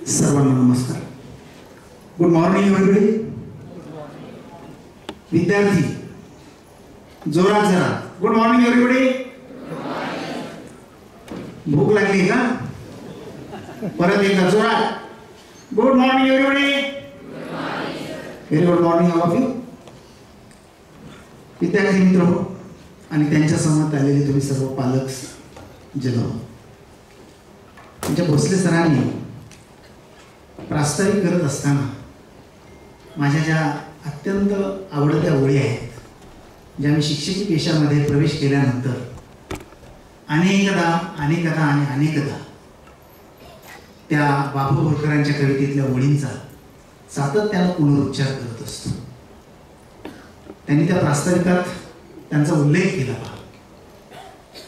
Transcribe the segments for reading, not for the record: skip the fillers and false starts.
सर्वांना नमस्कार. Good morning everybody. विद्यार्थी जोरात जरा गुड मॉर्निंग एव्हरीबडी. भूक लागली का? परत एकदा जोरात good morning everybody. Very good morning all of you. विद्यार्थी मित्र हो आणि त्यांच्या समोर आलेले तुम्ही सर्व पालक जन, तुमच्या भोसले सरांनी प्रास्ताविक करत असताना माझ्या ज्या अत्यंत आवडत्या ओळी आहेत, ज्या मी शिक्षकी पेशामध्ये प्रवेश केल्यानंतर अनेकदा आणि अनेकदा त्या बाबू बोरकरांच्या कवितेतल्या ओळींचा सातत्यानं पुनरुच्चार करत असतो. त्यांनी त्या प्रास्ताविकात त्यांचा उल्लेख केला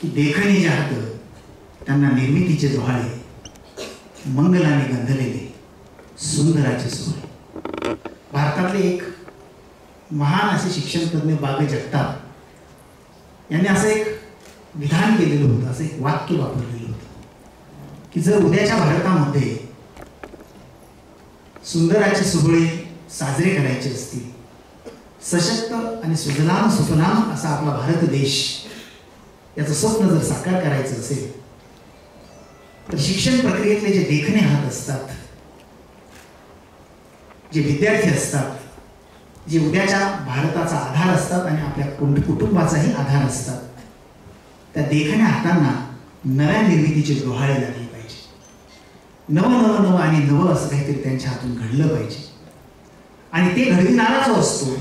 की देखणी जात त्यांना निर्मितीचे डोहाळे, मंगलाने गंधलेले सुंदराचे सोहळे. भारतातले एक महान असे शिक्षणतज्ञ बाग जगताप यांनी असं एक विधान केलेलं होतं, असं एक वाक्य वापरलेलं होतं की जर उद्याच्या भारतामध्ये सुंदराचे सोहळे साजरे करायचे असतील, सशक्त आणि सुजलाम सुफलाम असा आपला भारत देश याचं स्वप्न जर साकार करायचं असेल तर शिक्षण प्रक्रियेतले जे देखणे हात असतात, जे विद्यार्थी असतात, जे उद्याच्या भारताचा आधार असतात आणि आपल्या कुटुंबाचाही आधार असतात, त्या देखण्या हातांना नव्या निर्मितीचे डोहाळे लागले पाहिजे. नवं आणि नवं असं काहीतरी त्यांच्या हातून घडलं पाहिजे. आणि ते घडविणारा जो असतो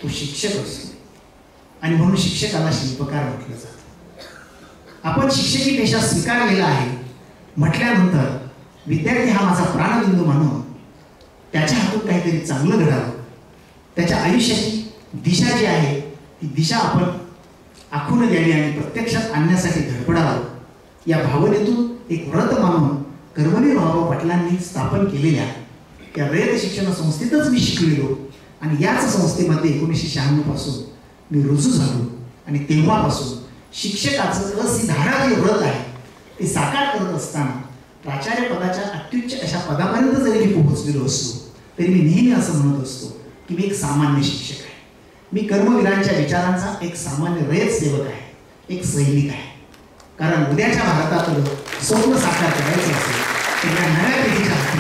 तो शिक्षक असतो आणि म्हणून शिक्षकाला शिल्पकार म्हटलं जातं. आपण शिक्षकी पेशा स्वीकारलेला आहे म्हटल्यानंतर विद्यार्थी हा माझा प्राणबिंदू मानून त्याच्या हातून काहीतरी चांगलं घडावं, त्याच्या आयुष्याची दिशा जी आहे ती दिशा आपण आखून द्यावी आणि प्रत्यक्षात आणण्यासाठी धडपडावं, या भावनेतून एक व्रत मानून कर्मवीर भाऊराव पाटलांनी स्थापन केलेल्या या रयत शिक्षण संस्थेतच मी शिकलेलो आणि याच संस्थेमध्ये 1996 पासून मी रुजू झालो आणि तेव्हापासून शिक्षकाचं असिधारा जे व्रत आहे ते साकार करत असताना प्राचार्य पदाच्या अत्युच्च अशा पदापर्यंत जरी मी पोहोचलेलो असतो तरी मी नेहमी असं म्हणत असतो की मी एक सामान्य शिक्षक आहे. मी कर्मवीरांच्या विचारांचा एक सामान्य रयत सेवक आहे, एक सैनिक आहे. कारण उद्याच्या भारताकडे स्वप्न साकार करायचं असेल तर या नव्या पिढीच्या हाती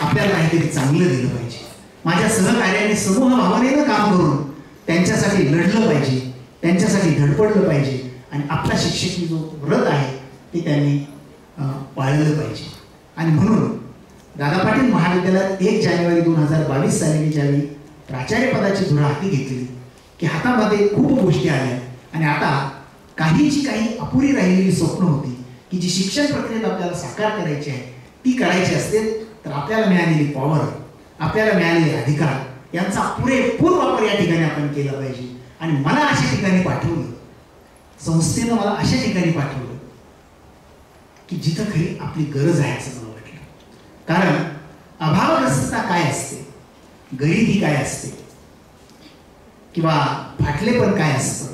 आपल्याला काहीतरी चांगलं दिलं पाहिजे. माझ्या सहकार्याने समूह भावनेनं काम करून त्यांच्यासाठी लढलं पाहिजे, त्यांच्यासाठी धडपडलं पाहिजे आणि आपला शिक्षकी जो व्रत आहे ते त्यांनी पाळलं पाहिजे. आणि म्हणून दादा पाटील महाविद्यालयात 1 जानेवारी 2022 साली मी ज्यावेळी प्राचार्य पदाची धुरा हाती घेतली की हातामध्ये खूप गोष्टी आल्या आणि आता काही अपुरी राहिलेली स्वप्न होती की जी शिक्षण प्रक्रियेत आपल्याला साकार करायची आहे ती करायची असेल तर आपल्याला मिळालेली पॉवर, आपल्याला मिळालेले अधिकार यांचा पुरेपूर वापर या ठिकाणी आपण केला पाहिजे. आणि मला अशा ठिकाणी पाठवलं, संस्थेनं मला अशा ठिकाणी पाठवलं की जिथं खरी आपली गरज आहे असं मला वाटलं. कारण अभावग्रस्तता काय असते, गरिबी काय असते किंवा फाटलेपण काय असतं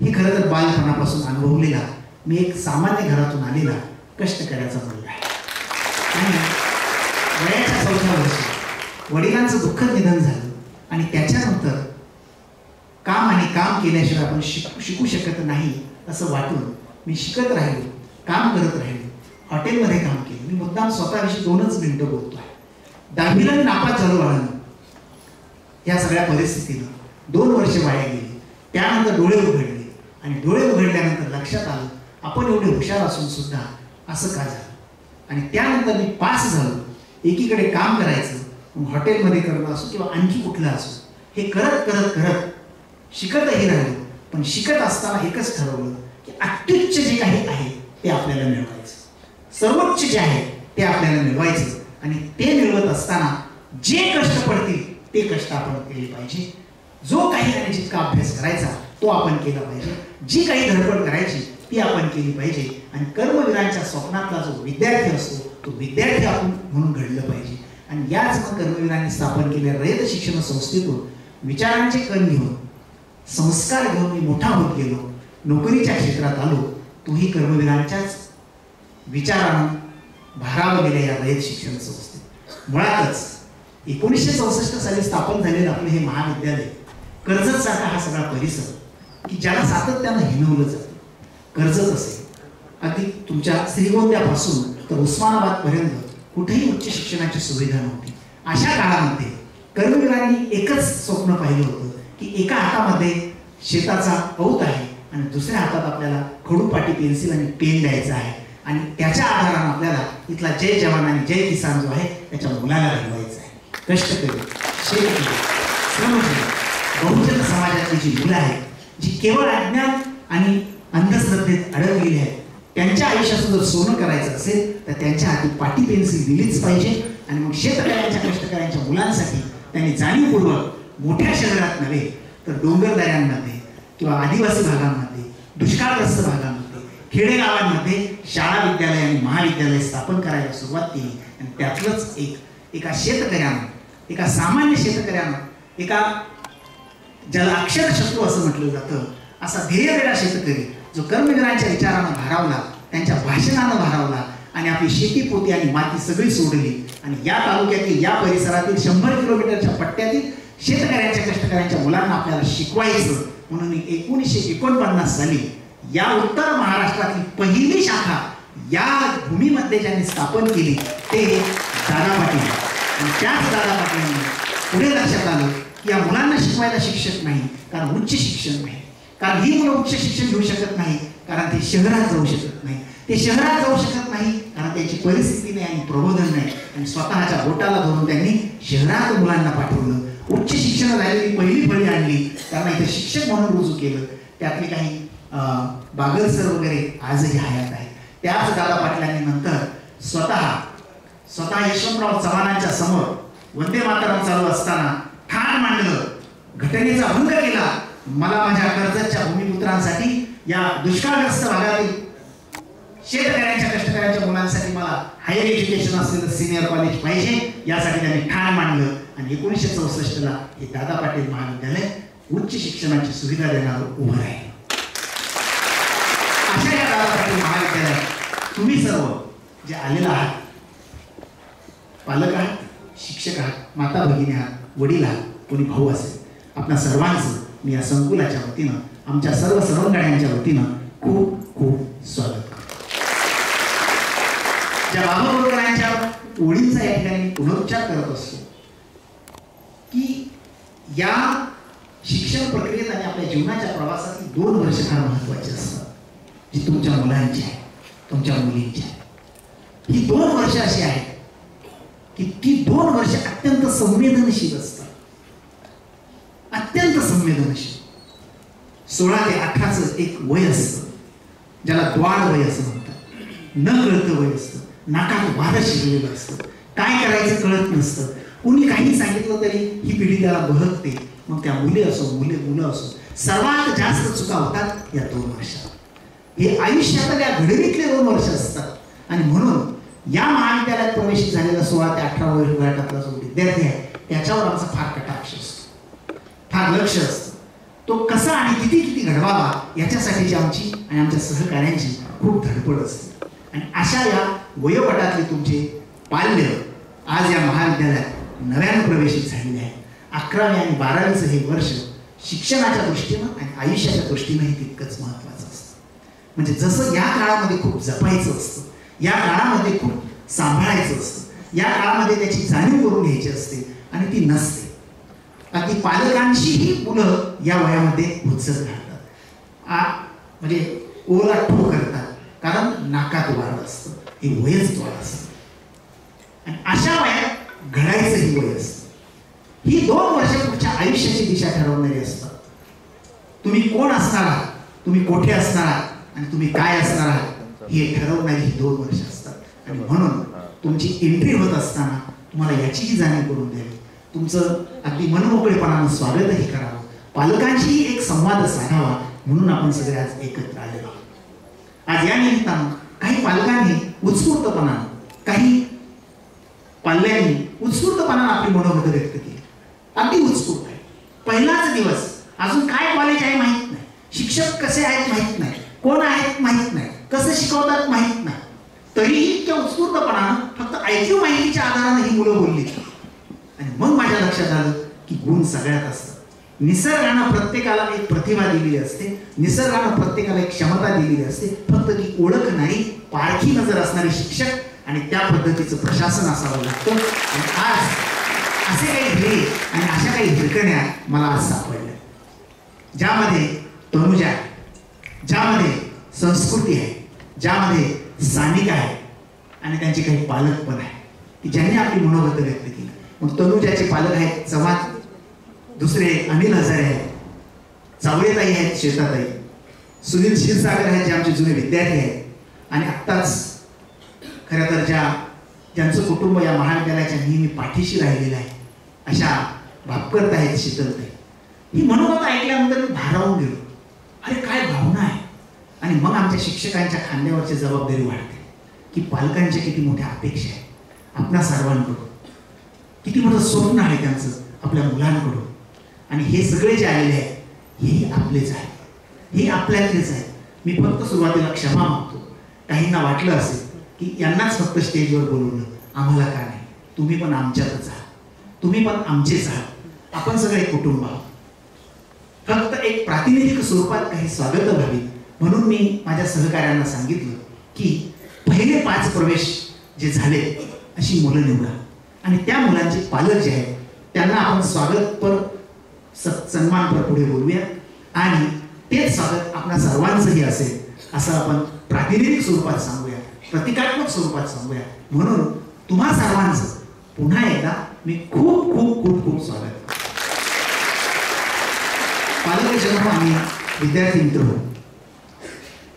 हे खरं तर बालपणापासून अनुभवलेला मी एक सामान्य घरातून आलेला कष्टकऱ्याचा मुलगा आहे. आणि वयाच्या 4व्या वर्षी वडिलांचं दुःखद निधन झालं आणि त्याच्यानंतर काम केल्याशिवाय आपण शिकू शकत नाही असं वाटून मी शिकत राहिलो, काम करत राहिलो, हॉटेलमध्ये काम केलं. मी मुद्दाम स्वतःविषयी 2च मिनिटं बोलतो आहे. 10वीला मी नापास झालो वाळून. या सगळ्या परिस्थितीनं 2 वर्ष वाया गेली. त्यानंतर डोळे उघडले आणि डोळे उघडल्यानंतर लक्षात आलं आपण एवढे हुशार असून सुद्धा असं का झालं. आणि त्यानंतर मी पास झालो. एकीकडे काम करायचं, हॉटेलमध्ये करणं असो किंवा आणखी कुठलं असो, हे करत करत करत शिकतही राहिलो. पण शिकत असताना एकच ठरवलं की अत्युच्च जे काही आहे ते आपल्याला मिळवायचं, सर्वोच्च जे आहे ते आपल्याला मिळवायचं. आणि ते मिळवत असताना जे कष्ट पडतील ते कष्ट आपण केले पाहिजे. जो काही आणि जितका अभ्यास करायचा तो आपण केला पाहिजे, जी काही धडपड करायची ती आपण केली पाहिजे. आणि कर्मवीरांच्या स्वप्नातला जो विद्यार्थी असतो तो विद्यार्थी आपण म्हणून घडलं पाहिजे. आणि याच मग कर्मवीरांनी स्थापन केलेल्या रयत शिक्षण संस्थेतून विचारांचे कण घेऊन, संस्कार घेऊन मी मोठा होत गेलो, नोकरीच्या क्षेत्रात आलो. तोही कर्मवीरांच्याच विचारानं भारावून भारावून गेल्या या रयत शिक्षण संस्थेत. मुळातच 1964 साली स्थापन झालेलं आपलं हे महाविद्यालय, कर्जत सारखा हा सगळा परिसर की ज्याला सातत्यानं हिणवलं जातं. कर्जत असेल, अगदी तुमच्या श्रीगोंद्यापासून तर उस्मानाबाद पर्यंत कुठेही उच्च शिक्षणाची सुविधा नव्हती. अशा काळामध्ये कर्मवीरांनी एकच स्वप्न पाहिलं होतं की एका हातामध्ये शेताचा औत आहे आणि दुसऱ्या हातात आपल्याला खडूपाटी पेन्सिल आणि पेन द्यायचा आहे आणि त्याच्या आधारानं आपल्याला इथला जय जवान आणि जय किसान जो आहे त्याच्या मुलाला घडवायचा आहे. कष्टकरी, शेतकरी, श्रमजीवी, बहुजन समाजातली जी मुलं आहेत, जी केवळ अज्ञान आणि अंधश्रद्धेत अडकलेली आहेत, त्यांच्या आयुष्याचं जर सोनं करायचं असेल तर त्यांच्या हाती पाटी पेन्सिल दिलीच पाहिजे. आणि मग शेतकऱ्यांच्या, कष्टकऱ्यांच्या मुलांसाठी त्यांनी जाणीवपूर्वक मोठ्या शहरात नव्हे तर डोंगरदऱ्यांमध्ये किंवा आदिवासी भागांमध्ये, दुष्काळग्रस्त भागांमध्ये, खेडेगावांमध्ये शाळा, विद्यालय आणि महाविद्यालय स्थापन करायला सुरुवात केली. आणि त्यातलंच एका शेतकऱ्यानं, एका सामान्य शेतकऱ्यानं, एका ज्याला अक्षरशत्रू असं म्हटलं जातं, असा ध्येयवेडा शेतकरी जो कर्मवीरांच्या विचारानं भारावला, त्यांच्या भाषणानं भारावला आणि आपली शेती, पोती आणि माती सगळी सोडली आणि या तालुक्यातील, या परिसरातील 100 किलोमीटरच्या पट्ट्यातील शेतकऱ्यांच्या, कष्टकऱ्यांच्या मुलांना आपल्याला शिकवायचं म्हणून 1949 साली या उत्तर महाराष्ट्रातली पहिली शाखा या भूमीमध्ये ज्यांनी स्थापन केली ते दादा पाटील. आणि त्याच दादा पाटील पुढे लक्षात आलं की या मुलांना शिकवायला शिक्षक नाही, कारण उच्च शिक्षण नाही, कारण ही मुलं उच्च शिक्षण घेऊ शकत नाही, कारण ते शहरात जाऊ शकत नाही, ते शहरात जाऊ शकत नाही कारण त्यांची परिस्थिती नाही आणि प्रबोधन नाही. आणि स्वतःच्या बोटाला धरून त्यांनी शहरात मुलांना पाठवलं, उच्च शिक्षण झालेली पहिली फळी आणली, त्यांना इथे शिक्षक म्हणून रुजू केलं. त्यातले काही बागल सर वगैरे आजही हयात आहेत. त्याच दादा पाटलांनी नंतर स्वतः यशवंतराव चव्हाणांच्या समोर वंदे मातरम चालू असताना ठाण मांडलं, घटनेचा भंग केला. मला माझ्या कर्जतच्या भूमिपुत्रांसाठी, या दुष्काळग्रस्त भागातील शेतकऱ्यांच्या, कष्टकऱ्यांच्या मुलांसाठी मला हायर एज्युकेशन असलेलं सिनियर कॉलेज पाहिजे, यासाठी त्यांनी ठाण मांडलं. आणि 1964 हे दादा पाटील महाविद्यालय उच्च शिक्षणाची सुविधा देणारं उभं राहील. अशा या दादा पाटील महाविद्यालयात तुम्ही सर्व जे आलेला आहात, पालक आहात, शिक्षक आहात, माता भगिनी आहात, वडील आहात, कोणी भाऊ असेल, आपल्या सर्वांचं मी या संकुलाच्या वतीनं, आमच्या सर्व सवंगड्यांच्या वतीनं खूप खूप स्वागत करतो. ज्या बाबा बोरकरांच्या ओळींचा या ठिकाणी पुनरुच्चार करत असतो की या शिक्षण प्रक्रियेत आणि आपल्या जीवनाच्या प्रवासातील 2 वर्ष फार महत्वाचे असतात, जी तुमच्या मुलांची आहे, तुमच्या मुलींची आहे. ही 2 वर्ष अशी आहेत की ती 2 वर्ष अत्यंत संवेदनशील असतात, अत्यंत संवेदनशील. 16 ते 18चं एक वय असतं, ज्याला द्वाड वय असं म्हणतात. न कळतं वय असतं, नाकात वारं शिरलेलं असतं, काय करायचं कळत नसतं. कुणी काही सांगितलं तरी ही पिढी त्याला बहकते. मग त्या मुली असो, मुलं असो, सर्वात जास्त चुका होतात या 2 वर्षात. हे आयुष्यातल्या घडवीतले 2 वर्ष असतात. आणि म्हणून या महाविद्यालयात प्रवेशित झालेला 16 ते 18 वयोगटातला जो विद्यार्थी आहे त्याच्यावर आमचा फार कटाक्ष असतो, फार लक्ष असतं. तो कसा आणि किती किती घडवावा याच्यासाठीची आमची आणि आमच्या सहकार्यांची खूप धडपड असते. आणि अशा या वयोगटातले तुमचे पाल्य आज या महाविद्यालयात नव्यानं प्रवेशित झालेले आहे. 11वी आणि 12वीचं हे वर्ष शिक्षणाच्या दृष्टीनं आणि आयुष्याच्या दृष्टीनंही तितकंच महत्त्वाचं असतं. म्हणजे जसं या काळामध्ये खूप जपायचं असतं, या काळामध्ये खूप सांभाळायचं असतं, या काळामध्ये त्याची जाणीव करून घ्यायची असते आणि ती नसते. अगदी पालकांचीही मुलं या वयामध्ये हुज्जत घालतात, म्हणजे ओला ठो करतात, कारण नाकात वाढ असतं, हे वयच वाढ असतं. आणि अशा वयात घडायचं ही वय असतं. ही 2 वर्ष तुमच्या आयुष्याची दिशा ठरवणारी असतात. तुम्ही कोण असणार आहात, तुम्ही कोठे असणार आहात आणि तुम्ही काय असणार आहात हे ठरवणारी ही 2 वर्ष असतात. आणि म्हणून तुमची एंट्री होत असताना तुम्हाला याचीही जाणीव करून द्यावी, तुमचं अगदी मनमोकळेपणानं स्वागतही करावं, पालकांशीही एक संवाद साधावा, म्हणून आपण सगळे आज एकत्र आलेलो आहोत. आज या निमित्तानं काही पालकांनी उत्स्फूर्तपणानं, काही पाल्यांनी उत्स्फूर्तपणानं आपली मनोगत व्यक्त केली. अगदी उत्स्फूर्त आहे. पहिलाच दिवस, अजून काय कॉलेज आहे माहीत नाही, शिक्षक कसे आहेत माहीत नाही, कोण आहेत माहीत नाही, कसं शिकवतात माहीत नाही, तरीही इतक्या उत्स्फूर्तपणानं फक्त ऐकीव माहितीच्या आधाराने ही मुलं बोलली आणि मग माझ्या लक्षात आलं की गुण सगळ्यात असतात. निसर्गानं प्रत्येकाला एक प्रतिभा दिलेली असते, निसर्गानं प्रत्येकाला एक क्षमता दिलेली असते, फक्त ती ओळख नाही, पारखी नजर असणारे शिक्षक आणि त्या पद्धतीचं प्रशासन असावं लागतं. आणि आज असे काही ध्येय आणि अशा काही हिरकण्या मला आज सापडल्या, ज्यामध्ये तनुजा आहे, ज्यामध्ये संस्कृती आहे, ज्यामध्ये सानिका आहे आणि त्यांचे काही पालक पण आहे की ज्यांनी आपली मनोगत व्यक्त केली. मग तनुजाचे पालक आहेत चव्हाण, दुसरे अनिल हजारे आहेत, चावळेताई आहेत, शेताताई, सुनील क्षीरसागर आहेत जे आमचे जुने विद्यार्थी आहेत, आणि आत्ताच खरं तर ज्यांचं कुटुंब या महाविद्यालयाच्या नेहमी पाठीशी राहिलेलं आहे अशा भापकरता आहेत शीतलताई. ही मनोगत ऐकल्यानंतर मी भारावून गेलो. अरे काय भावना आहे. आणि मग आमच्या शिक्षकांच्या खांद्यावरची जबाबदारी वाढते की पालकांच्या किती मोठ्या अपेक्षा आहेत आपणा सर्वांकडून, किती मोठं स्वप्न आहे त्यांचं आपल्या मुलांकडून. आणि हे सगळे जे आलेले आहेत हेही आपलेच आहे, हे आपल्यातलेच आहेत. मी फक्त सुरुवातीला क्षमा मागतो. काहींना वाटलं असेल की यांनाच फक्त स्टेजवर बोलवलं, आम्हाला का नाही. तुम्ही पण आमच्यातच आहात, तुम्ही पण आमचेच आहात, आपण सगळे कुटुंब आहोत. फक्त एक प्रातिनिधिक स्वरूपात काही स्वागत व्हावी म्हणून मी माझ्या सहकार्यांना सांगितलं की पहिले 5 प्रवेश जे झाले अशी मुलं निवडा आणि त्या मुलांचे पालक जे आहेत त्यांना आपण स्वागतपर सन्मानपर पुढे बोलूया आणि तेच स्वागत आपल्या सर्वांचंही असेल असं आपण प्रातिनिधिक स्वरूपात सांगूया, प्रतिकात्मक स्वरूपात सांगूया. म्हणून तुम्हा सर्वांचं पुन्हा एकदा मी खूप खूप खूप खूप स्वागत. पालक जन्म आणि विद्यार्थी मित्र हो,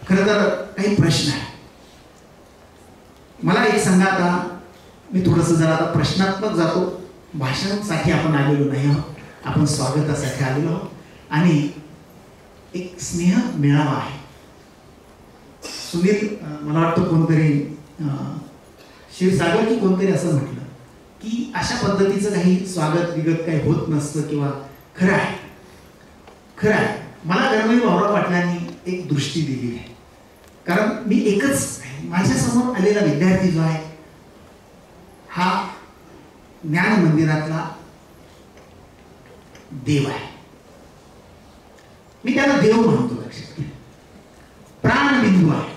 खरं तर काही प्रश्न आहे. मला एक सांगा, आता मी थोडंसं जरा आता प्रश्नात्मक जातो. भाषणासाठी आपण आलेलो नाही आहोत, आपण स्वागतासाठी आलेलो आहोत आणि एक स्नेह मेळावा आहे. सुनील मला वाटतं कोणतरी क्षीरसागर की कोणतरी असं म्हटलं की अशा पद्धतीचं काही स्वागत विगत काही होत नसतं किंवा खरं आहे. खरं आहे, मला गरमई भाऊराव पाटलांनी एक दृष्टी दिली आहे. कारण मी एकच, माझ्यासमोर आलेला विद्यार्थी जो आहे हा ज्ञान मंदिरातला देव आहे. मी त्याला देव म्हणतो, लक्षात घ्या. प्राणबिंदू आहे.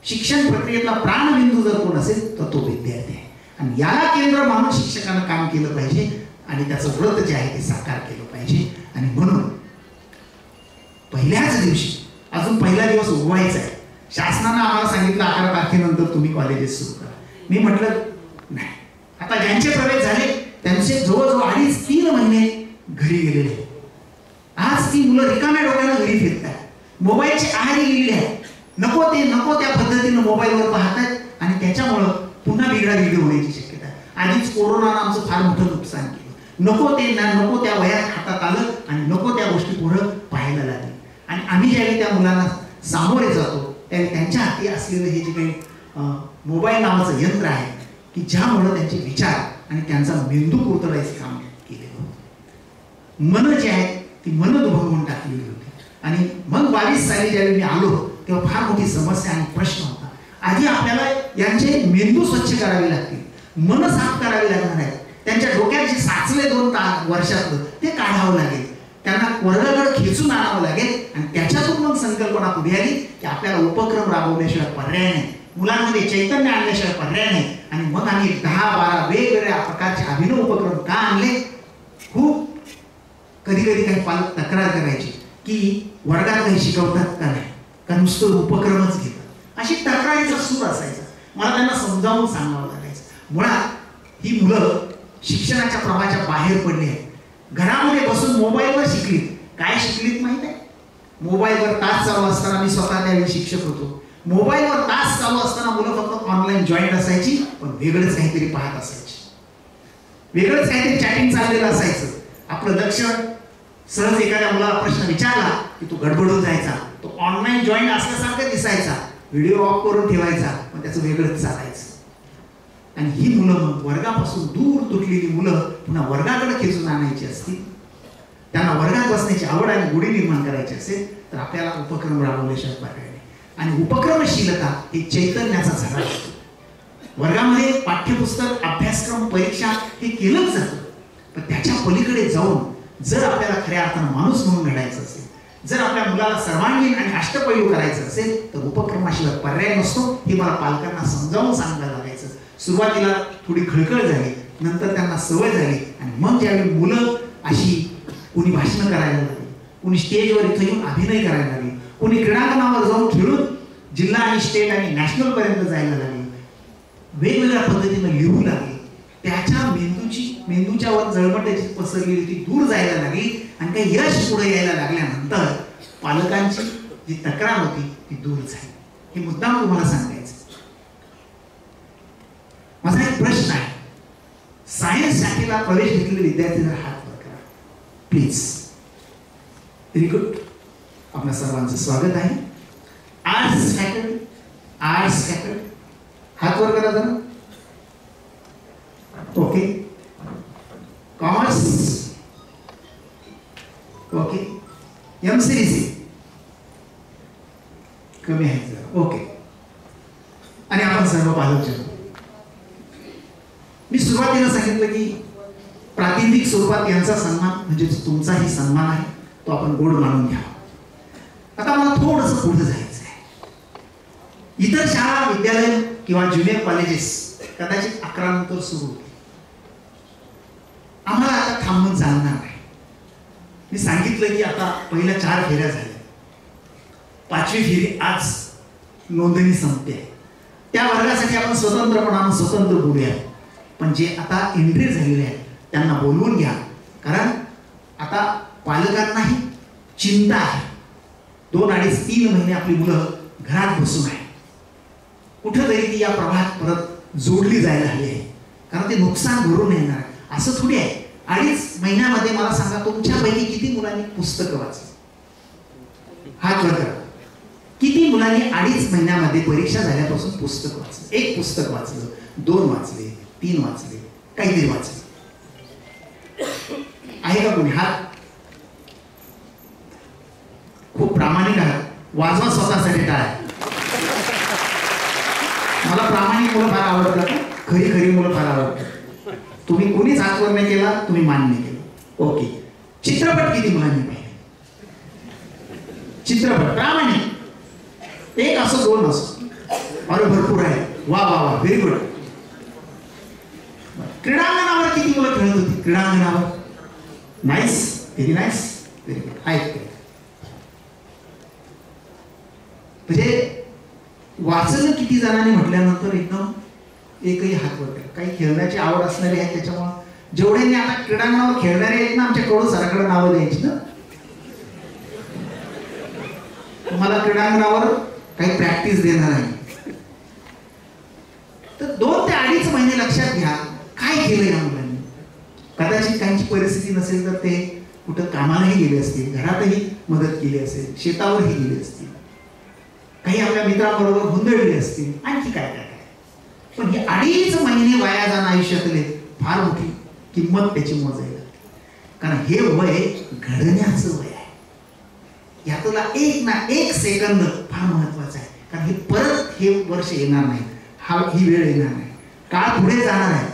शिक्षण प्रक्रियेतला प्राणबिंदू जर कोण असेल तर तो विद्यार्थी आहे आणि याला केंद्र मानून शिक्षकानं काम केलं पाहिजे आणि त्याचं व्रत जे आहे ते साकार केलं पाहिजे. आणि म्हणून पहिल्याच दिवशी, अजून पहिला दिवस उगवायचा आहे, शासनानं आम्हाला सांगितलं 11 तारखेनंतर तुम्ही कॉलेजेस सुरू करा. मी म्हटलं नाही, आता ज्यांचे प्रवेश झाले त्यांचे जवळजवळ 2.5-3 महिने घरी गेलेले. आज ती मुलं रिकाम्या डोक्यानं घरी फिरतात, मोबाईलची आहारी गेलेली आहे, नको त्या पद्धतीनं मोबाईलवर पाहतात आणि त्याच्यामुळं पुन्हा बिघडाबिघडी होण्याची शक्यता आहे. आधीच कोरोनानं आमचं फार मोठं नुकसान केलं. नको त्या वयात हातात आलं आणि नको त्या गोष्टी पुढं पाहायला लागले. आणि आम्ही ज्यावेळी त्या मुलांना सामोरे जातो त्यावेळी त्यांच्या हाती असलेलं हे जे काही मोबाईल नावाचं यंत्र आहे की ज्यामुळं त्यांचे विचार आणि त्यांचा मेंदू कुरतडायचं काम केलेलं होतं. मन जे आहे ती मन दुभंगून टाकलेली होती. आणि मग 22 साली ज्यावेळी मी आलो तेव्हा फार मोठी समस्या आणि प्रश्न होता. आधी आपल्याला यांचे मेंदू स्वच्छ करावे लागतील, मन साफ करावे लागणार आहे, त्यांच्या डोक्यात जे साचले 2 वर्षातलं ते काढावं लागेल, त्यांना वर्गाकडे खेचून आणावं लागेल आणि त्याच्यातून मग संकल्पना पुढे आली की आपल्याला उपक्रम राबवल्याशिवाय पर्याय नाही, मुलांमध्ये चैतन्य आणल्याशिवाय पर्याय नाही. आणि मग आम्ही 10-12 वेगवेगळ्या प्रकारचे अभिनव उपक्रम का आणले. खूप कधी काही पालक तक्रार करायची की वर्गात काही शिकवतात का नाही, का नुसतं उपक्रमच घेतात, अशी तक्रारीचा सूर असायचा. मला त्यांना समजावून सांगावं लागायचं. मुळात ही मुलं शिक्षणाच्या प्रवाहाच्या बाहेर पडली आहेत. घरामध्ये बसून मोबाईलवर शिकलीत. काय शिकलीत माहित आहे? मोबाईलवर तास चालू असताना, मी स्वतः त्यावेळी शिक्षक होतो, मोबाईलवर तास चालू असताना मुलं फक्त ऑनलाईन जॉईंट असायची पण वेगळंच काहीतरी पाहत असायची, वेगळंच काहीतरी चॅटिंग चाललेलं असायचं. आपलं लक्ष सहज एखाद्या मुलाला प्रश्न विचारला की तो गडबडून जायचा, तो ऑनलाईन जॉईंट असल्यासारखं दिसायचा, व्हिडिओ ऑफ करून ठेवायचा, पण त्याचं वेगळंच चालायचं. आणि ही मुलं मग वर्गापासून दूर तुटलेली मुलं पुन्हा वर्गाकडे खेचून आणायची असतील, त्यांना वर्गात बसण्याची आवड आणि गोडी निर्माण करायची असेल तर आपल्याला उपक्रम राबवल्याशिवाय पर्याय नाही. आणि उपक्रमशीलता ही चैतन्याचा झरा असतो. वर्गामध्ये पाठ्यपुस्तक, अभ्यासक्रम, परीक्षा हे केलंच जातं, पण त्याच्या पलीकडे जाऊन जर आपल्याला खऱ्या अर्थानं माणूस म्हणून घडायचं असेल, जर आपल्या मुलाला सर्वांगीण आणि अष्टपैलू करायचं असेल तर उपक्रमाशिवाय पर्याय नसतो. हे मला पालकांना समजावून सांगायला लागायचं. सुरुवातीला थोडी खळखळ झाली, नंतर त्यांना सवय झाली आणि मग ज्यावेळी मुलं अशी कोणी भाषणं करायला लागली, कोणी स्टेजवर इथं येऊन अभिनय करायला लागली, कोणी क्रीडांगणावर जाऊन खेळून जिल्हा आणि स्टेट आणि नॅशनल पर्यंत जायला लागली, वेगवेगळ्या पद्धतीनं लिहू लागली, त्याच्या मेंदूच्या वर जळमटाची पसरलेली ती दूर जायला लागली आणि काही यश पुढे यायला लागल्यानंतर पालकांची जी तक्रार होती ती दूर झाली. हे मुद्दाम तुम्हाला सांगायचं. माझा एक प्रश्न आहे, सायन्स शाखेला प्रवेश घेतलेले विद्यार्थी जर हात वर करा प्लीज. व्हेरी गुड, आपल्या सर्वांचं स्वागत आहे. आर्ट्स फॅकल्टी हात वर करा जरा. ओके. Commerce okay. MCDC कमी आहे जरा. ओके. आणि आपण सर्व पालक जण, मी सुरुवातीला सांगितलं की प्रातिनिधिक स्वरूपात यांचा सन्मान म्हणजे तुमचाही सन्मान आहे, तो आपण गोड मानून घ्या. आता मला थोडंसं पुढे जायचं आहे. इतर शाळा, विद्यालय किंवा ज्युनियर कॉलेजेस कदाचित 11 नंतर सुरू होते. आम्हाला आता थांबून चालणार नाही. मी सांगितलं की आता पहिल्या 4 फेऱ्या झाल्या, 5वी फेरी आज नोंदणी संपते. त्या वर्गासाठी आपण स्वतंत्र बोलूया, पण जे आता एंट्री झालेले आहेत त्यांना बोलवून घ्या, कारण आता पालकांनाही चिंता आहे. 2, 2.5, 3 महिने आपली मुलं घरात बसून आहे. कुठंतरी ती या प्रवाहात परत जोडली जायला हवी आहे, कारण ते नुकसान भरून येणार आहे. असं थोडी आहे 2.5 महिन्यामध्ये मला सांगा तुमच्यापैकी किती मुलांनी पुस्तकं वाचली? हात वर करा. किती मुलांनी 2.5 महिन्यामध्ये परीक्षा झाल्यापासून पुस्तक वाचलं? 1 पुस्तक वाचलं, 2 वाचले, 3 वाचले, काहीतरी वाचले आहे का कोणी? हात. खूप प्रामाणिक आहात. वाजवा स्वतःसाठी टाळ्या. मला प्रामाणिक मुलं फार आवडतात, खरी मुलं फार आवडतात. तुम्ही कोणीच हातवर नाही केला, तुम्ही मान्य केलं. ओके. चित्रपट किती मुलांनी पाहिले? चित्रपट प्रामाणिक 1 असो 2 असो, अरे भरपूर आहे. वा वा वा, व्हेरी गुड. क्रीडांगणावर किती मुलं खेळत होती? क्रीडांगणावर nice, very nice, very good. आहेत म्हणजे वाचन किती जणांनी म्हटल्यानंतर एकदम एकही हात वर करा. काही खेळण्याची आवड असणारे आहेत, त्याच्यामुळे जेवढ्यांनी आता क्रीडांगणावर खेळणारे आहेत ना, आमच्या कडू सराकडे नावं द्यायची ना. तुम्हाला क्रीडांगणावर काही प्रॅक्टिस देणार आहे तर 2 ते 2.5 महिने लक्षात घ्या काय केलं या मुलांनी. कदाचित काहींची परिस्थिती नसेल तर ते कुठं कामालाही गेले असतील, घरातही मदत केली असेल, शेतावरही गेले असतील, काही आपल्या मित्रांबरोबर गोंधळले असतील, आणखी काय काय काय. पण हे 2.5 महिने वाया जाणं आयुष्यातले फार मोठी किंमत त्याची मोजायला, कारण हे वय घडण्याचं वय आहे. यातला 1 ना 1 सेकंद फार महत्वाचा आहे, कारण हे परत हे वर्ष येणार नाही, ही वेळ येणार नाही. काळ पुढे जाणार आहे,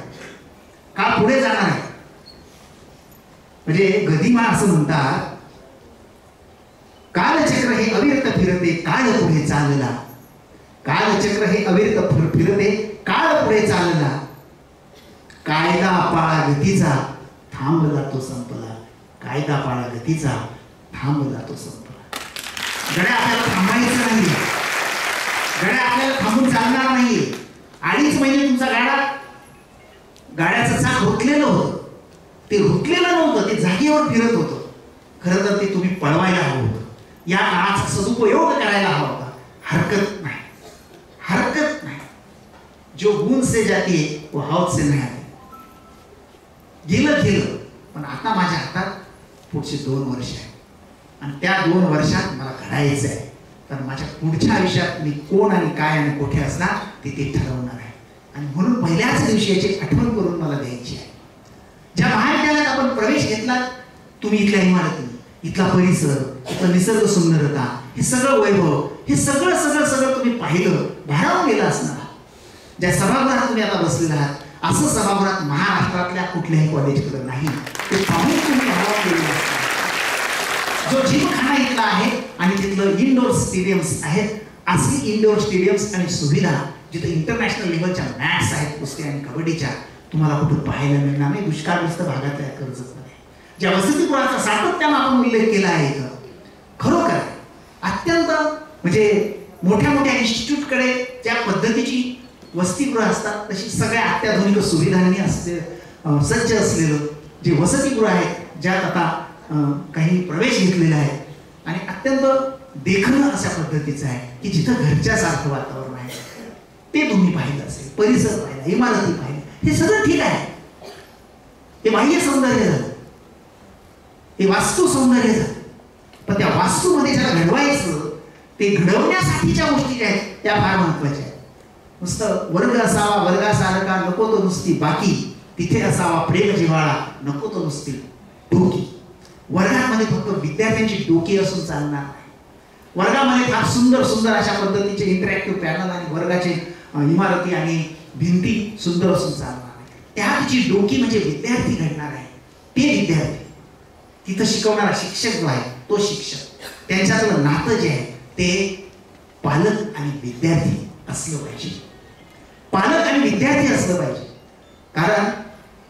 काळ पुढे जाणार आहे. म्हणजे गदिमा असं म्हणतात, कालचक्र हे अविरत फिरते, काळ पुढे चालला. कालचक्र हे अविरत फिरते, काळ पुढे चालला. कायदा पाळा गतीचा, थांबला तो संपला. कायदा पाळा गतीचा, थांबला तो संपला. गड्या आपल्याला थांबायचं नाही, गड्या आपल्याला थांबून चालणार नाही. 2.5 महिने तुमचा गाड्याचं चाक रुतलेलं होतं, ते रुतलेलं नव्हतं, ते जागेवर फिरत होतं. खरं तर ते तुम्ही पळवायला हवं होतं, या काळाचा सदुपयोग करायला हवा होता. हरकत नाही, हरकत नाही. जो गुण से जाती है वो हौद से नहीं आती. गेलं पण आता माझ्या हातात पुढचे 2 वर्ष आहे आणि त्या 2 वर्षात मला घडायचं आहे. तर माझ्या पुढच्या आयुष्यात मी कोण आणि काय आणि कुठे असणार ते ठरवणार आहे. आणि म्हणून पहिल्याच दिवशी याची आठवण करून मला द्यायची आहे. ज्या महाविद्यालयात आपण प्रवेश घेतला, तुम्ही इथल्या इमारती, इथला परिसर, इथला निसर्ग सुंदरता, हे सगळं वैभव, हे सगळं तुम्ही पाहिलं, भारावून गेलं असणार. ज्या सभागृहात तुम्ही आता बसलेला आहात असं सभागृहात महाराष्ट्रातल्या कुठल्याही कॉलेजकडे नाही. ते पाहून तुम्ही हवा केलेला असता. जो जिमखाना इथला आहे आणि तिथलं इंडोर स्टेडियम्स आहेत, असे इंडोर स्टेडियम्स आणि सुविधा जिथे इंटरनॅशनल लेवलच्या मॅच आहेत कुस्ती आणि कबड्डीच्या, तुम्हाला कुठं पाहायला मिळणार नाही. दुष्काळग्रस्त भागातल्या कर्जतमध्ये ज्या वसतिगृहाचा सातत्यानं आपण उल्लेख केला आहे इथं, खरोखर अत्यंत म्हणजे मोठ्या मोठ्या इन्स्टिट्यूटकडे ज्या पद्धतीची वसतिगृह असतात तशी सगळ्या अत्याधुनिक सुविधांनी सज्ज असलेलं जे वसतिगृह आहेत, ज्यात आता काही प्रवेश घेतलेले आहेत आणि अत्यंत देखणं अशा पद्धतीचं आहे की जिथं घरच्यासारखं वातावरण आहे, ते तुम्ही पाहिलं असेल. परिसर पाहिला, इमारती पाहिल्या, हे सगळं ठीक आहे. हे बाह्य सौंदर्य झालं, हे वास्तू सौंदर्य झालं. पण त्या वास्तूमध्ये ज्याला घडवायचं ते घडवण्यासाठीच्या गोष्टी ज्या आहेत त्या फार महत्वाच्या आहेत. नुसतं वर्ग असावा, वर्गासारखा नको तो नुसती बाकी, तिथे असावा प्रेम जिव्हाळा, नको तो नुसती डोकी. वर्गामध्ये फक्त विद्यार्थ्यांची डोकी असून चालणार नाही. वर्गामध्ये फार सुंदर सुंदर अशा पद्धतीचे इंटरॅक्टिव्ह पॅनल आणि वर्गाचे इमारती आणि भिंती सुंदर असून चालणार नाही. त्याची डोकी म्हणजे विद्यार्थी घडणार आहे. ते विद्यार्थी, तिथं शिकवणारा शिक्षक जो आहे तो शिक्षक, त्यांच्यातलं नातं जे आहे ते पालक आणि विद्यार्थी असलं पाहिजे. पालक आणि विद्यार्थी असलं पाहिजे. कारण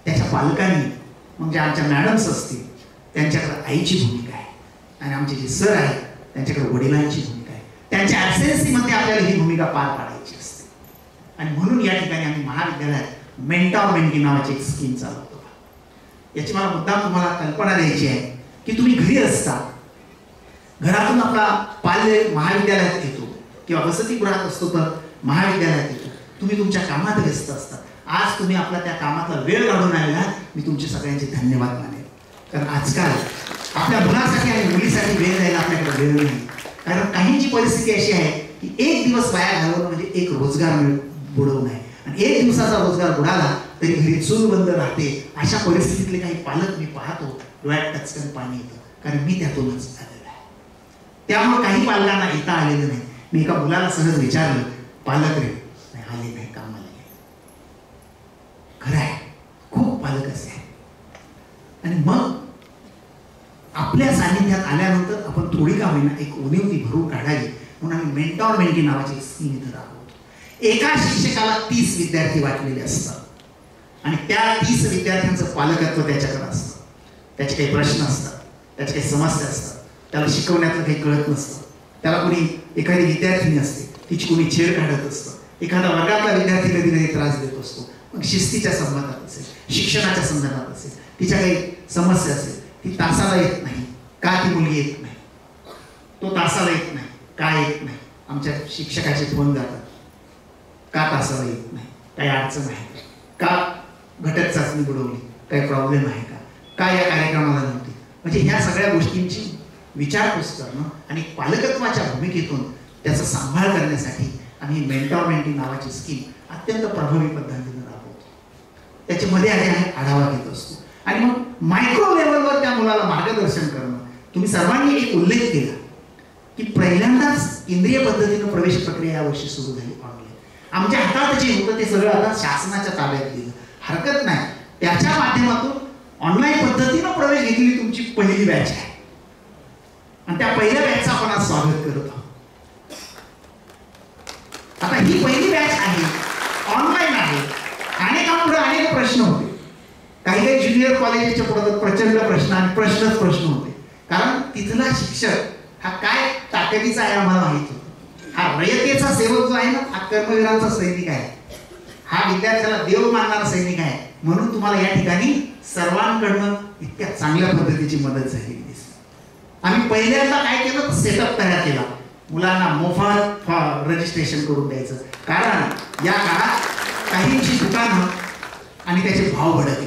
त्याच्या पालकांनी म्हणजे आमच्या मॅडम्स असतील त्यांच्याकडे आईची भूमिका आहे आणि आमचे जे सर आहेत त्यांच्याकडे वडिलांची भूमिका आहे. त्यांच्या ॲब्सेन्सीमध्ये आपल्याला ही भूमिका पार पाडायची असते. आणि म्हणून या ठिकाणी आम्ही महाविद्यालयात मेंटॉर मेंटी नावाची एक स्कीम चालवतो. याची मला मुद्दाम तुम्हाला कल्पना द्यायची आहे की तुम्ही घरी असता, घरातून आपला पाल्य महाविद्यालयात येतो किंवा वसतिगृहात असतो तर महाविद्यालयात येतो. तुम्ही तुमच्या कामात व्यस्त असता. आज तुम्ही आपला त्या कामातला वेळ काढून आलेला, मी तुमचे सगळ्यांचे धन्यवाद मानेल. कारण आजकाल आपल्या मुलासाठी आणि मुलीसाठी वेळ द्यायला आपल्याकडे वेळ नाही. कारण काहींची परिस्थिती अशी आहे की एक दिवस वाया घालवणं म्हणजे एक रोजगार बुडवणं आहे. आणि एक दिवसाचा रोजगार बुडाला तरी घरी चूल बंद राहते. अशा परिस्थितीतले काही पालक मी पाहतो, डोळ्यात टचकन पाणी येतं. कारण मी त्यातूनच आलेलो आहे. त्यामुळे काही पालकांना येता आलेलं नाही. मी एका मुलाला सहज विचारलं, पालक रे आले नाही कामाला. खरं आहे, खूप पालक असे आहेत. आणि मग आपल्या सानिध्यात आल्यानंतर आपण थोडी का होईना एक उणीवती भरून काढावी म्हणून आम्ही मेंटॉर मेंटी नावाची स्कीम इथं राबवतो. एका शिक्षकाला 30 विद्यार्थी वाटलेले असतात आणि त्या 30 विद्यार्थ्यांचं पालकत्व त्याच्याकडे असतं. त्याचे काही प्रश्न असतात, त्याच्या काही समस्या असतात, त्याला शिकवण्यातलं काही कळत नसतं, त्याला कोणी एखादी विद्यार्थिनी असते तिची कोणी छेड काढत असतं, एखादा वर्गातला विद्यार्थी कधी कधी त्रास देत असतो. मग शिस्तीच्या संबंधात असेल, शिक्षणाच्या संदर्भात असेल, तिच्या काही समस्या असेल, ती तासाला येत नाही का, ती मुलगी येत नाही, तो तासाला येत नाही का येत नाही, आमच्या शिक्षकाचे फोन जातात का तासाला येत नाही, काही अडचण आहे का, घटक चाचणी बुडवली, काही प्रॉब्लेम आहे का या कार्यक्रमाला नव्हती. म्हणजे ह्या सगळ्या गोष्टींची विचारपूस करणं आणि पालकत्वाच्या भूमिकेतून त्याचा सांभाळ करण्यासाठी आम्ही मेंटॉर मेंटी नावाची स्कीम अत्यंत प्रभावी पद्धतीने राबवतो. त्याच्यामध्ये आधी आढावा घेत असतो आणि मग मायक्रो लेवलवर त्या मुलाला मार्गदर्शन करणं. तुम्ही सर्वांनी एक उल्लेख केला की पहिल्यांदाच केंद्रीय पद्धतीनं प्रवेश प्रक्रिया यावर्षी सुरू झाली ऑनलाईन. आमच्या हातात जे होतं ते सगळं आता शासनाच्या ताब्यात दिलं, हरकत नाही. त्याच्या माध्यमातून ऑनलाईन पद्धतीनं प्रवेश घेतलेली तुमची पहिली बॅच आहे आणि त्या पहिल्या बॅचचं आपण आज स्वागत करत आहोत. आता ही पहिली बॅच आहे, ऑनलाईन आहे. अनेकांपुढे अनेक प्रश्न होते. काही काही ज्युनियर कॉलेजच्या पुढे प्रचंड प्रश्न आणि प्रश्न होते. कारण तिथला शिक्षक हा काय ताकदीचा आहे आम्हाला माहित होतं. हा रयतेचा सेवक जो आहे ना, हा कर्मवीरांचा सैनिक आहे, हा विद्यार्थ्याला देव मानणारा सैनिक आहे. म्हणून तुम्हाला या ठिकाणी सर्वांकडनं इतक्या चांगल्या पद्धतीची मदत झालेली दिसते. आम्ही पहिल्यांदा काय केलं, सेटअप तयार केला. मुलांना मोफत रजिस्ट्रेशन करून द्यायचं. कारण या काळात काहींची दुकानं आणि त्याचे भाव भडकले.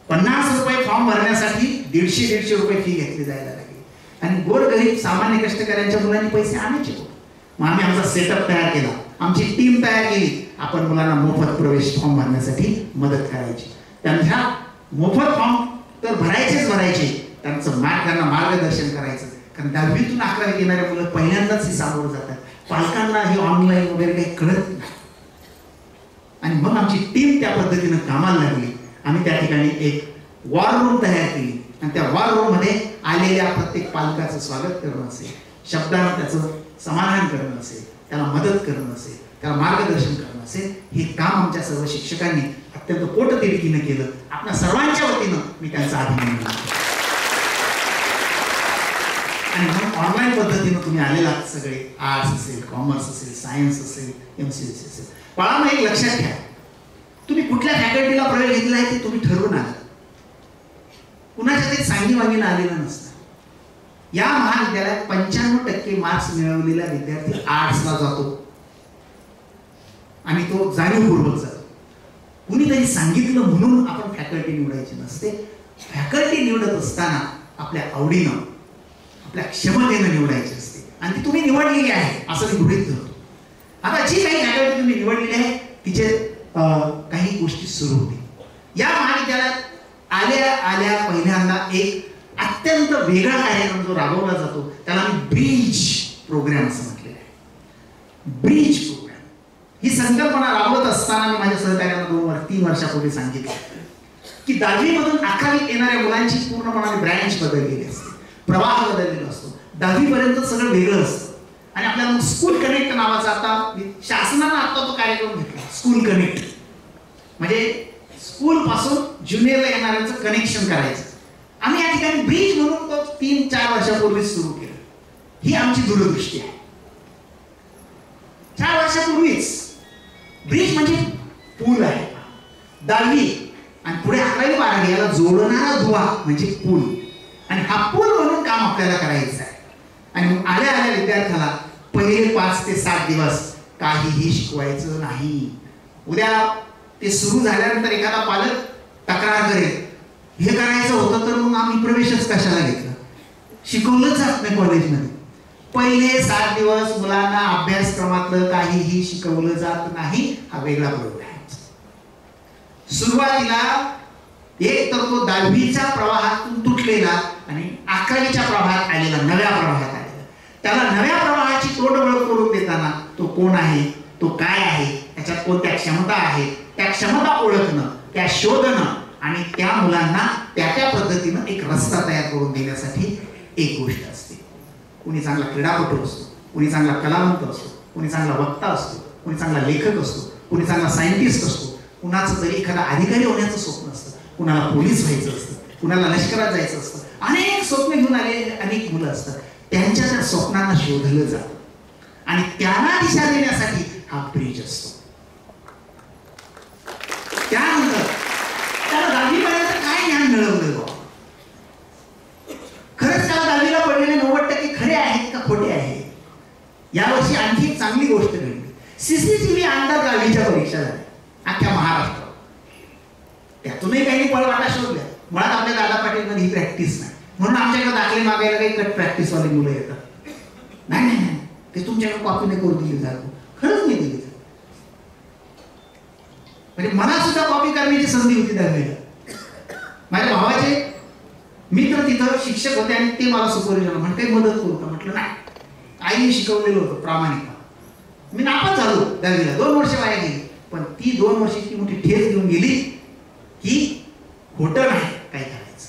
50 रुपये फॉर्म भरण्यासाठी 150 रुपये फी घेतली जायला लागली आणि गोरगरीब सामान्य कष्टकऱ्यांच्या मुलांनी पैसे आणायचे होते. मग आम्ही आमचा सेटअप तयार केला, आमची टीम तयार केली. आपण मुलांना मोफत प्रवेश फॉर्म भरण्यासाठी मदत करायची. त्यांच्या मोफत फॉर्म तर भरायचे, त्यांचं त्यांना मार्गदर्शन करायचं. कारण 10वीतून 11वीत येणाऱ्या मुलं पहिल्यांदाच ही सामोरं जातात. पालकांना हे ऑनलाईन वगैरे काही कळत नाही. आणि मग आमची टीम त्या पद्धतीनं कामाला लागली. आम्ही त्या ठिकाणी एक वॉर रूम तयार केली आणि त्या वॉर रूम मध्ये आलेल्या प्रत्येक पालकाचं स्वागत करणं असेल, शब्दानं त्याचं समाधान करणं असेल, त्याला मदत करणं असेल, त्याला मार्गदर्शन करणं असेल, हे काम आमच्या सर्व शिक्षकांनी अत्यंत पोटतिडकीनं केलं. आपल्या सर्वांच्या वतीनं मी त्यांचं अभिनंदन करतो. आणि मग ऑनलाईन पद्धतीनं तुम्ही आलेला सगळे, आर्ट्स असेल, कॉमर्स असेल, सायन्स असेल, MCSE असेल. बाळांनो, एक लक्षात घ्या, तुम्ही कुठल्या फॅकल्टीला प्रवेश घेतला आहे ते तुम्ही ठरवून आला, कुणाच्या तरी सांगी वागीनं आलेलं नसतं. या महाविद्यालयात 95% मार्क्स मिळवलेला विद्यार्थी आर्ट्सला जातो आणि तो जाणीवपूर्वक जातो. कुणीतरी सांगितलं म्हणून आपण फॅकल्टी निवडायची नसते. फॅकल्टी निवडत असताना आपल्या आवडीनं, आपल्या क्षमतेनं निवडायची असते आणि ती तुम्ही निवडलेली आहे असं मी गृहीत धरतो. आता जी काही फॅकल्टी तुम्ही निवडलेली आहे तिचे काही गोष्टी सुरू होतील. या महाविद्यालयात आल्या आल्या पहिल्यांदा एक अत्यंत वेगळा कार्यक्रम जो राबवला जातो त्याला मी ब्रिज प्रोग्राम असं म्हटलेलं आहे. ब्रिज प्रोग्राम ही संकल्पना राबवत असताना मी माझ्या सहकार्यांना 3 वर्षापूर्वी सांगितलं की 10वी मधून 11वीत येणाऱ्या मुलांची पूर्णपणे ब्रँच बदललेली असते, प्रवाह बदललेला असतो. 10वी पर्यंत सगळं वेगळं असतं आणि आपल्याला स्कूल कनेक्ट नावाचा आता शासनानं आता तो कार्यक्रम घेतला. स्कूल कनेक्ट म्हणजे स्कूल पासून ज्युनियरला येणाऱ्यांचं कनेक्शन करायचं. आम्ही या ठिकाणी ब्रिज म्हणून तो 3-4 वर्षापूर्वी सुरू केलं. ही आमची दूरदृष्टी आहे. 4 वर्षापूर्वीच ब्रिज म्हणजे पूल आहे. 10वी आणि पुढे 11वी-12वी याला जोडणारा दुवा म्हणजे पूल आणि हा पूल म्हणून काम आपल्याला करायचं आहे. आणि मग आल्या आल्या विद्यार्थ्याला पहिले 5 ते 7 दिवस काहीही शिकवायचं नाही. उद्या ते सुरू झाल्यानंतर एखादा पालक तक्रार करेल, हे करायचं होतं तर मग आम्ही प्रवेशच कशाला घेतला, शिकवलंच जात नाही कॉलेजमध्ये. पहिले 7 दिवस मुलांना अभ्यासक्रमातलं काहीही शिकवलं जात नाही. हा वेगळा प्रोग्राम आहे. सुरुवातीला एक तर तो 10वीच्या प्रवाहातून तुटलेला आणि 11वीच्या प्रवाहात आलेला, नव्या प्रवाहात आलेला, त्याला नव्या प्रवाहाची तोडओळख करून देताना तो कोण आहे, तो काय आहे, त्याच्यात कोणत्या क्षमता आहे, त्या क्षमता ओळखणं, त्या शोधणं आणि त्या मुलांना त्या पद्धतीनं एक रस्ता तयार करून देण्यासाठी एक गोष्ट असते. कोणी चांगला क्रीडापटू असतो, कोणी चांगला कलावंत असतो, कोणी चांगला वक्ता असतो, कोणी चांगला लेखक असतो, कोणी चांगला सायंटिस्ट असतो, कुणाचं तरी एखादा अधिकारी होण्याचं स्वप्न असतं, कुणाला पोलीस व्हायचं असतं, कुणाला लष्करात जायचं असतं. अनेक स्वप्न घेऊन आलेले अनेक मुलं असतात. त्यांच्या त्या स्वप्नांना शोधलं जातं आणि त्यांना दिशा देण्यासाठी हा ब्रिज असतो. त्यानंतर त्याला 10वी पर्यंत काय ज्ञान मिळवलं बा, खरंच त्याला 10वीला पडलेले 90% खरे आहेत का खोटे आहेत. यावर्षी आणखी एक चांगली गोष्ट घडली. CCTV अंडर 10वीच्या परीक्षा झाल्या अख्ख्या महाराष्ट्रात. त्यातूनही काही पळवाटा शोधल्या. मुळात आपल्या दादा पाटील मध्ये ही प्रॅक्टिस नाही म्हणून आमच्याकडे दाखले मागायला काही कट प्रॅक्टिस वाले मुलं येतात. नाही नाही नाही, ते तुमच्याकडे कॉपी नाही करून दिली जातो. खरंच नाही दिली. म्हणजे मला सुद्धा कॉपी करण्याची संधी होती 10वीला. माझ्या भावाचे मित्र तिथं शिक्षक होते आणि ते मला सुपरविजन म्हणून काही मदत करू का, म्हटलं नाही, आईने शिकवलेलं होतं प्रामाणिक. मी नापास झालो 10वीला, 2 वर्ष वाया गेली. पण ती 2 वर्ष इतकी मोठी ठेच घेऊन गेली की खोटं नाही काय करायचं,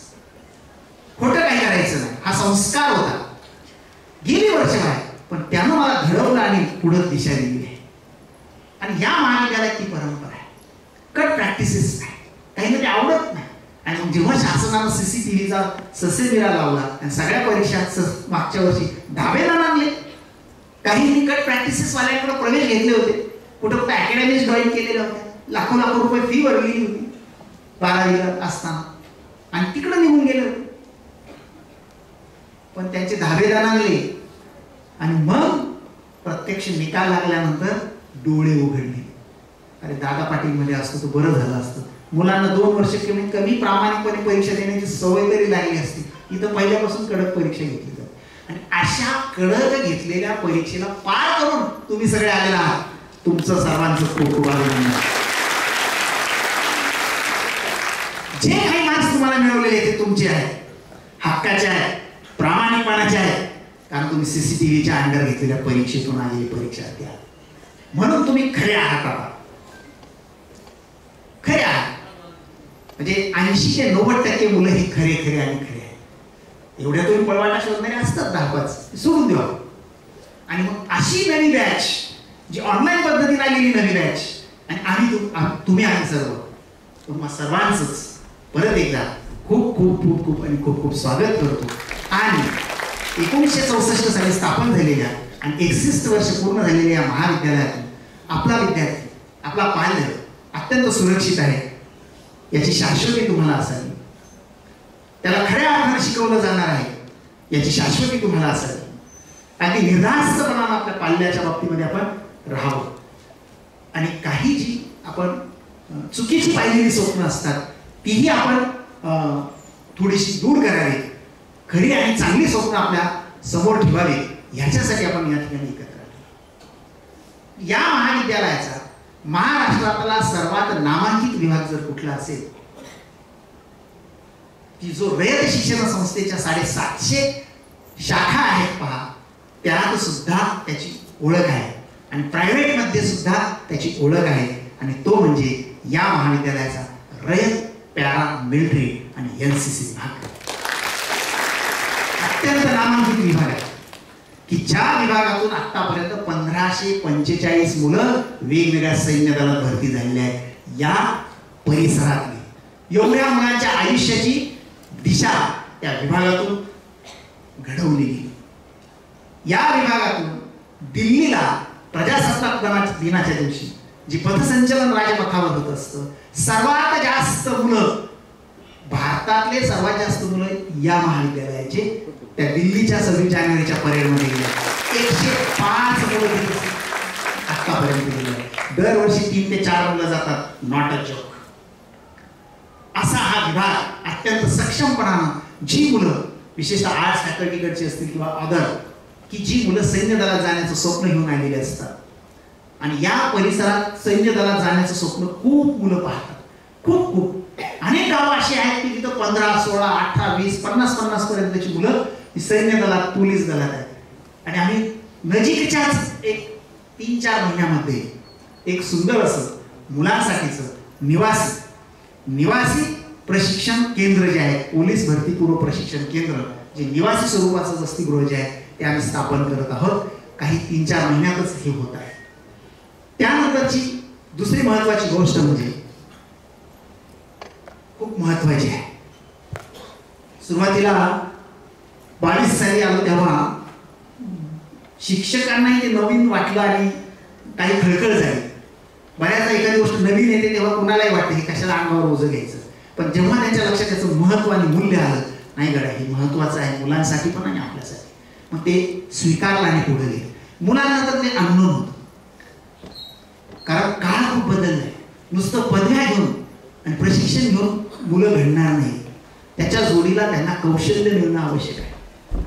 खोटं काय करायचं नाही, हा संस्कार होता. गेली वर्ष वाया, पण त्यानं मला घडवलं आणि पुढे दिशा दिली आहे. आणि या महाविद्यालयात ती परंपरा आहे. कट प्रॅक्टिसेस नाही, काही ते आवडत नाही. आणि मग जेव्हा शासनानं CCTVचा ससेमिरा लावला आणि सगळ्या परीक्षा मागच्या वर्षी 10वीला आणले, काही कट प्रॅक्टिसेस वाल्यांकडे प्रवेश घेतले होते, कुठं कुठं अकॅडमीज जॉईन केलेल्या होत्या, लाखो रुपये फी भरलेली होती 12वीला असताना आणि तिकडे निघून गेले होते. पण त्यांचे 10वीला आणले आणि मग प्रत्यक्ष निकाल लागल्यानंतर डोळे उघडले. अरे दादा पाटील मध्ये असतं तर बरं झालं असतं. मुलांना 2 वर्ष कमी प्रामाणिकपणे परीक्षा देण्याची सवय तरी लागली असती. इथं पहिल्यापासून कडक परीक्षा घेतली जाते आणि अशा कडक घेतलेल्या परीक्षेला पार करून तुम्ही सगळे आलेला आहात. तुमचं सर्वांचं खूप खूप अभिनंदन. जे काही मार्क्स तुम्हाला मिळवलेले ते तुमचे आहेत, हक्काचे आहेत, प्रामाणिकपणाचे आहेत, कारण तुम्ही CCTVच्या अंडर घेतलेल्या परीक्षेतून आलेली परीक्षा द्या. म्हणून तुम्ही खरे आहात. म्हणजे 80 ते 90% मुलं ही खरे खरे आणि खरे आहे. एवढ्या तुम्ही पळवाटा शोधणारे असतात 10-5 सोडून द्या. आणि मग अशी नवी बॅच जी ऑनलाईन पद्धतीने आलेली नवी बॅच आणि तुम्ही आम्ही सर्व तुम्हा सर्वांचंच परत एकदा खूप खूप खूप खूप आणि खूप खूप स्वागत करतो. आणि 1964 साली स्थापन झालेल्या आणि 61 वर्ष पूर्ण झालेल्या या महाविद्यालयातून आपला विद्यार्थी आपला पाल्य अत्यंत सुरक्षित आहे याची शाश्वती तुम्हाला असावी. त्याला खऱ्या अर्थाने शिकवलं जाणार आहे याची शाश्वती तुम्हाला असावी. अगदी निर्धास्तपणाने आपल्या पाल्याच्या बाबतीमध्ये आपण राहावं. आणि काही जी आपण चुकीची पाहिलेली स्वप्न असतात तीही आपण थोडीशी दूर करावी. खरी आणि चांगली स्वप्न आपल्या समोर ठेवावी ह्याच्यासाठी आपण या ठिकाणी एकत्र आलो. या महाविद्यालयाचा महाराष्ट्रातला सर्वात नामांकित विभाग जर कुठला असेल की जो रयत शिक्षण संस्थेच्या 750 शाखा आहेत पहा, त्यात सुद्धा त्याची ओळख आहे आणि प्रायव्हेट मध्ये सुद्धा त्याची ओळख आहे. आणि तो म्हणजे या महाविद्यालयाचा रयत पॅरा मिलिटरी आणि NCC विभाग. अत्यंत नामांकित विभाग आहे की ज्या विभागातून आतापर्यंत 1545 मुलं वेगवेगळ्या सैन्य दलात भरती झालेली आहेत. या परिसरातली एवढ्या मुलांच्या आयुष्याची दिशा त्या विभागातून घडवलेली. या विभागातून दिल्लीला प्रजासत्ताक दिनाच्या दिवशी जी पथसंचलन राजपथावर होत असतं, सर्वात जास्त मुलं भारतातले सर्वात जास्त मुलं या महाविद्यालयाचे त्या दिल्लीच्या 26 जानेवारीच्या परेडमध्ये गेले. 105 मुलं आतापर्यंत गेले. दरवर्षी 3 ते 4 मुलं जातात. Not a joke. असा हा विभाग अत्यंत सक्षमपणानं जी मुलं विशेषतः आर्ट्स फॅकल्टीकडची असतील किंवा अदर की जी मुलं सैन्य दलात जाण्याचं स्वप्न घेऊन आलेली असतात आणि या परिसरात सैन्य दलात जाण्याचं स्वप्न खूप मुलं पाहतात. खूप खूप अनेक गावं अशी आहेत की तिथं 15, 16, 18, 20, 50 पर्यंतची मुलं सैन्य दलात पोलीस दलात आहेत. आणि आम्ही नजीकच्याच एक 3-4 महिन्यामध्ये एक सुंदर असं मुलांसाठीचं निवासी प्रशिक्षण केंद्र जे आहे, पोलीस भरती पूर्व प्रशिक्षण केंद्र जे निवासी स्वरूपाचं वसतिगृह जे आहे ते आम्ही स्थापन करत आहोत. काही 3-4 महिन्यातच हे होत आहे. त्यानंतरची दुसरी महत्वाची गोष्ट म्हणजे खूप महत्वाची आहे. सुरुवातीला 22 साली आलो तेव्हा शिक्षकांनाही ते नवीन वाटलं आणि काही खळखळ झाली. बऱ्याचदा एखादी गोष्ट नवीन येते तेव्हा कुणालाही वाटते हे कशाला अंगावर ओझं घ्यायचं. पण जेव्हा त्यांच्या लक्षात त्याचं महत्व आणि मूल्य आलं, नाही गड्या हे महत्वाचं आहे मुलांसाठी पण आणि आपल्यासाठी, मग ते स्वीकारलं आणि पुढे गेले. मुलांना तर ते अनुभव होतं कारण काळ खूप बदललाय. नुसतं पदव्या घेऊन आणि प्रशिक्षण घेऊन मुलं घडणार नाही. त्याच्या जोडीला त्यांना कौशल्य मिळणं आवश्यक आहे.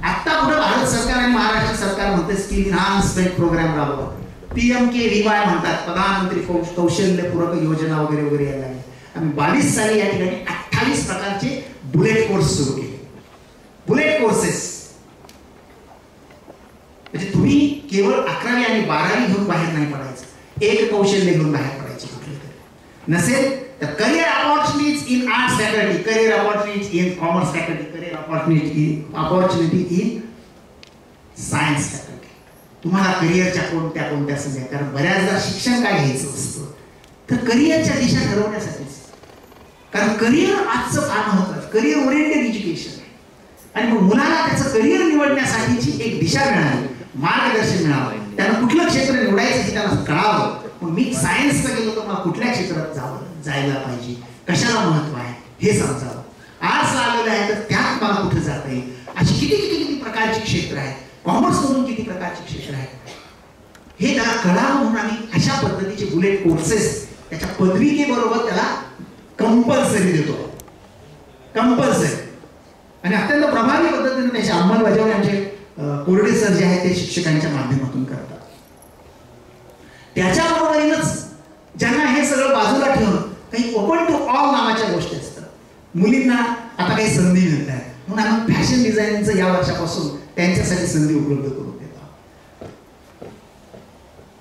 आता कुठं भारत सरकार आणि महाराष्ट्र सरकार म्हणते स्किल एनहान्समेंट प्रोग्राम राबवा, PMKVY म्हणतात, प्रधानमंत्री कौशल्य पूरक योजना वगैरे वगैरे यायला लागली. आम्ही 22 साली या ठिकाणी 28 प्रकारचे बुलेट कोर्स सुरू केले. बुलेट कोर्सेस म्हणजे तुम्ही केवळ 11वी आणि 12वी घेऊन बाहेर नाही पडायचं, एक कौशल्य घेऊन बाहेर पडायचे. कुठले तरी नसेल तर career opportunities in arts faculty, career opportunities in commerce faculty, career opportunity in science faculty. तुम्हाला करिअरच्या कोणत्या संधी, कारण बऱ्याचदा शिक्षण काय घ्यायचं असतं तर करिअरच्या दिशा ठरवण्यासाठीच. कारण करिअर आजचं फार महत्वाचं, करिअर ओरिएंटेड एज्युकेशन आहे. आणि मग मुलाला त्याचं करिअर निवडण्यासाठीची एक दिशा मिळावी, मार्गदर्शन मिळावं, त्यानं कुठलं क्षेत्र निवडायचं हे त्याला कळावं. मग मी सायन्सला गेलो तर मला कुठल्या क्षेत्रात जायला पाहिजे, कशाला महत्व आहे हे समजावं. आर्ट्सला आलेलं आहे तर त्यात मला कुठे जाता येईल, अशी किती प्रकारची क्षेत्र आहेत, कॉमर्स मधून किती प्रकारचे क्षेत्र आहेत हे त्याला कळावं म्हणून आम्ही अशा पद्धतीचे बुलेट कोर्सेस त्याच्या पदविकेबरोबर त्याला कंपल्सरी देतो. कंपल्सरी आणि अत्यंत प्रभावी पद्धतीने त्याची अंमलबजावणी आमचे कोरडे सर जे आहेत ते शिक्षकांच्या माध्यमातून करतात. त्याच्याबरोबरीनच ज्यांना हे सगळं बाजूला ठेवून काही ओपन टू ऑल नावाच्या गोष्टी असतात, मुलींना आता काही संधी मिळत आहेत म्हणून आम्ही फॅशन डिझायनिंगचं या वर्षापासून त्यांच्यासाठी संधी उपलब्ध करून देतो.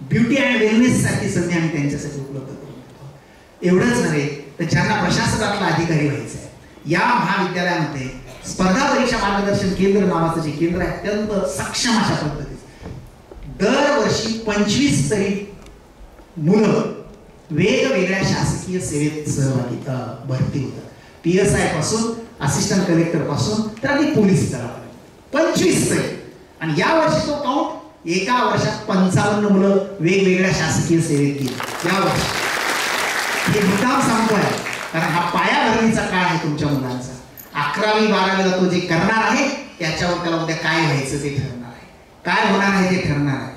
ब्युटी अँड वेलनेस साठी संधी आम्ही त्यांच्यासाठी उपलब्ध करून देतो. एवढंच नव्हे तर ज्यांना प्रशासनातला अधिकारी व्हायचं आहे, या महाविद्यालयामध्ये स्पर्धा परीक्षा मार्गदर्शन केंद्र नावाचं जे केंद्र आहे अत्यंत सक्षम अशा पद्धतीचं दरवर्षी 25 तरी मुलं वेगवेगळ्या शासकीय सेवेत सहभागी भरती होतात. PSI पासून असिस्टंट कलेक्टर पासून तर अगदी पोलीस दलापर्यंत 25 तरी. आणि या वर्षी तो काउंट एका वर्षात 55 मुलं वेगवेगळ्या शासकीय सेवेत गेली या वर्षी. हे मुद्दाम सांगतोय कारण हा पायाभरणीचा काळ आहे तुमच्या मुलांचा. 11वी 12वीला तो जे करणार आहे त्याच्यावर त्याला उद्या काय व्हायचं ते ठरणार आहे, काय होणार आहे ते ठरणार आहे.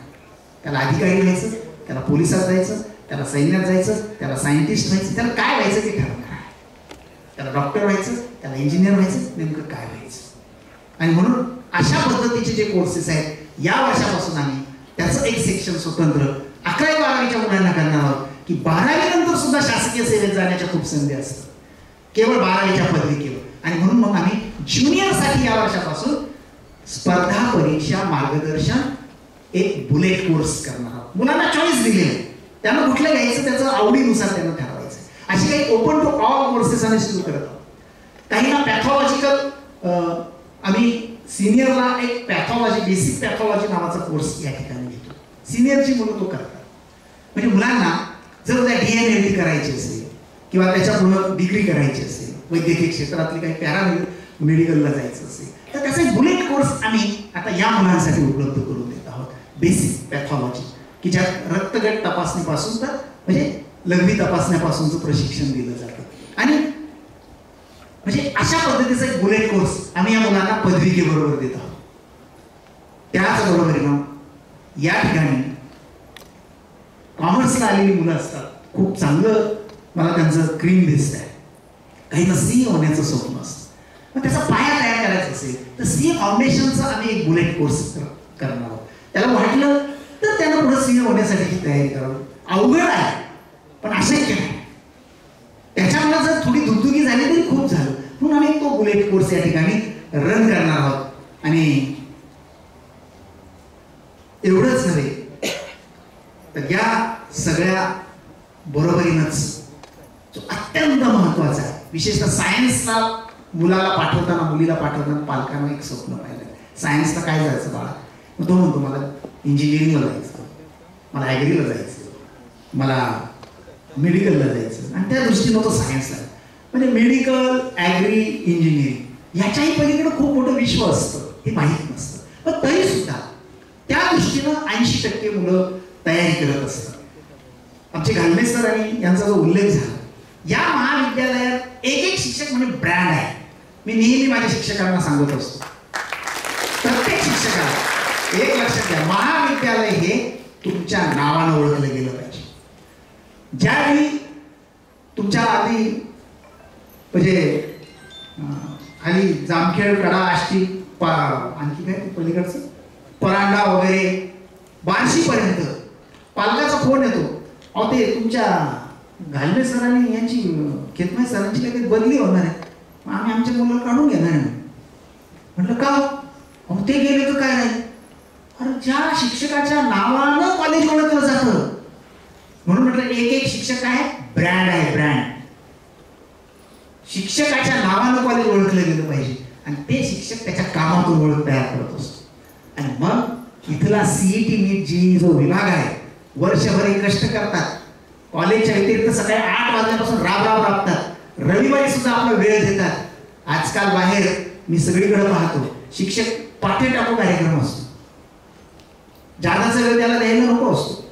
त्याला अधिकारी व्हायचं, त्याला पोलिसात जायचं, त्याला सैन्यात जायचं, त्याला सायंटिस्ट व्हायचं, त्याला काय व्हायचं ते ठरणार आहे. त्याला डॉक्टर व्हायचं, त्याला इंजिनियर व्हायचं, नेमकं काय व्हायचं. आणि म्हणून अशा पद्धतीचे जे कोर्सेस आहेत या वर्षापासून आम्ही त्याचं एक सेक्शन स्वतंत्र 11वी 12वीच्या मुलांना करणार आहोत की 12वी नंतर सुद्धा शासकीय सेवेत जाण्याच्या खूप संधी असतात, केवळ 12वीच्या पदविकेवर. आणि म्हणून मग आम्ही ज्युनियरसाठी या वर्षापासून स्पर्धा परीक्षा मार्गदर्शन एक बुलेट कोर्स करणार आहोत. मुलांना चॉईस दिलेली आहे, त्यांना कुठलं घ्यायचं त्याचं आवडीनुसार त्यांना ठरवायचं. अशी काही ओपन टू ऑल कोर्सेस आम्ही सुरू करत आहोत. काहींना पॅथॉलॉजिकल आम्ही सिनियरला एक पॅथॉलॉजी बेसिक पॅथॉलॉजी नावाचा कोर्स या ठिकाणी घेतो. सिनियरची मुलं तो करतात. म्हणजे मुलांना जर उद्या DNLD करायची असेल किंवा त्याच्यापुढं डिग्री करायची असेल, वैद्यकीय क्षेत्रातली काही पॅरामेडिकलला जायचं असेल तर त्याचा एक बुलेट कोर्स आम्ही आता या मुलांसाठी उपलब्ध करून देत आहोत. बेसिक पॅथॉलॉजी की ज्यात रक्तगट तपासणीपासून तर म्हणजे लघवी तपासण्यापासूनचं प्रशिक्षण दिलं जातं. आणि म्हणजे अशा पद्धतीचा एक बुलेट कोर्स आम्ही या मुलांना पदविकेबरोबर देत आहोत. त्याचबरोबर या ठिकाणी कॉमर्सला आलेली मुलं असतात, खूप चांगलं मला त्यांचं क्रीम दिसत आहे. काहींना CA होण्याचं स्वप्न असतं, मग त्याचा पाया तयार करायचा असेल तर CA फाउंडेशनचा आम्ही एक बुलेट कोर्स करणार आहोत. त्याला वाटलं तर त्यांना पुढे CA होण्यासाठीची तयारी करावी. अवघड आहे पण अशक्य नाही. त्याच्यामुळे जर थोडी दुगदुगी झाली तरी खूप झालं, म्हणून आम्ही तो बुलेट कोर्स या ठिकाणी रन करणार आहोत. आणि एवढंच नव्हे तर या सगळ्या बरोबरीनंच जो अत्यंत महत्वाचा आहे, विशेषतः सायन्सला मुलाला पाठवताना मुलीला पाठवताना पालकांना एक स्वप्न पाहिलं. सायन्सला काय जायचं बाळा, मग तो म्हणतो मला इंजिनिअरिंगला जायचं, मला ॲग्रीला जायचं, मला मेडिकलला जायचं. आणि त्या दृष्टीनं तो सायन्सला, म्हणजे मेडिकल ॲग्री इंजिनिअरिंग याच्याही पलीकडे खूप मोठं विश्व असतं हे माहीत नसतं. पण तरी सुद्धा त्या दृष्टीनं 80% मुलं तयारी करत असतात. आमचे घालमे सर आणि यांचा जो उल्लेख झाला, या महाविद्यालयात एक शिक्षक म्हणजे ब्रँड आहे. मी नेहमी माझ्या शिक्षकांना सांगत असतो, प्रत्येक शिक्षकाला एक लक्षात घ्या, महाविद्यालय हे तुमच्या नावानं ओळखलं गेलं पाहिजे. ज्यावेळी तुमच्या आधी म्हणजे खाली जामखेड, कडा, आष्टी, आणखी काय पलीकडचं परांडा वगैरे बार्शीपर्यंत पालकाचा फोन येतो, अहो ते तुमच्या घालमे सरांनी यांची खेतमाई सरांची काही बदली होणार आहे, मग आम्ही आमच्या मुलाला काढून घेणार आहे. म्हटलं का? अहो ते गेले तर काय नाही. अरे ज्या शिक्षकाच्या नावानं कॉलेज ओळखलं जातं, म्हणून म्हटलं एक शिक्षक आहे ब्रँड आहे, ब्रँड. शिक्षकाच्या नावानं कॉलेज ओळखलं गेलं पाहिजे आणि ते शिक्षक त्याच्या कामातून ओळख तयार करत असतो. आणि मग इथला CET NEET JEE जो विभाग आहे वर्षभर कष्ट करतात. कॉलेजच्या व्यतिरिक्त सकाळी 8 वाजल्यापासून राबतात, रविवारी सुद्धा आपला वेळ देतात. आजकाल बाहेर मी सगळीकडे पाहतो शिक्षक पाठे टाकू कार्यक्रम असतो, जादाचा वेळ त्याला द्यायला नको असतो.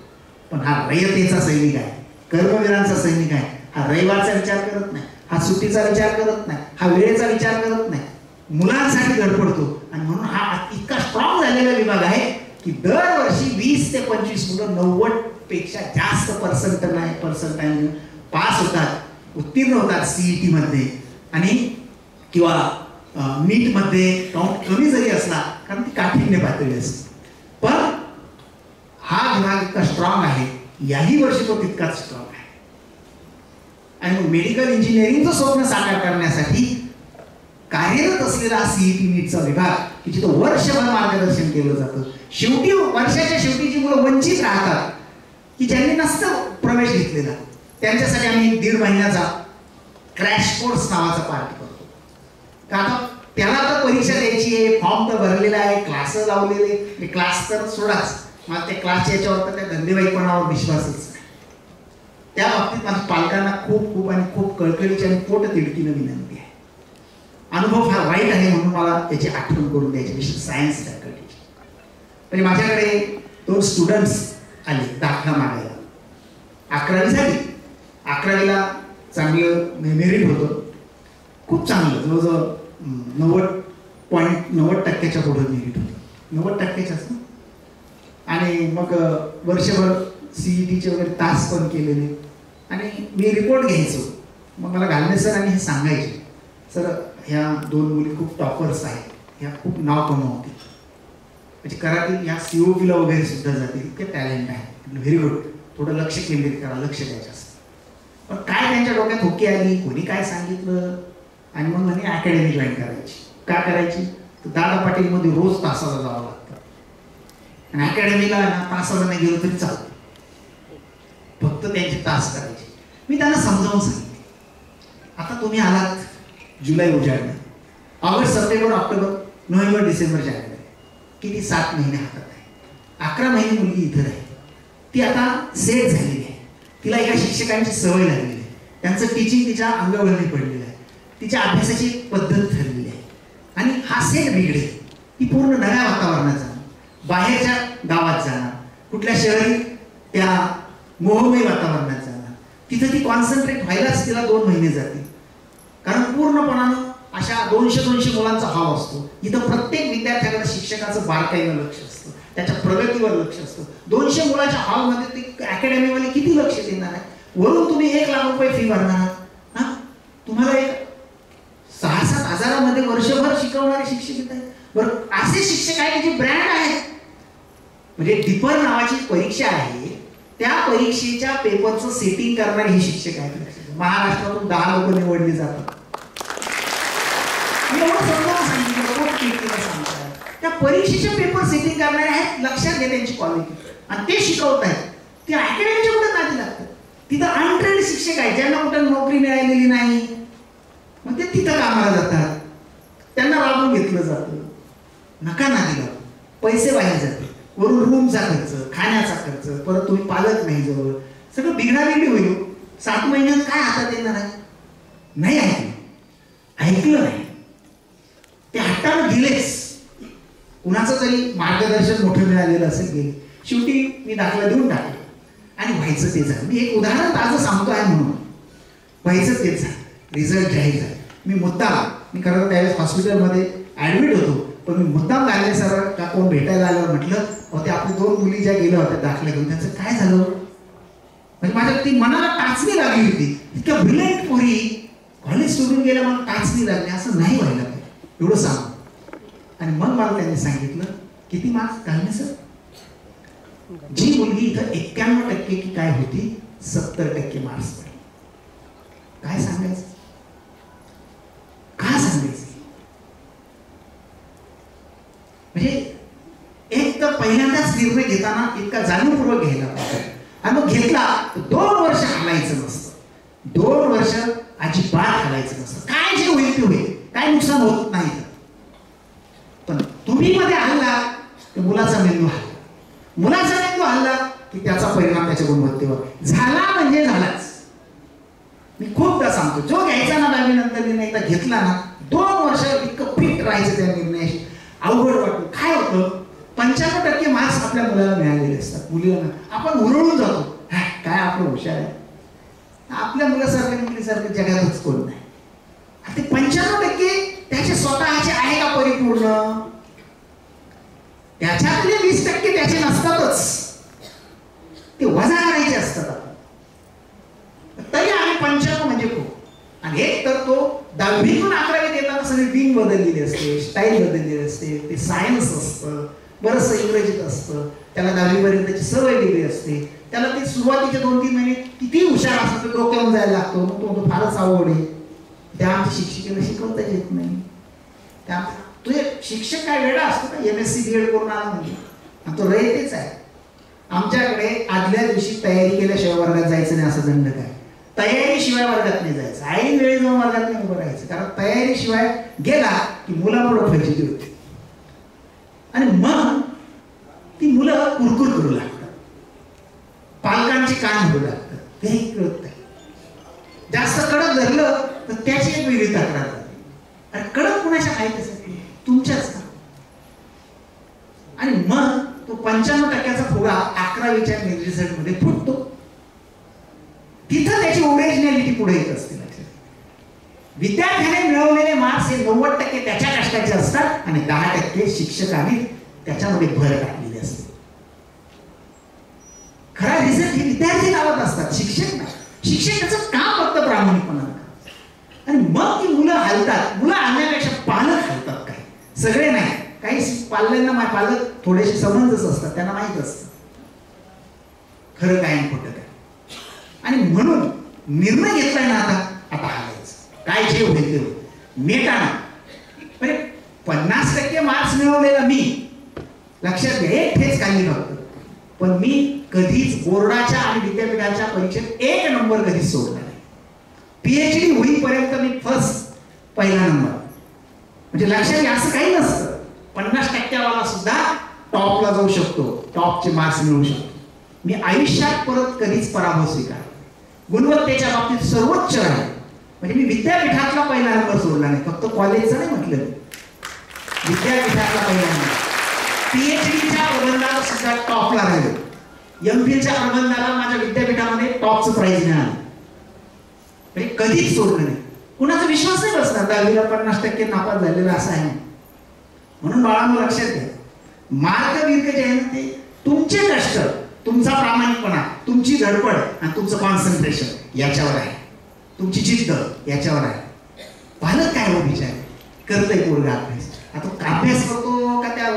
पण हा रयतेचा सैनिक आहे, कर्मवीरांचा सैनिक आहे. हा रविवारचा विचार करत नाही, हा सुट्टीचा विचार करत नाही, हा वेळेचा विचार करत नाही, मुलांसाठी धडपडतो. आणि म्हणून हा इतका स्ट्रॉंग झालेला विभाग आहे की दरवर्षी 20 ते 25 मुलं 90 पेक्षा जास्त पर्सेंटाईल पास होतात, उत्तीर्ण होतात CET मध्ये. आणि किंवा नीट मध्ये काउंट कमी जरी असला कारण ती काठिण्य पातळी असते, पण हा विभाग इतका स्ट्रॉंग आहे, याही वर्षी तो तितकाच स्ट्रॉंग आहे. आणि मग मेडिकल इंजिनिअरिंगचं स्वप्न साकार करण्यासाठी कार्यरत असलेला CET NEETचा विभाग की जिथं वर्षभर मार्गदर्शन केलं जातं. शेवटी वर्षाच्या शेवटी जी मुलं वंचित राहतात की ज्यांनी नसतं प्रवेश घेतलेला, त्यांच्यासाठी आम्ही 1.5 महिन्याचा क्रॅश कोर्स नावाचा पार्ट करतो. का आता त्याला तर परीक्षा द्यायची आहे, फॉर्म तर भरलेला आहे, क्लास लावलेले, क्लास तर सोडाच, मला त्या क्लासच्या याच्यावर तर त्या धंदेबाईपणावर विश्वासच नाही. त्या बाबतीत माझ्या पालकांना खूप खूप आणि खूप कळकळीची आणि पोट तिडकीनं विनंती आहे. अनुभव फार वाईट आहे म्हणून मला त्याची आठवण करून द्यायची, विशेष सायन्स फॅकल्टीची. म्हणजे माझ्याकडे 2 स्टुडंट्स आले दाखला मागायला. 11वी झाली, 11वीला चांगलं मेरिट होतं, खूप चांगलं, जवळजवळ 90% पुढे मेरिट होतं, 90%च ना. आणि मग वर्षभर CETचे वगैरे तास पण केलेले. आणि मी रिपोर्ट घ्यायचो. मग मला घालणे सर आणि हे सांगायचे, सर ह्या 2 मुली खूप टॉपर्स आहेत, ह्या खूप नाव कमावतील, म्हणजे करातील, ह्या COPला वगैरे सुद्धा जातील, इतके टॅलेंट आहे. व्हेरी गुड, थोडं लक्ष केंद्रित करा, लक्ष द्यायचं असतं. पण काय त्यांच्या डोक्यात हुकी आली, कोणी काय सांगितलं, आणि मग म्हणे अकॅडमी जॉईन करायची. का करायची? तर दादा पाटीलमध्ये रोज तासाला जावं लागतं, आणि अकॅडमीला तासाला नाही गेलो तरी चालतं, फक्त त्यांचे तास करायचे. मी त्यांना समजावून सांगितले, आता तुम्ही आलात जुलै उजाडलं, ऑगस्ट, सप्टेंबर, ऑक्टोबर, नोव्हेंबर, डिसेंबर, जानेवारी, किती 7 महिने हातात आहे. 11 महिने मुलगी इथं आहे. ती आता सेट झालेली आहे, तिला एका शिक्षकांची सवय लागलेली आहे, त्यांचं टीचिंग तिच्या अंगावरती पडलेलं आहे, तिच्या अभ्यासाची पद्धत ठरलेली आहे. आणि हा सेट बिघडेल, ती पूर्ण नव्या वातावरणात जाणार, बाहेरच्या गावात जाणार, कुठल्या शहरी त्या मोहमय वातावरणात जाणार, तिथं ती कॉन्सन्ट्रेट व्हायलाच तिला 2 महिने जातील. कारण पूर्णपणानं अशा 200 मुलांचा हाव असतो. इथं प्रत्येक विद्यार्थ्याकडे शिक्षकाचं बारकाईनं लक्ष असतं, त्याच्या प्रगतीवर लक्ष असतं. 200 मुलाच्या हावमध्ये ते अकॅडमीवाले किती लक्ष देणार आहे? वरून तुम्ही 1 लाख रुपये फी भरणार, हा, तुम्हाला एक 6-7 हजारामध्ये वर्षभर शिकवणारे शिक्षक येत आहेत. बरं, असे शिक्षक आहेत जे ब्रँड आहेत. म्हणजे डिपर नावाची परीक्षा आहे, त्या परीक्षेच्या पेपरचं सेटिंग करणारे हे शिक्षक आहेत. महाराष्ट्रातून 10 लोक निवडली जातात. त्या परीक्षेचे पेपर सेटिंग करणारे आहेत, लक्षात घ्या त्यांची क्वालिटी, आणि ते शिकवत आहेत. ते अकॅडमीच्या कुठे नादी लागतात. तिथं अनट्रेंड शिक्षक आहेत, ज्यांना कुठं नोकरी मिळालेली नाही, मग ते तिथं कामाला जातात, त्यांना राबवून घेतलं जातं. नका नादी लागू, पैसे वाया जाते, वरून रूमचा खर्च, खाण्याचा खर्च, परत तुम्ही पालक नाही जवळ, सगळं बिघडाबिघडी होईल. 7 महिन्यात काय हातात येणार आहे? नाही ऐकलं नाही, ते हट्टानं गेलेच. कुणाचं तरी मार्गदर्शन मोठं मिळालेलं असेल गेले, शेवटी मी दाखला देऊन टाकले आणि व्हायचं ते झालं. मी एक उदाहरण ताजं सांगतो आहे म्हणून, व्हायचं तेच झालं. रिझल्ट जाहीर झाला. मी खरं तर त्यावेळेस हॉस्पिटलमध्ये ॲडमिट होतो, पण मी मुद्दाम लागले सर का कोण भेटायला आल्यावर म्हटलं, ते आपल्या 2 मुली ज्या गेल्या होत्या दाखल्या घेऊन, त्यांचं काय झालं? म्हणजे माझ्या ती मनाला टाचणी लागली होती. इतक्या ब्रिलियंट पोरी कॉलेज सोडून गेल्या, मला टाचणी लागली, असं नाही व्हायला पाहिजे, एवढं सांग. आणि मग मला त्यांनी सांगितलं, किती मार्क्स काढले सर? जी मुलगी इथं 91% की काय होती, 70% मार्क्स पडले. काय सांगायचं? काय सांगायचं? म्हणजे एक तर पहिल्यांदाच निर्णय घेताना इतका जाणीवपूर्वक घ्यायला पाहिजे. आणि मग घेतला 2 वर्ष हलायचं नसतं, 2 वर्ष अजिबात हलायचं नसतं. काय जे होईल ते होईल, काय नुकसान होत नाही. पण तुम्ही मध्ये हल्ला तर मुलाचा मेंदू हल्ला की त्याचा परिणाम त्याच्या गुणवत्तेवर झाला म्हणजे झालाच. मी खूपदा सांगतो, जो घ्यायचा ना 10वी नंतर निर्णय एकदा घेतला ना, 2 वर्ष इतकं फिट राहायचं त्या निर्णयाशी. अवघड वाटतं. काय होतं, 95% मार्क्स आपल्या मुलाला मिळालेले असतात, मुलीला आपण उरळून जातो, काय आपलं हुशार आहे, आपल्या मुलासारख्या मुलीसारखं जगातच कोण नाही. ते 95% त्याचे स्वतःचे आहे का परिपूर्ण? त्याच्यातले 20% त्याचे नसतातच, ते वजा करायचे असतात. तरी आम्ही 95 म्हणजे खूप. आणि एक तर तो 10वीतून 11वीत येताना सगळी टीम बदललेली असते, स्टाईल बदललेली असते, ते सायन्स असतं, बरंचसं इंग्रजीत असतं, त्याला 10वी पर्यंतची सवय दिली असते, त्याला ते सुरुवातीचे 2-3 महिने किती हुशार असतं, डोक्यावरून जायला लागतो, मग तो फारच आवड आहे. त्या आमच्या शिक्षिकेला शिकवता येत नाही. त्या तुझे शिक्षक काय वेळा असतो का, MSc BEd करून आला म्हणजे, आणि तो रयतेच आहे. आमच्याकडे आदल्या दिवशी तयारी केल्याशिवाय वर्गात जायचं नाही, असं दंड काय. तयारीशिवाय वर्गात नाही जायचं, ऐन वेळी जाऊन वर्गात नाही उभं राहायचं, कारण तयारीशिवाय गेला की मुलापुढं फजिती होते आणि मग ती मुलं कुरकुर करू लागतात, पालकांचे कान होऊ लागतात, तेही कळत नाही. जास्त कडक धरलं तर त्याची एक वेगळी तक्रार झाली. अरे कडक कुणाच्या माहितीसाठी? तुमच्याच का? आणि मग तो 95% फुगा 11वीच्या रिझल्ट मध्ये फुटतो. तिथं त्याची ओरिजिनॅलिटी पुढे येत असते. विद्यार्थ्याने मिळवलेले मार्क्स हे 90% त्याच्या कष्टाचे असतात आणि 10% शिक्षकाने त्याच्यामध्ये भर टाकलेली असते. खरा रिझल्ट हे विद्यार्थी लावत असतात, शिक्षक नाही. शिक्षक त्याचं काम फक्त प्रामाणिकपणा करतात आणि मग ती मुलं हलतात. मुलं आणण्यापेक्षा पालक हलतात. काय सगळे नाही, काही पाल्यांना पालक थोडेसे समंजस असतात, त्यांना माहित असतं खरं काय आणि खोटं काय. आणि म्हणून निर्णय घेतलाय ना आता हालायचं, काय जे होईल ते होईल. मेटाना म्हणजे 50% मार्क्स मिळवलेला मी, लक्षात घ्या, एक ठेच काही नव्हतं, पण मी कधीच बोर्डाच्या आणि विद्यापीठाच्या परीक्षेत 1 नंबर कधीच सोडला नाही. PhD होईपर्यंत मी फर्स्ट, पहिला नंबर. म्हणजे लक्षात घ्या, असं काही नसतं. 50% वाला सुद्धा टॉपला जाऊ शकतो, टॉपचे मार्क्स मिळवू शकतो. मी आयुष्यात परत कधीच पराभव स्वीकारला. गुणवत्तेच्या बाबतीत सर्वोच्च राहिले. म्हणजे मी विद्यापीठातला पहिला नंबर सोडला नाही, फक्त कॉलेजचा नाही म्हटलं, विद्यापीठातला पहिला नंबर. PhDच्या प्रबंधाला सुद्धा टॉपला राहिलो. MPhilच्या प्रबंधाला माझ्या विद्यापीठामध्ये टॉपचं प्राइज मिळालं. म्हणजे कधीच सोडलं नाही. कुणाचा विश्वास नाही बसणार 10वीला 50% नापास झालेला असं आहे. म्हणून बाळांनो लक्षात घ्या, मार्क बिर्क जे आहे ना ते तुमचे कष्ट, तुमचा प्रामाणिकपणा, तुमची धडपड आणि तुमचं कॉन्सन्ट्रेशन याच्यावर आहे, तुमची जिद्द याच्यावर आहे. पालक काय हो विचार करतोय पोरगा अभ्यास, आता अभ्यास करतो का त्या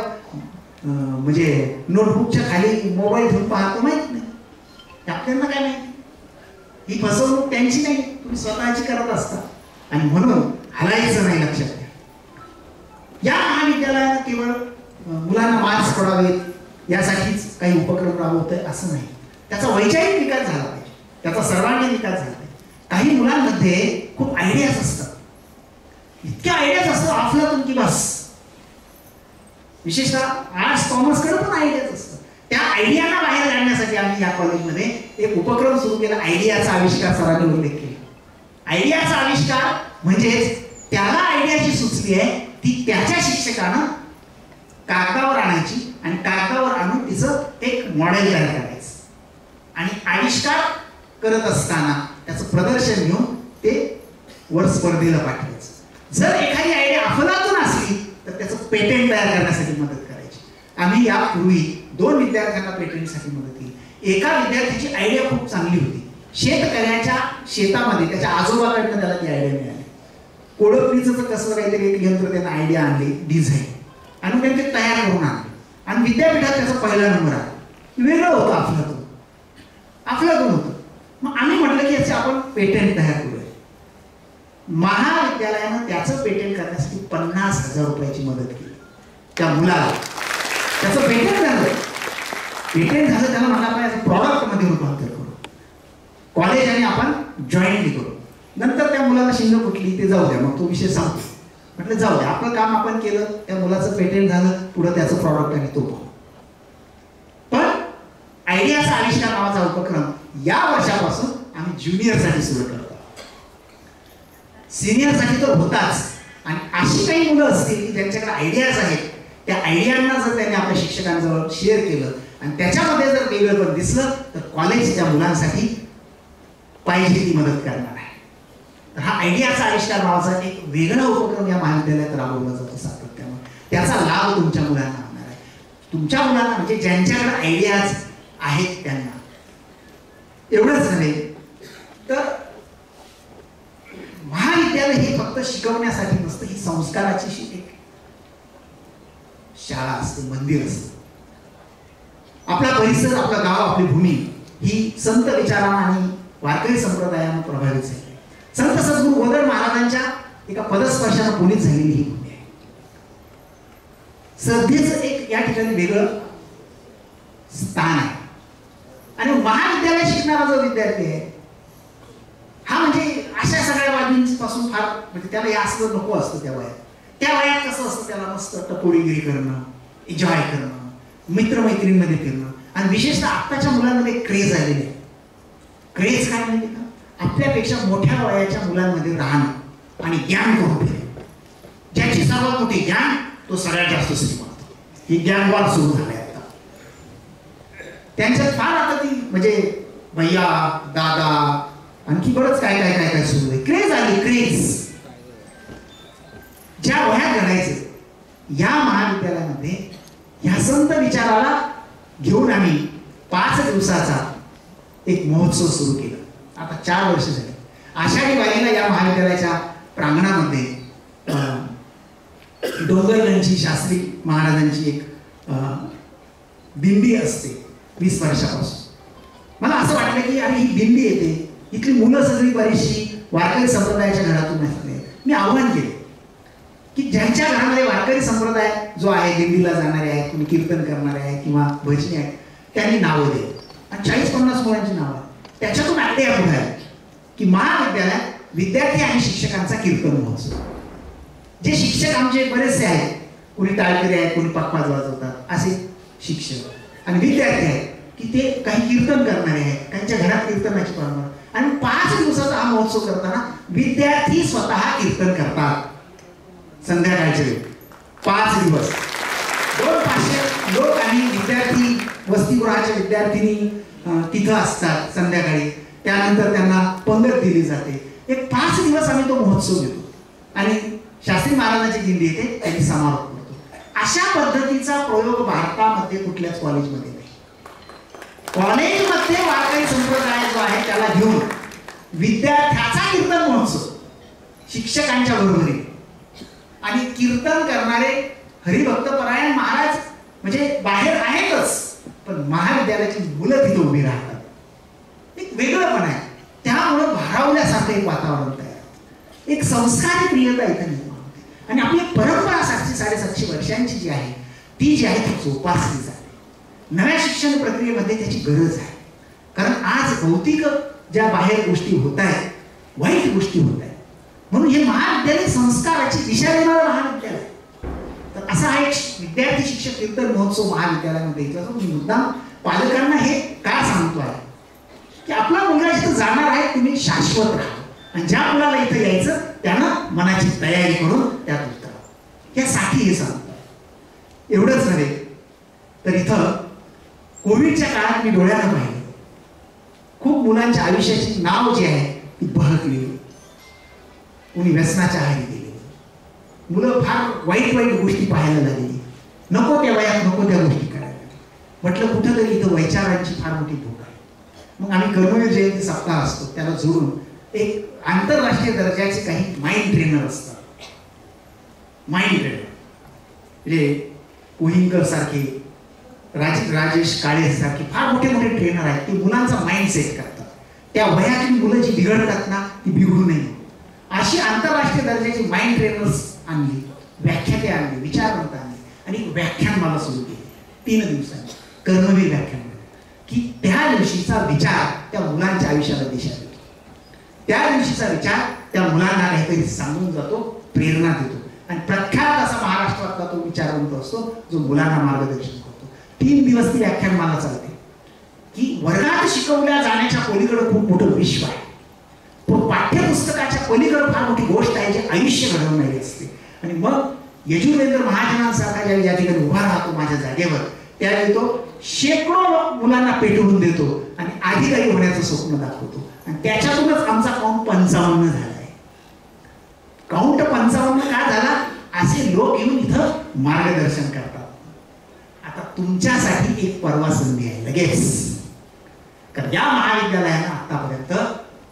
म्हणजे नोटबुकच्या खाली मोबाईल घेऊन पाहतो माहित नाही, आपल्याला काय माहिती. ही फसवणूक त्यांची नाही, तुम्ही स्वतःची करत असता. आणि म्हणून हलायचं नाही. लक्षात घ्या, या महाविद्यालयात केवळ मुलांना मार्क्स पडावेत यासाठीच काही उपक्रम राबवतोय असं नाही. त्याचा वैचारिक विकास झाला पाहिजे, त्याचा सर्वांगीण विकास झाला पाहिजे. काही मुलांमध्ये खूप आयडियाज असतात, इतक्या आयडियाज असतात अफलातून की बस. विशेषतः आर्ट्स कॉमर्स कडे पण आयडियाज असतात. त्या आयडियाला बाहेर काढण्यासाठी आम्ही या कॉलेजमध्ये एक उपक्रम सुरू केला, आयडियाचा आविष्कार. सरांनी उल्लेख केला. आयडियाचा आविष्कार म्हणजेच त्याला आयडिया जी सुचली आहे ती त्याच्या शिक्षकानं कागदावर आणायची आणि कागदावर आणून तिचं एक मॉडेल तयार करायचं आणि आविष्कार करत असताना त्याचं प्रदर्शन घेऊन ते वर स्पर्धेला पाठवायचं. जर एखादी आयडिया अफलातून असली तर त्याचं पेटेंट तयार करण्यासाठी मदत करायची. आम्ही यापूर्वी 2 विद्यार्थ्यांना पेटेंटसाठी मदत केली. एका विद्यार्थ्याची आयडिया खूप चांगली होती. शेतकऱ्याच्या शेतामध्ये त्याच्या आजोबाकडनं त्याला ती आयडिया मिळाली. कोळपणीचं कसं काहीतरी एक यंत्र त्यांना आयडिया आणली, डिझाईन आणि त्यांनी ते तयार करून आणले आणि विद्यापीठात त्याचा पहिला नंबर आला. वेगळं होतं, अफलातून होतं. मग आम्ही म्हटलं की याचे आपण पेटेंट तयार करूया. महाविद्यालयानं त्याचं पेटेंट करण्यासाठी 50,000 रुपयाची मदत केली त्या मुलाला. त्याचं पेटेंट झालं, त्याला म्हटलं आपण याचं प्रॉडक्टमध्ये रूपांतर करू, कॉलेज आणि आपण जॉईंटली करू. नंतर त्या मुलाला शिंग फुटली, ते जाऊ द्या, मग तो विषय सांगतो. म्हटलं जाऊ द्या, आपलं काम आपण केलं, त्या मुलाचं पेटेंट झालं, पुढे त्याचं प्रॉडक्ट आणि तो. पण आयडियाचा आविष्कार नावाचा उपक्रम या वर्षापासून आम्ही ज्युनियरसाठी सुरू करतो. सिनियरसाठी तर होताच. आणि अशी काही मुलं असतील की ज्यांच्याकडे आयडियाज आहेत, त्या आयडियांना जर त्यांनी आपल्या शिक्षकांजवळ शेअर केलं आणि त्याच्यामध्ये जर वेगळं पण दिसलं तर कॉलेज त्या मुलांसाठी पाहिजे ती मदत करणार आहे. तर हा आयडियाचा आविष्कार नावाचा एक वेगळा उपक्रम या महाविद्यालयात राबवला जातो सातत्यानं. त्याचा लाभ तुमच्या मुलांना होणार आहे. तुमच्या मुलांना म्हणजे ज्यांच्याकडे आयडियाज आहेत त्यांना. एवढंच नव्हे तर महाविद्यालय हे फक्त शिकवण्यासाठी नसतं, ही संस्काराची एक शाळा असते, मंदिर असते. आपला परिसर, आपलं गाव, आपली भूमी ही संत विचारांना आणि वारकरी संप्रदायानं प्रभावित झाली. संत सद्गुरू गोदड महाराजांच्या एका पदस्पर्शानं पुनीत झालेली ही भूमी आहे. श्रद्धेचं एक या ठिकाणी वेगळं स्थान आहे. आणि महाविद्यालय शिकणारा जो विद्यार्थी आहे हा म्हणजे अशा सगळ्या बाबींपासून फार म्हणजे त्याला हे असं नको असतं त्या वयात. त्या वयात कसं असतं त्याला मस्त टपोरीगिरी करणं, एन्जॉय करणं, मित्रमैत्रिणींमध्ये फिरणं. आणि विशेषतः आत्ताच्या मुलांमध्ये क्रेज आलेली आहे. क्रेज काय माहिती का? आपल्यापेक्षा मोठ्या वयाच्या मुलांमध्ये राहणं आणि ज्ञान करून फिरणं. ज्याची सर्वात मोठी ज्ञान तो सगळ्यात जास्त श्रीमंत. ही ज्ञानवाद सुरू झाले आता त्यांच्यात फार. आता ती म्हणजे भैया दादा आणखी बरंच काय काय काय काय सुरू आहे. क्रेज आली, क्रेज. ज्या वयात घडायचं या महाविद्यालयामध्ये ह्या संत विचाराला घेऊन आम्ही 5 दिवसाचा एक महोत्सव सुरू केला. आता 4 वर्ष झाले. आषाढी वारीला या महाविद्यालयाच्या प्रांगणामध्ये डोंगरगंजची शास्त्री महाराजांची एक दिंडी असते 20 वर्षापासून. मला असं वाटलं की अरे ही दिंडी येते, इथली मुलं सगळी बरीचशी वारकरी संप्रदायाच्या घरातून असते. मी आव्हान केले की ज्यांच्या घरामध्ये वारकरी संप्रदाय जो आहे, दिंडीला जाणारे आहेत, कोणी कीर्तन करणारे आहेत किंवा भजनी आहेत, त्यांनी नावं दे. आणि 40-50 मुलांची नावं. त्याच्यातून आयडिया पुढे आहे की महाविद्यालयात विद्यार्थी आणि शिक्षकांचा कीर्तन महोत्सव. जे शिक्षक आमचे बरेचसे आहेत, कोणी टाळकरी आहेत, कोणी पखवाज वाजवतात, असे शिक्षक आणि विद्यार्थी आहेत की ते काही कीर्तन करणारे आहेत, त्यांच्या घरात कीर्तनाची परंपरा. आणि 5 दिवसाचा हा महोत्सव करताना विद्यार्थी स्वतः कीर्तन करतात. संध्याकाळचे वेळ 5 दिवस 200-500 लोक आणि विद्यार्थी, वसतिगृहाच्या विद्यार्थिनी तिथं असतात संध्याकाळी. त्यानंतर त्यांना पंगत दिली जाते. एक 5 दिवस आम्ही तो महोत्सव घेतो आणि शास्त्री महाराजांची दिंडी येते, त्यांनी समारोप करतो. अशा पद्धतीचा प्रयोग भारतामध्ये कुठल्याच कॉलेजमध्ये नाही. कॉलेजमध्ये वारकरी संप्रदाय जो आहे त्याला घेऊन विद्यार्थ्याचा कीर्तन महोत्सव शिक्षकांच्या बरोबरीने. आणि कीर्तन करणारे हरिभक्तपरायण महाराज म्हणजे बाहेर आहेतच, पण महाविद्यालयाची मुलं तिथे उभी राहतात. एक वेगळंपण आहे. त्यामुळं भारावल्यासारखं एक वातावरण तयार, एक संस्कारी प्रियता इथं निर्माण होते. आणि आपली परंपरा 700-750 वर्षांची जी आहे ती जी आहे ती जोपासली जाते. नव्या शिक्षण प्रक्रियेमध्ये त्याची गरज आहे. कारण आज भौतिक ज्या बाहेर गोष्टी होत आहेत, वाईट गोष्टी होत आहेत, म्हणून हे महाविद्यालय संस्काराची दिशा देणारं महाविद्यालय. तर असा हा एक विद्यार्थी शिक्षक कीर्तन महोत्सव महाविद्यालयामध्ये येतो. मुद्दाम पालकांना हे काय सांगतो आहे की आपला मुलगा जिथं जाणार आहे तुम्ही शाश्वत राहा आणि ज्या मुलाला इथं यायचं त्यानं मनाची तयारी करून त्यात उतरा, यासाठी हे सांगतो. एवढंच नव्हे तर इथं कोविडच्या काळात मी डोळ्यानं पाहिलं खूप मुलांच्या आयुष्याची नाव जी आहे ती बहकली. कुणी व्यसनाच्या आहारी गेले, मुलं फार वाईट वाईट गोष्टी पाहायला लागली, नको त्या वयात नको त्या गोष्टी करायला लागली. म्हटलं कुठंतरी इथं वैचारांची फार मोठी भूक आहे. मग आम्ही कर्मवीर जयंती सप्ताह असतो त्याला जोडून एक आंतरराष्ट्रीय दर्जाचे काही माइंड ट्रेनर असतात. माइंड ट्रेनर म्हणजे कोहिंकर सारखे, राजेश काळे सारखे फार मोठे मोठे ट्रेनर आहेत. ते मुलांचा माइंड सेट करतात. त्या वयातली मुलं जी बिघडतात ना ती बिघडू नये अशी आंतरराष्ट्रीय दर्जाची माइंड ट्रेनर्स आणली, व्याख्याते आणली, विचारवंत आणली आणि एक व्याख्यान मला सुरू केली 3 दिवसांनी, कर्मवीर व्याख्यान, की त्या दिवशीचा विचार त्या मुलांच्या आयुष्याला दिशा देतो. त्या दिवशीचा विचार त्या मुलांना काहीतरी सांगून जातो, प्रेरणा देतो. आणि प्रख्यात असा महाराष्ट्रातला तो विचारवंत असतो जो मुलांना मार्गदर्शन करतो. 3 दिवस ती व्याख्यान मला चालते की वर्गात शिकवल्या जाण्याच्या पलीकडे खूप मोठं विश्व आहे. पाठ्यपुस्तकाच्या पलीकडे फार मोठी गोष्ट आहे जी आयुष्य घडवणारी असते. आणि मग यजुवेंद्र महाजनांसारखा ज्यावेळी या ठिकाणी उभा राहतो माझ्या जागेवर, त्यावेळी तो शेकडो मुलांना पेटवून देतो आणि अधिकारी होण्याचं स्वप्न दाखवतो. आणि त्याच्यातूनच आमचा काउंट 55 झाला आहे. काउंट 55 का झाला? असे लोक येऊन इथं मार्गदर्शन करतात. आता तुमच्यासाठी एक परवा संधी आहे लगेच. कारण या महाविद्यालयानं आतापर्यंत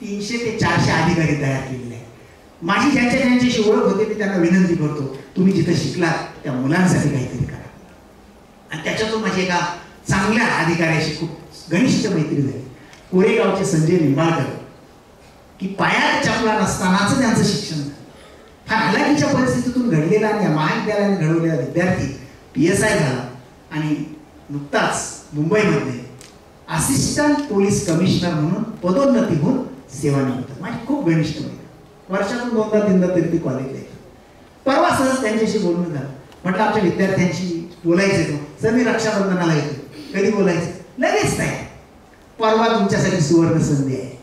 300 ते 400 अधिकारी तयार केलेले आहेत. माझी ज्यांच्याशी ओळख होते मी त्यांना विनंती करतो तुम्ही जिथं शिकलात त्या मुलांसाठी काहीतरी करा. आणि त्याच्यातून माझी एका चांगल्या अधिकाऱ्याशी खूप घनिष्ठ मैत्री झाली. कोरेगावचे संजय निंबाळकर, की पायात चपला नसतानाच त्यांचं शिक्षण झालं. फार हलाखीच्या परिस्थितीतून घडलेला आणि या महाविद्यालयाने घडवलेला विद्यार्थी PSI झाला आणि नुकताच मुंबईमध्ये असिस्टंट पोलीस कमिशनर म्हणून पदोन्नती होऊन सेवानिवृत्त माझी खूप घनिष्ठ मैत्रीण, वर्षातून 2दा-3दा तरी ती कॉलेजला येते. परवा सहज त्यांच्याशी बोलणं झालं. म्हटलं आमच्या विद्यार्थ्यांशी बोलायचं सर, मी रक्षाबंधनाला येतो, कधी बोलायचं? लगेच नाही. परवा तुमच्यासाठी सुवर्ण संधी आहे.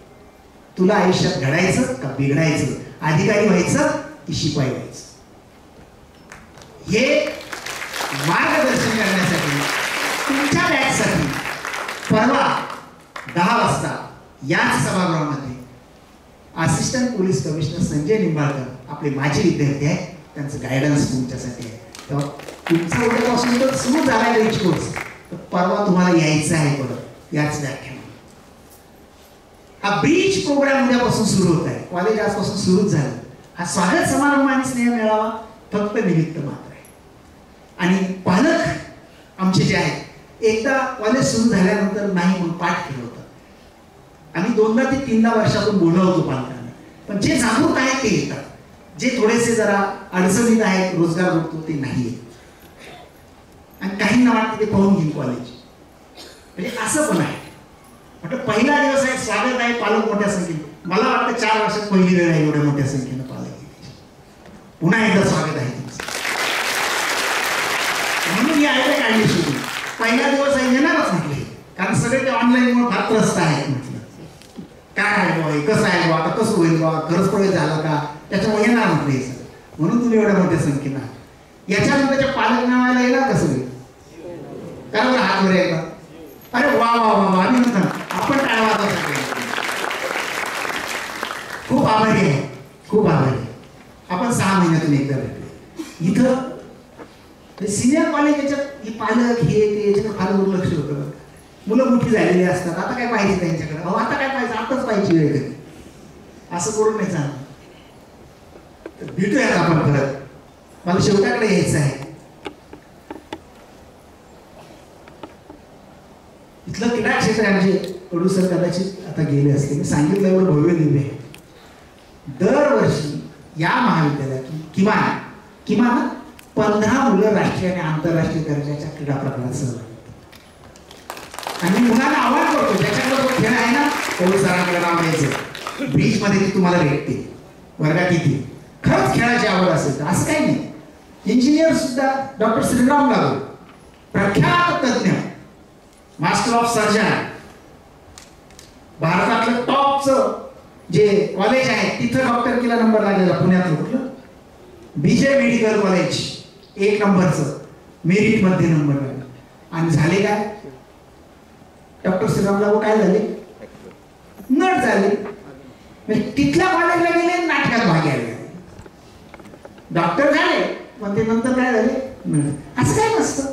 तुला आयुष्यात घडायचं का बिघडायचं, अधिकारी व्हायचं की शिपाई व्हायचं, हे मार्गदर्शन करण्यासाठी तुमच्या बॅचसाठी परवा 10 वाजता याच सभागृहामध्ये assistant police commissioner Sanjay Nimbalkar आपले माजी विद्यार्थी आहेत, त्यांचं गायडन्स तुमच्यासाठी आहे. तेव्हा तुमचा उद्यापासून तर सुरू झाला आहे रिच कोर्स, तर परवा तुम्हाला यायचं आहे परत याच व्याख्यान. हा ब्रीच प्रोग्राम उद्यापासून सुरू होत आहे, कॉलेज आजपासून सुरूच झालं. हा स्वागत समारंभ आणि स्नेह मेळावा फक्त निमित्त मात्र आहे. आणि पालक आमचे जे आहेत एकदा कॉलेज सुरू झाल्यानंतर नाही म्हणून पाठ केलं होतं. आम्ही 2दा ते 3दा वर्षातून बोलवतो पालकांना, पण जे जागरूक आहेत ते येतात, जे थोडेसे जरा अडचणीत आहेत, रोजगार बघतो ते नाही येत. आणि काहींना वाटतं ते पाहून घेईल कॉलेज, म्हणजे असं पण आहे. म्हटलं पहिला दिवस आहे, स्वागत आहे, पालक मोठ्या संख्येने. मला वाटतं 4 वर्षात पहिली वेळ आहे एवढ्या मोठ्या संख्येनं पालक येते. पुन्हा एकदा स्वागत आहे तुमचं. म्हणून ही आयडिया काढली सुरू. पहिला दिवस आहे येणारच म्हटले, कारण सगळे ते ऑनलाईन मुळे फार त्रस्त आहेत. म्हटलं काय आहे बाबा, कसं आहे बाबा, आता कसं होईल बाबा, खरंच प्रवेश झाला का, त्याच्यामुळे येणार म्हटलं हे सगळं. म्हणून तुम्ही एवढ्या मोठ्या संख्येनं याच्यानंतरच्या पालक नावायला येणार कसं होईल? कारण बरं हात वर एकदा, अरे वा वा वा, आम्ही म्हणतो आपण काय वाटत. खूप आभारी आहे, खूप आभारी आहे. आपण 6 महिन्यातून एकदा भेटलो इथं. सिनियर कॉलेज याच्यात पालक हे ते याच्यात फार दुर्लक्ष होतं. मुलं मोठी झालेली असतात, आता काय पाहिजे त्यांच्याकडे, अहो आता काय पाहिजे, आताच पाहिजे वेळ कधी, असं करून नाही चालणार. तर भेटूयात आपण परत. मला शेवटाकडे यायचं आहे. इथलं क्रीडा क्षेत्र आमचे कडू सर कदाचित आता गेले असते, मी सांगितलं एवढं भव्य दिव्य आहे. दरवर्षी या महाविद्यालयातून किमान 15 मुलं राष्ट्रीय आणि आंतरराष्ट्रीय दर्जाच्या क्रीडा प्रकारात सहभागी. आणि मुलांना आव्हान करतो, ज्याच्याकडे जो खेळ आहे ना, कडू सरांकडे नाव द्यायचं. ब्रीच मध्ये ती तुम्हाला भेटते वर्गात येते. खरंच खेळाची आवड असेल तर असं काही नाही. इंजिनियर सुद्धा डॉक्टर श्रीराम लागू, प्रख्यात तज्ञ, मास्टर ऑफ सर्जन, भारतातलं टॉपचं जे कॉलेज आहे तिथं डॉक्टरकीला नंबर लागलेला पुण्यातलं कुठलं बीजे मेडिकल कॉलेज 1 नंबरचं मेरिट मध्ये नंबर लागला. आणि झाले काय, डॉक्टर श्रीराम लागू काय झाले, नट झाले. म्हणजे तिथल्या कॉलेजला गेले, नाटकात भाग घ्यायला गेले, डॉक्टर झाले, पण ते नंतर काय झाले, असं काय नसतं.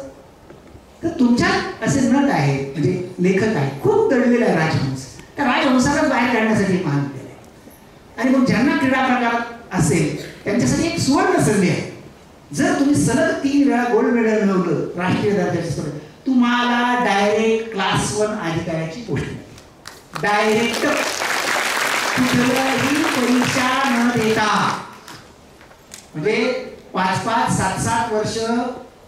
तर तुमच्यात असे नट आहेत, म्हणजे लेखक आहे, खूप दडलेला आहे राजहंस. त्या राजहंसाला बाहेर काढण्यासाठी महाविद्यालय आहे. आणि मग ज्यांना क्रीडा प्रकारात असेल त्यांच्यासाठी एक सुवर्ण संधी आहे. जर तुम्ही सलग 3 वेळा गोल्ड मेडल मिळवलं राष्ट्रीय दर्जाच्या स्पर्धेत, तुम्हाला डायरेक्ट क्लास 1 अधिकाऱ्याची पोस्ट मिळते. डायरेक्ट, कुठल्याही परीक्षा न देता. म्हणजे 5-5, 7-7 वर्ष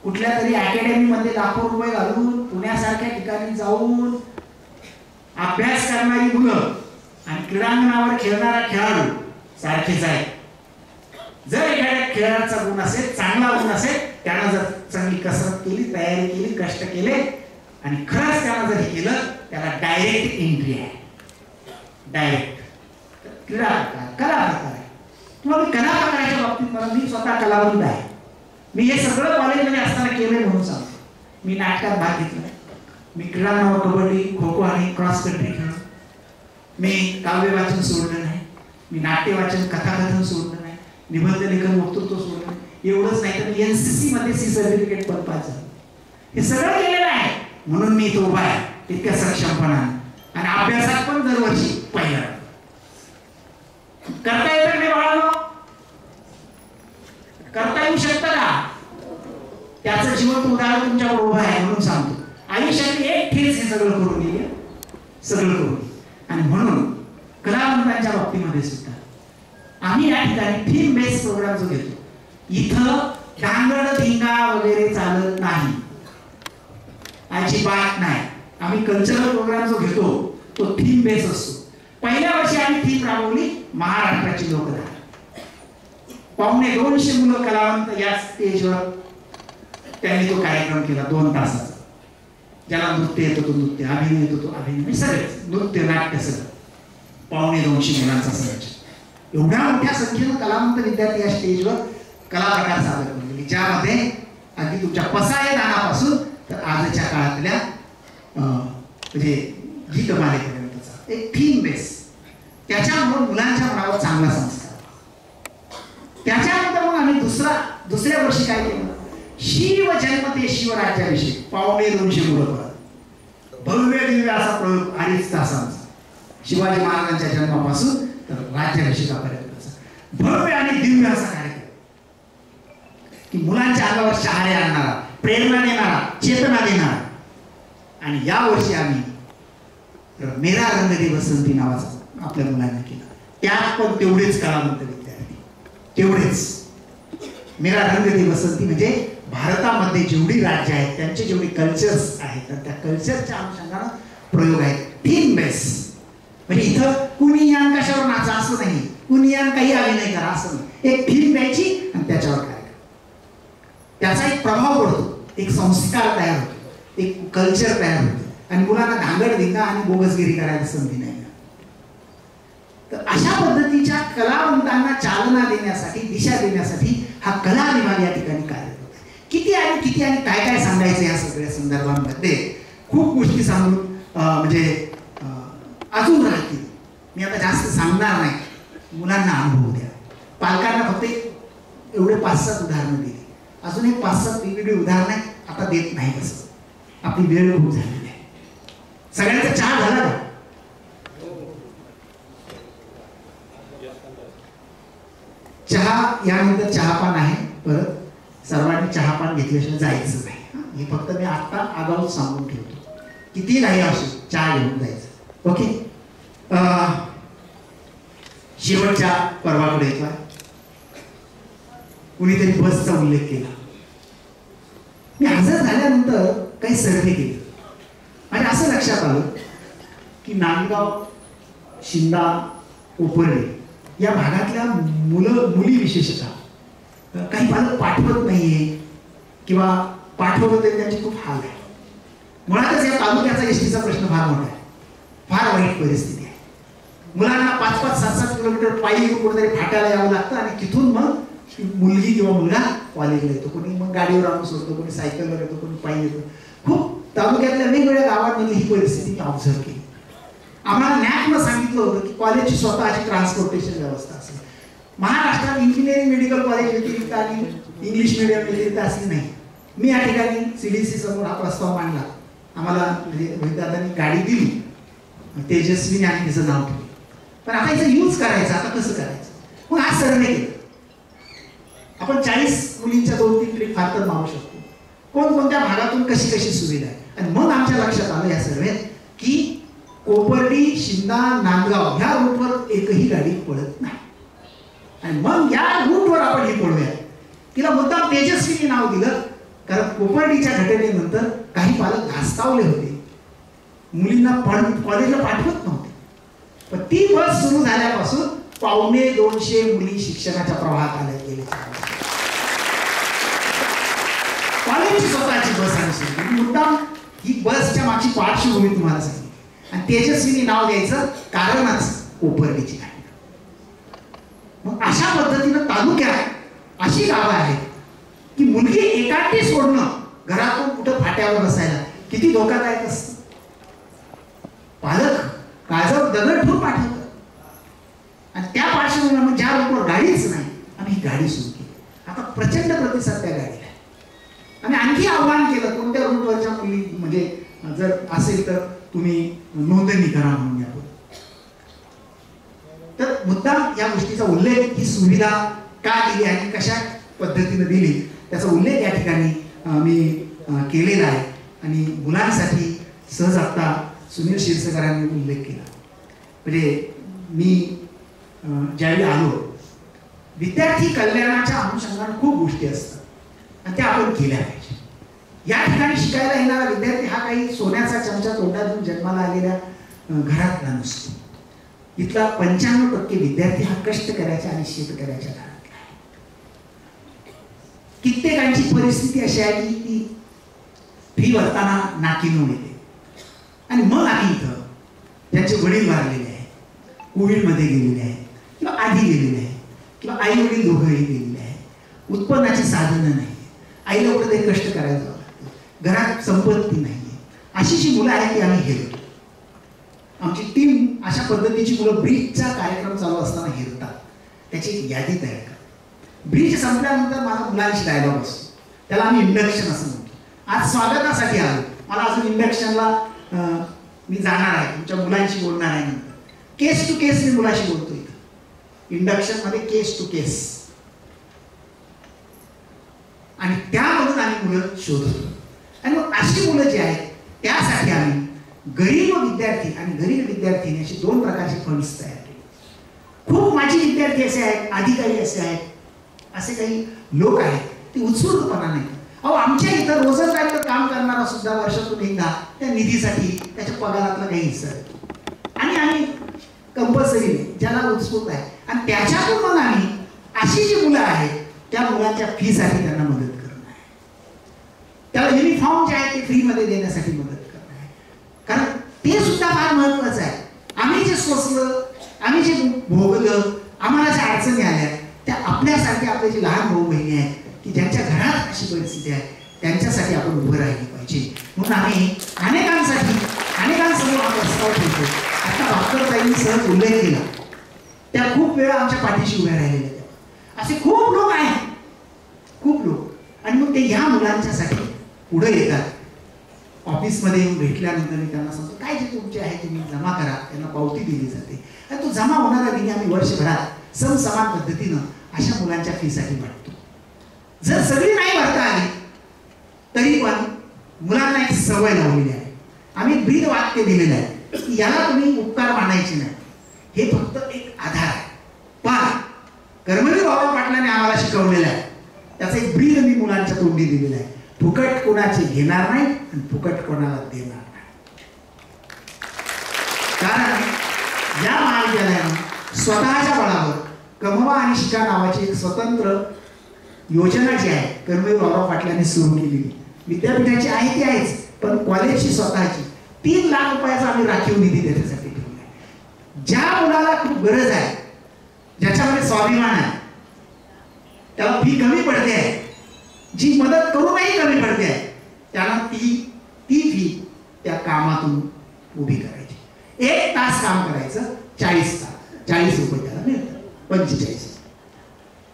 कुठल्या तरी अकॅडमीमध्ये लाखो रुपये घालून पुण्यासारख्या ठिकाणी जाऊन अभ्यास करणारी मुलं आणि क्रीडांगणावर खेळणारा खेळाडू सारखेच आहे. जर एखाद्या खेळाचा गुण असेल, चांगला गुण असेल, त्यानं जर चांगली कसरत केली, तयारी केली, कष्ट केले आणि खरंच त्यानं जर केलं, त्याला डायरेक्ट एंट्री आहे. डायरेक्ट क्रीडा प्रकार, कला प्रकार आहे. तुम्हाला कला प्रकाराच्या बाबतीत मला, मी स्वतः कलावंत आहे. मी हे सगळं कॉलेजमध्ये असताना केलंय म्हणून सांगतो. मी नाटकात भाग घेतला, मी क्रीडांगणावर कबड्डी, खो खो आणि क्रॉस कंट्री खेळलो. मी काव्य वाचन सोडलं नाही, मी नाट्य वाचन, कथाकथन सोडलं नाही, निबंध लेखन, वक्तृत्व सोडलं नाही. एवढंच नाही तर मी NCC मध्ये C सर्टिफिकेट पण पास झालं. हे सगळं केलेलं आहे म्हणून मी इथं उभा आहे इतक्या सक्षमपणाने. आणि अभ्यासात पण दरवर्षी पहिला. करता येतं नाही बाळांनो, करता येऊ शकतं का? त्याचं जिवंत उदाहरण तुमच्याकडे उभं आहे म्हणून सांगतो. आयुष्यात एक ठेच हे सगळं करून गेले, सगळं करून. आणि म्हणून कलावंतांच्या बाबतीमध्ये सुद्धा आम्ही या ठिकाणी थीम बेस प्रोग्राम जो घेतो, इथं डांगड धिंगा वगैरे चालत नाही, अजिबात नाही. आम्ही कल्चरल प्रोग्राम जो घेतो तो थीम बेस असतो. पहिल्या वर्षी आम्ही थीम राबवली महाराष्ट्राची लोकधारा. 250 मुलं कलावंत या स्टेजवर त्यांनी तो कार्यक्रम केला 2 तासाचा. ज्याला नृत्य येतो तो नृत्य, अभिनय येतो तो अभिनय, सगळेच नृत्य नाट्य सगळं. 250 मुलांचा संच. एवढ्या मोठ्या संख्येनं कलावंत विद्यार्थी या स्टेजवर कला प्रकार सादर केले, ज्यामध्ये अगदी तुमच्या पसाय दानापासून तर आजच्या काळातल्या म्हणजे गीतमालेपर्यंतचा एक थीम बेस. त्याच्यामुळे मुलांच्या मनावर चांगला संस्कार. त्याच्यानंतर मग आम्ही दुसऱ्या वर्षी काय केलं, शिव जन्म ते शिवराज्याविषयी 250 मुलं परत भव्य दिव्य असा प्रयोग 2.5 तासांचा. शिवाजी महाराजांच्या जन्मापासून तर राज्याभिषेकापर्यंत भव्य आणि दिव्य असा कार्यक्रम की मुलांच्या अंगावर शहारे आणणारा, प्रेरणा देणारा, चेतना देणारा. आणि या वर्षी आम्ही मेरा रंग दे बसंती नावाचा आपल्या मुलांना केला. त्यात पण तेवढेच कलावंत विद्यार्थी, तेवढेच. मेरा रंग दे बसंती म्हणजे भारतामध्ये जेवढी राज्य आहेत त्यांचे जेवढे कल्चर्स आहेत तर त्या कल्चरच्या अनुषंगानं प्रयोग आहेत. थीम बेस म्हणजे इथं कुणी यान कशावर नाचा असं नाही, कुणी यान काही अभिनय करा असं नाही. एक थीम द्यायची आणि त्याच्यावर काय त्याचा एक प्रभाव पडतो, एक संस्कार तयार होतो, एक कल्चर तयार होते आणि मुलांना धांगडधिंगा आणि बोगसगिरी करायला संधी नाही. तर अशा पद्धतीच्या कलावंतांना चालना देण्यासाठी, दिशा देण्यासाठी हा कला विभाग या ठिकाणी कार्यरत होता. किती आणि काय काय सांगायचं या सगळ्या संदर्भांमध्ये खूप गोष्टी सांगून म्हणजे अजून राहतील. मी आता जास्त सांगणार नाही, मुलांना अनुभव द्या. पालकांना फक्त एवढे 5-7 उदाहरणं दिली, अजून एक 5-7 वेगवेगळी उदाहरणं आता देत नाही. कसं आपली वेळ खूप झालेली आहे. सगळ्यांचा चहा झाला का? चहा यानंतर चहापान आहे. परत सर्वांनी चहापान घेतल्याशिवाय जायचं नाही. हे फक्त मी आता आगाऊ सांगून ठेवतो. किती नाही असो चहा घेऊन जायचं. ओके. शेवटच्या पर्वाकडे येतोय. कुणीतरी बसचा उल्लेख केला. मी हजर झाल्यानंतर काही सर्वे केले आणि असं लक्षात आलं की नांदगाव, शिंदा, कोपर्डे या भागातल्या मुली विशेषतः काही पालक पाठवत नाहीये किंवा पाठवलं तरी त्यांची खूप हाल आहे. मुळातच या तालुक्याचा एसटीचा प्रश्न फार मोठा आहे. फार वाईट परिस्थिती आहे. मुलांना 5-5, 7-7 किलोमीटर पायी कुठेतरी फाट्याला यावं लागतं आणि तिथून मग मुलगी किंवा मुलगा कॉलेजला येतो. कोणी मग गाडीवर आणून सोडतो, कोणी सायकलवर येतो, कोणी पायी येतो. खूप तालुक्यातल्या वेगवेगळ्या गावांमध्ये ही परिस्थिती ऑब्झर्व केली. आम्हाला नॅकनं सांगितलं होतं की कॉलेजची स्वतःची ट्रान्सपोर्टेशन व्यवस्था असेल. महाराष्ट्रात इंजिनिअरिंग मेडिकल कॉलेज व्यतिरिक्त आणि इंग्लिश मिडियम व्यतिरिक्त असली नाही. मी या ठिकाणी CDC समोर हा प्रस्ताव मांडला. आम्हाला म्हणजे रोहितदादांनी गाडी दिली, तेजस्वीने आणि तिचं नाव ठेवलं. पण आता याचा यूज करायचा, आता कसं करायचं? मग आज सर्वे केलं. आपण 40 मुलींच्या 2-3 ट्रिप फार तर मारू शकतो. कोणकोणत्या भागातून कशी कशी सुविधा आहे. आणि मग आमच्या लक्षात आलं या सर्वेत की कोपर्डी, शिंदा, नांदगाव ह्या रूटवर एकही गाडी पळत नाही. आणि मग या रूटवर आपण ही पळूया. तिला मुद्दाम तेजस्वीने नाव दिलं कारण कोपर्डीच्या घटनेनंतर काही पालक धास्तावले होते. मुलींना कॉलेजला पाठवत नव्हते. पण ती बस सुरू झाल्यापासून 250 मुली शिक्षणाच्या प्रवाहात आल्या गेले. कॉलेजची स्वतःची बस आणि मुद्दाम ही बसच्या मागची पार्श्वभूमी तुम्हाला सांगितली. आणि तेजस्वीने नाव द्यायचं कारणच कोपर्डीची आहे. मग अशा पद्धतीनं तालुक्यात अशी गावं आहेत की मुलगी एकांटी सोडणं, घरातून कुठं फाट्यावर बसायला किती धोकादायक असतं. पालक काळजावर दगड ठेवून पाठवतात. आणि त्या पार्श्वभूमीवर ज्या रूटवर गाडीच नाही आम्ही ही गाडी सुरू केली. आता प्रचंड प्रतिसाद त्या गाडीला. आम्ही आणखी आव्हान केलं कोणत्या रूटवरच्या मुली म्हणजे जर असेल तर तुम्ही नोंदणी करा म्हणून यावर. तर मुद्दाम या गोष्टीचा उल्लेख, ही सुविधा का दिली आणि कशा पद्धतीने दिली त्याचा उल्लेख या ठिकाणी मी केलेला आहे. आणि मुलांसाठी सहज आता सुनील शिरसेकरांनी उल्लेख केला. म्हणजे मी ज्यावेळी आलो, विद्यार्थी कल्याणाच्या अनुषंगाने खूप गोष्टी असतात आणि त्या आपण केल्या पाहिजे. या ठिकाणी शिकायला येणारा विद्यार्थी हा काही सोन्याचा चमचा तोंडातून जन्माला आलेल्या घरातला नसतो. इथला 95% विद्यार्थी हा कष्ट करायचा आणि शेतकऱ्याच्या घरातला आहे. कित्येकांची परिस्थिती अशी आहे की ती फी भरताना नाकीनून येते. आणि मग आम्ही इथं ज्यांचे वडील वारलेले आहे, कोविडमध्ये गेलेले आहे किंवा आधी गेलेले आहे किंवा आई वडील दोघंही गेलेले आहे, उत्पन्नाची साधनं नाही, आईला कुठेतरी कष्ट करायचं लागतं, घरात संपत्ती नाही, अशी जी मुलं आहेत ती आम्ही घेतो. आमची टीम अशा पद्धतीची मुलं ब्रीजचा कार्यक्रम चालू असताना हेरतात, त्याची एक यादी तयार करतात. ब्रीज संपल्यानंतर माझा मुलांशी डायलॉग असतो, त्याला आम्ही इंडक्शन असं म्हणतो. आज स्वागतासाठी आलो, मला अजून इंडक्शनला मी जाणार आहे, तुमच्या मुलांशी बोलणार आहे, नंतर केस टू केस मी मुलाशी बोलतो. इथं इंडक्शन मध्ये केस टू केस, आणि त्यामधून आम्ही मुलं शोधतो. आणि मग अशी मुलं जी आहेत त्यासाठी आम्ही गरीब विद्यार्थी आणि गरीब विद्यार्थी असे 2 प्रकारचे फंड्स तयार केले. खूप माझे विद्यार्थी असे आहेत, अधिकारी असे आहेत, असे काही लोक आहेत ते उत्स्फूर्तपणा नाही. अहो, आमच्या इथं रोजंदारीवर काम करणारा सुद्धा वर्षातून एकदा त्या निधीसाठी त्याच्या पगारातला काही हिस्सा देतो. आणि आम्ही कंपल्सरी ज्याला उत्स्फूर्त आहे, आणि त्याच्यातून मग आम्ही अशी जी मुलं आहेत त्या मुलांच्या फीसाठी त्यांना मदत करणं आहे. त्याला युनिफॉर्म जे आहे ते फ्रीमध्ये देण्यासाठी मदत करणं आहे. कारण ते सुद्धा फार महत्वाचं आहे. आम्ही जे सोसलं, आम्ही जे भोगलं, आम्हाला ज्या अडचणी आल्या त्या आपल्यासारखे आपले जे लहान भाऊ बहिणी आहेत की ज्यांच्या घरात अशी परिस्थिती आहे त्यांच्यासाठी आपण उभं राहिली पाहिजे. म्हणून आम्ही अनेकांसमोर हा प्रस्ताव ठेवतो. आता डॉक्टर सहज उल्लेख केला, त्या खूप वेळा आमच्या पाठीशी उभ्या राहिलेल्या त्या. असे खूप लोक आहेत, खूप लोक. आणि मग ते ह्या मुलांच्यासाठी पुढे येतात. ऑफिसमध्ये येऊन भेटल्यानंतर मी त्यांना सांगतो, काय जे तुमचे आहे तुम्ही जमा करा, त्यांना पावती दिली जाते. आणि तो जमा होणारा निधी आम्ही वर्षभरात समसमान पद्धतीनं अशा मुलांच्या फीसाठी वाटतो. जर सगळी नाही भरता आली तरी पण मुलांना एक सवय लावलेली आहे. आम्ही ब्रीद वाक्य दिलेलं आहे की याला तुम्ही उपकार मानायचे नाही, हे फक्त एक आधार आहे. पण कर्मवीर बाबा पाटलांनी आम्हाला शिकवलेलं आहे, त्याचा एक ब्रीद मी मुलांच्या तोंडी दिलेला आहे. फुकट कोणाचे घेणार नाही आणि फुकट कोणाला देणार नाही. कारण या महाविद्यालयानं स्वतःच्या बळावर कमवा आणि शिका नावाची एक स्वतंत्र योजना जी आहे कर्मवीर बाबा पाटलांनी सुरू केलेली. विद्यापीठाची आहे ती आहेच, पण कॉलेजची स्वतःची 3 लाख रुपयाचा आम्ही राखीव निधी त्याच्यासाठी ठेवला आहे. ज्या मुलाला खूप गरज आहे, ज्याच्यामध्ये स्वाभिमान आहे, त्याला फी कमी पडते आहे, जी मदत करूनही कमी पडते आहे, त्याला ती फी त्या कामातून उभी करायची. 1 तास काम करायचं, 40 रुपये त्याला मिळतात, 45.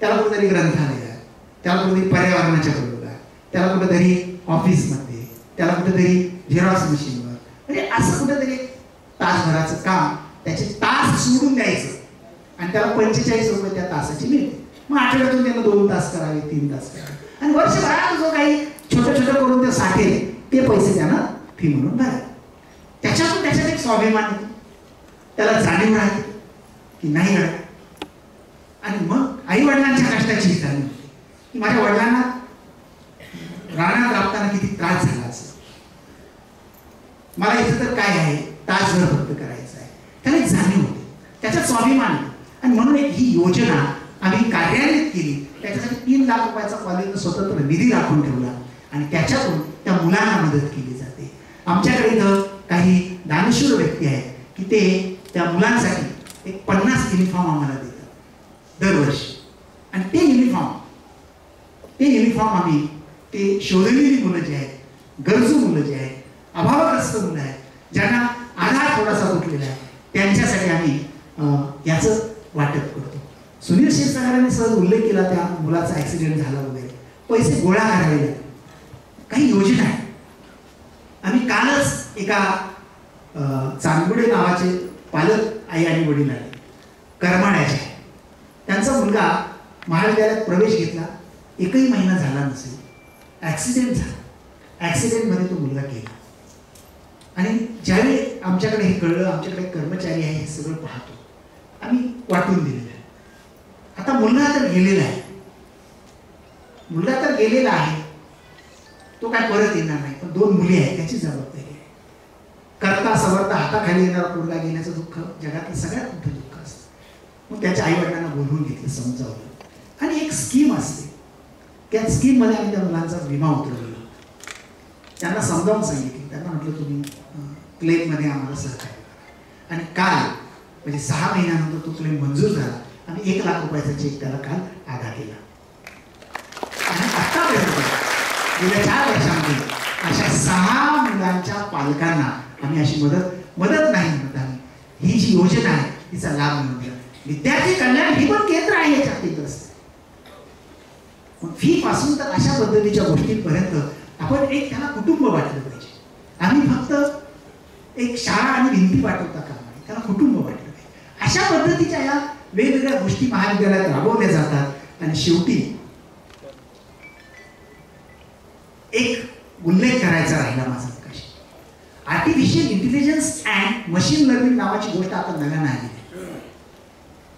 त्याला कुठेतरी ग्रंथालयात, त्याला कुठेतरी पर्यावरणाच्या प्रयोगात, त्याला कुठेतरी ऑफिसमध्ये, त्याला कुठेतरी झेरॉक्स मशीनवर, म्हणजे असं कुठेतरी तासभराचं काम त्याचे तास सोडून द्यायचं आणि त्याला 45 रुपये त्या तासाची मिळते. मग आठवड्यातून त्यानं 2 तास करावे, 3 तास करावे, आणि वर्षभरात जो काही छोटं करून ते साठेल ते पैसे त्यानं फी म्हणून भरावे. त्याच्यातून त्याच्यात एक स्वाभिमान येतो, त्याला जाणीव राहते की नाही राहत. आणि मग आई वडिलांच्या कष्टाची जाणीव होते की माझ्या वडिलांना रानात राबताना किती त्रास झाला असेल, मला इथं तर काय आहे, तासभर फक्त करायचं आहे. त्याला एक जाणीव होते, त्याच्यात स्वाभिमान आहे. आणि म्हणून एक ही योजना आम्ही कार्यान्वित केली. त्याच्यासाठी 3 लाख रुपयाचा कॉलेजनं स्वतंत्र निधी राखून ठेवला आणि त्याच्यातून त्या मुलांना मदत केली जाते. आमच्याकडे इथं काही दानशूर व्यक्ती आहेत की ते त्या मुलांसाठी एक 50 युनिफॉर्म आम्हाला देतात दरवर्षी. आणि ते युनिफॉर्म आम्ही ते शोधलेली मुलं जी आहेत, गरजू मुलं जी आहेत, अभावग्रस्त मुलं आहेत, ज्यांना आधार थोडासा तुटलेला आहे, त्यांच्यासाठी आम्ही याचं वाटप करतो. सुनील क्षीरसागरांनी सहज उल्लेख केला त्या मुलाचा ॲक्सिडेंट झाला वगैरे, पैसे गोळा करावे लागले. काही योजना आहे. आम्ही कालच एका चांदगुडे नावाचे पालक आई आणि वडील आले, करमाळ्याचे. त्यांचा मुलगा महाविद्यालयात प्रवेश घेतला, 1ही महिना झाला नसेल, ॲक्सिडेंट झाला. ॲक्सिडेंटमध्ये तो मुलगा गेला. आणि ज्यावेळी आमच्याकडे हे कळलं, आमच्याकडे कर्मचारी आहे हे सगळं पाहतो, आम्ही वाटून दिलेलं आहे. आता मुलगा तर गेलेला आहे, तो काय परत येणार नाही, पण 2 मुली आहेत त्याची जबाबदारी आहे. करता सवरता हाताखाली येणारा पोरगा गेल्याचं दुःख जगातलं सगळ्यात मोठं दुःख असतं. मग त्याच्या आईवडिलांना बोलवून घेतलं, समजावलं आणि एक स्कीम असते, त्या स्कीममध्ये आम्ही त्या मुलांचा विमा उतरवला. त्यांना समजावून सांगितलं, त्यांना म्हटलं तुम्ही क्लेममध्ये आम्हाला सहकार्य करा. आणि काल म्हणजे 6 महिन्यानंतर तो क्लेम मंजूर झाला. आम्ही 1 लाख रुपयाचा चेक त्याला काल अदा केला. आणि आत्तापर्यंत गेल्या 4 वर्षांमध्ये अशा 6 मुलांच्या पालकांना आम्ही अशी मदत नाही म्हणत आम्ही, ही जी योजना आहे तिचा लाभ मिळवून दिला. विद्यार्थी कल्याण ही पण केंद्र आहे याच्यात केंद्रस्थ. फी पासून तर अशा पद्धतीच्या गोष्टींपर्यंत आपण एक त्याला कुटुंब वाटलं पाहिजे. आम्ही फक्त एक शाळा आणि भिंती वाटवता कामा नये, त्याला कुटुंब वाटलं पाहिजे. अशा पद्धतीच्या या वेगवेगळ्या गोष्टी महाविद्यालयात राबवल्या जातात. आणि शेवटी एक उल्लेख करायचा राहिला माझा Prakash, artificial intelligence and machine learning नावाची गोष्ट आता नव्यानं आली.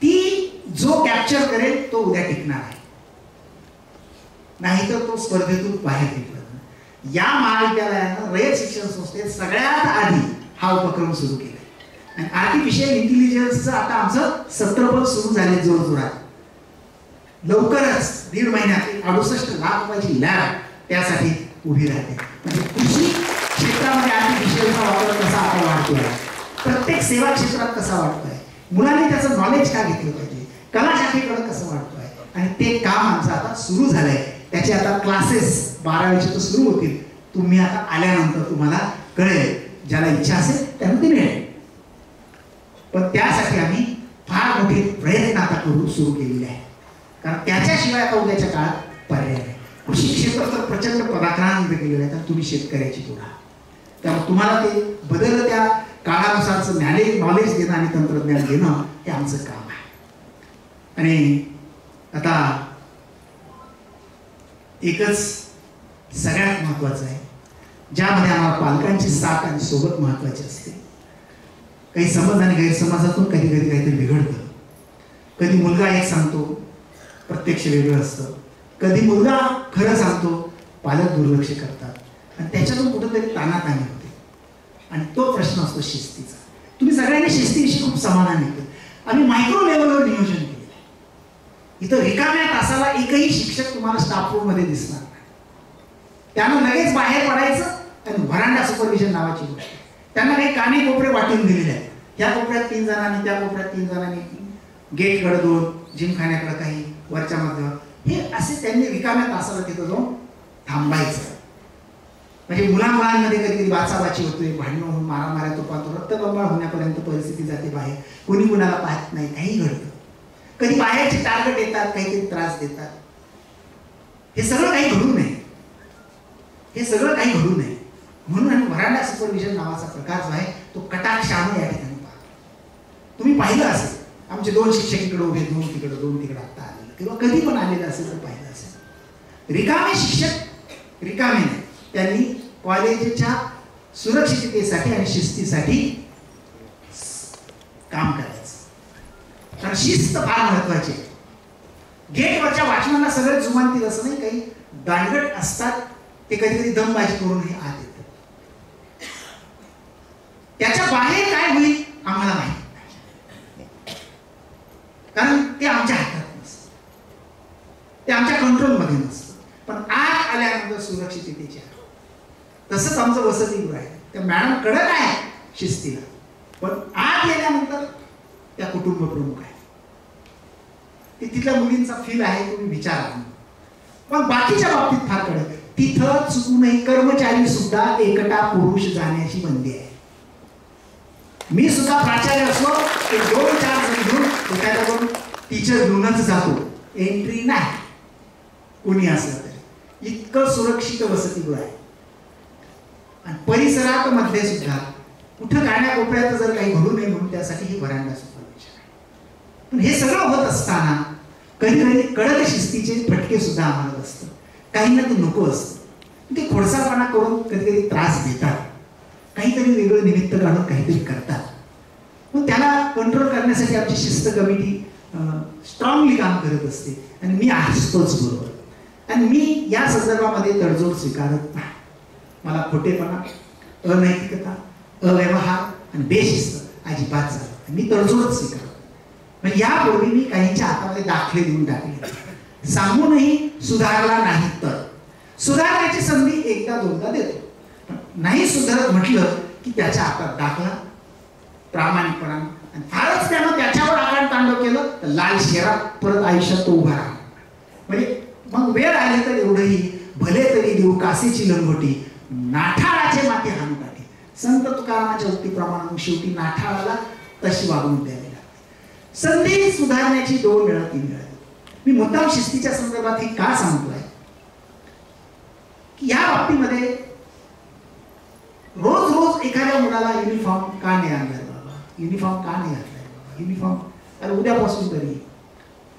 ती जो कॅप्चर करेल तो उद्या टिकणार आहे, नाहीतर तो स्पर्धेतून बाहेर टिकला. या महाविद्यालयानं रयत शिक्षण संस्थेत सगळ्यात आधी हा उपक्रम सुरू केला. आणि आर्टिफिशियल इंटेलिजन्सचं आता आमचं सत्र पण सुरू झाले जोरजोरात. लवकरच 1.5 महिन्यात 68 लाख रुपयाची लॅब त्यासाठी उभी राहते. म्हणजे कृषी क्षेत्रामध्ये आर्टिफिशियलचा वापर कसा आता वाढतोय, प्रत्येक सेवा क्षेत्रात कसा वाढतोय, मुलांनी त्याचं नॉलेज का घेतलं पाहिजे, कला शाखेकडे कसं वाढतोय, आणि ते काम आमचं आता सुरू झालंय. त्याचे आता क्लासेस 12वीचे तर सुरू होतील. तुम्ही आता आल्यानंतर तुम्हाला कळेल, ज्याला इच्छा असेल त्यांना ते मिळेल. पण त्यासाठी आम्ही फार मोठे प्रयत्न आता सुरू केलेले आहे, कारण त्याच्याशिवाय आता उद्याच्या काळात पर्याय नाही. कृषी क्षेत्र तर प्रचंड पराक्रांत केलेलं आहे, तर तुम्ही शेतकऱ्याची तोडा. त्यामुळे तुम्हाला ते बदलत्या काळानुसारचं नॉलेज देणं आणि तंत्रज्ञान देणं हे आमचं काम आहे. आणि आता एकच सगळ्यात महत्वाचं आहे, ज्यामध्ये आम्हाला पालकांची साथ आणि सोबत महत्वाची असते. काही समज आणि गैरसमजातून कधी कधी काहीतरी बिघडतं. कधी मुलगा एक सांगतो, प्रत्यक्ष वेगळं असतं. कधी मुलगा खरं सांगतो, पालक दुर्लक्ष करतात, आणि त्याच्यातून कुठंतरी ताणाताणी होते. आणि तो प्रश्न असतो शिस्तीचा. तुम्ही सगळ्यांनी शिस्तीविषयी खूप समाधान येतं. आम्ही मायक्रो लेवलवर नियोजन केलं. इथं रिकाम्या तासाला एकही शिक्षक तुम्हाला स्टाफ रूम मध्ये दिसणार नाही. त्यानं लगेच बाहेर पडायचं. आणि व्हरांडा सुपरविजन नावाची गोष्ट, त्यांना काही काने कोपरे वाटून दिलेले आहेत. ह्या कोपऱ्यात 3 जणांनी, त्या कोपऱ्यात 3 जणांनी, गेटकडे 2, जिमखान्याकडे काही, वरच्या मध्य, हे असे त्यांनी रिकाम्या तासाला तिथं जाऊन थांबायचं. म्हणजे मुलांमध्ये कधी कधी वाचावाची होतोय, भांडणं होऊन मारामाऱ्या तुपातो, रक्तबंबाळ होण्यापर्यंत परिस्थिती जाते बाहेर. कोणी कुणाला पाहत नाही, काही घडतं. कधी बाहेरचे टार्गेट येतात, काहीतरी त्रास देतात. हे सगळं काही घडू नये, हे सगळं काही घडू नये म्हणून आम्ही व्हरांडा सुपरविजन नावाचा प्रकार जो आहे तो कटाक्षाने या ठिकाणी पाहतो. तुम्ही पाहिलं असेल, आमचे 2 शिक्षक इकडे उभे, 2 तिकडे, 2 तिकडे आता आलेले, किंवा कधी पण आलेलं असेल तर पाहिलं असेल. रिकामे शिक्षक रिकामे नाही, त्यांनी कॉलेजच्या सुरक्षिततेसाठी आणि शिस्तीसाठी काम करायचं. कारण शिस्त फार महत्वाची आहे. गेटवरच्या वॉचमॅनला सगळं जुमानतील असं नाही, काही दांडगट असतात, ते कधी कधी दमबाजी करून हे आत येतात. त्याच्या बाहेर काय होईल आम्हाला माहिती नाही, कारण ते आमच्या हातात नसतं, ते आमच्या कंट्रोलमध्ये नसतं. पण आत आल्यानंतर सुरक्षिततेची आहे. तसंच आमचं वसतिगृह आहे. त्या मॅडम कडक आहे शिस्तीला, पण आत गेल्यानंतर त्या कुटुंब प्रमुख आहे. तिथल्या मुलींचा फील आहे, तुम्ही विचारा. पण बाकीच्या बाबतीत फार कडक. तिथं चुकूनही कर्मचारी सुद्धा एकटा पुरुष जाण्याची बंदी आहे. मी सुद्धा प्राचार्य असलो ते 2-4 जण घेऊन एखाद्याकडून टीचर घेऊनच जातो, एंट्री नाही कोणी असलं तरी. इतकं सुरक्षित वसतिगृह आहे. आणि परिसरात मध्ये सुद्धा कुठं गाण्या कोपऱ्यात जर काही घडू नये म्हणून त्यासाठी ही व्हरांडा सुपरविजन आहे. पण हे सगळं होत असताना कधी कधी कडक शिस्तीचे फटके सुद्धा आम्हाला असतं. काहींना ते नको असतं, ते खोडसाळपणा करून कधी कधी त्रास देतात, काहीतरी वेगळं निमित्त काढून काहीतरी करतात. मग त्याला कंट्रोल करण्यासाठी आमची शिस्त कमिटी स्ट्रॉंगली काम करत असते. आणि मी असतोच बरोबर. आणि मी या संदर्भामध्ये तडजोड स्वीकारत नाही. मला खोटेपणा, अनैतिकता, अव्यवहार आणि बेशिस्त अजिबात चालत. मी तडजोडच स्वीकारतो. म्हणजे यापूर्वी मी काहींच्या हातामध्ये दाखले देऊन टाकले, सांगूनही सुधारला नाही तर सुधारण्याची संधी एकदा दोनदा देतो. नाही सुधारत म्हटलं की त्याच्या हातात दाखला प्रामाणिकपणाने, आणि फारच त्यानं त्याच्यावर आघात तांडव केलं तर लाल शेरा परत आयुष्यात तो उभा राहणार. म्हणजे मग वेळ आली तर एवढंही भले तरी देऊ कासेची लंगोटी, नाठाळाचे माती हाणू टाके. संत तुकारामाच्या उक्तीप्रमाणे शेवटी नाठाळाला तशी वागणूक द्यावी लागते. संधी सुधारण्याची 2 वेळा 3 वेळा. मी मुद्दाम शिस्तीच्या संदर्भात हे का सांगतोय की या बाबतीमध्ये रोज रोज एखाद्या मुलाला युनिफॉर्म का नाही आणलाय बाबा, युनिफॉर्म का नाही घातलाय बाबा, युनिफॉर्म अरे उद्यापासून तरी.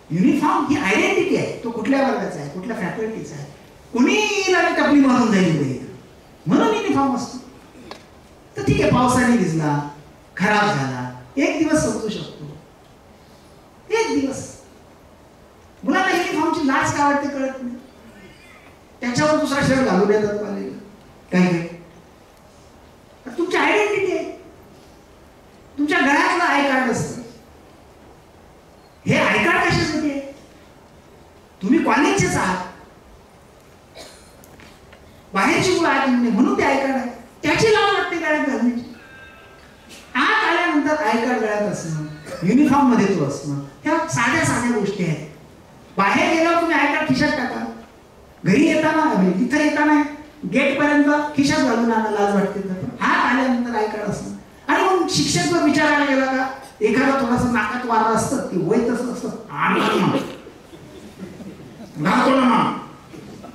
युनिफॉर्म ही आयडेंटिटी आहे. तो कुठल्या वर्गाचा आहे, कुठल्या फॅकल्टीचा आहे, कुणी टपली मारून जाईल म्हणून युनिफॉर्म असतो. तर ठीक आहे, पावसाने भिजला, खराब झाला, एक दिवस समजू शकतो. एक दिवस मुलांना युनिफॉर्मची लाज का वाटते कळत नाही. त्याच्यावर दुसरा शर्ट घालून येतात कॉलेजला. काय काय तुमची आयडेंटिटी आहे, तुमच्या गळ्यातलं आय कार्ड असतं. हे आय कार्ड कशासाठी आहे? तुम्ही कॉलेजचेच आहात, बाहेरची मुलं आत म्हणून ते आय कार्ड आहे. त्याची लावून लागते गळ्यात घालण्याची. आत आल्यानंतर आय कार्ड गळ्यात असणं, युनिफॉर्म मध्ये तो असणं, ह्या साध्या साध्या गोष्टी आहेत. बाहेर गेल्यावर तुम्ही आय कार्ड खिशात टाका, घरी येताना इथं येताना गेट पर्यंत खिशात घालून आणा, लाज वाटते तर. आत आल्यानंतर आय कार्ड असणं. आणि मग शिक्षक जर विचारायला गेला का एखादा थोडासा नाकात वारा असतं ते वय तसं असतं,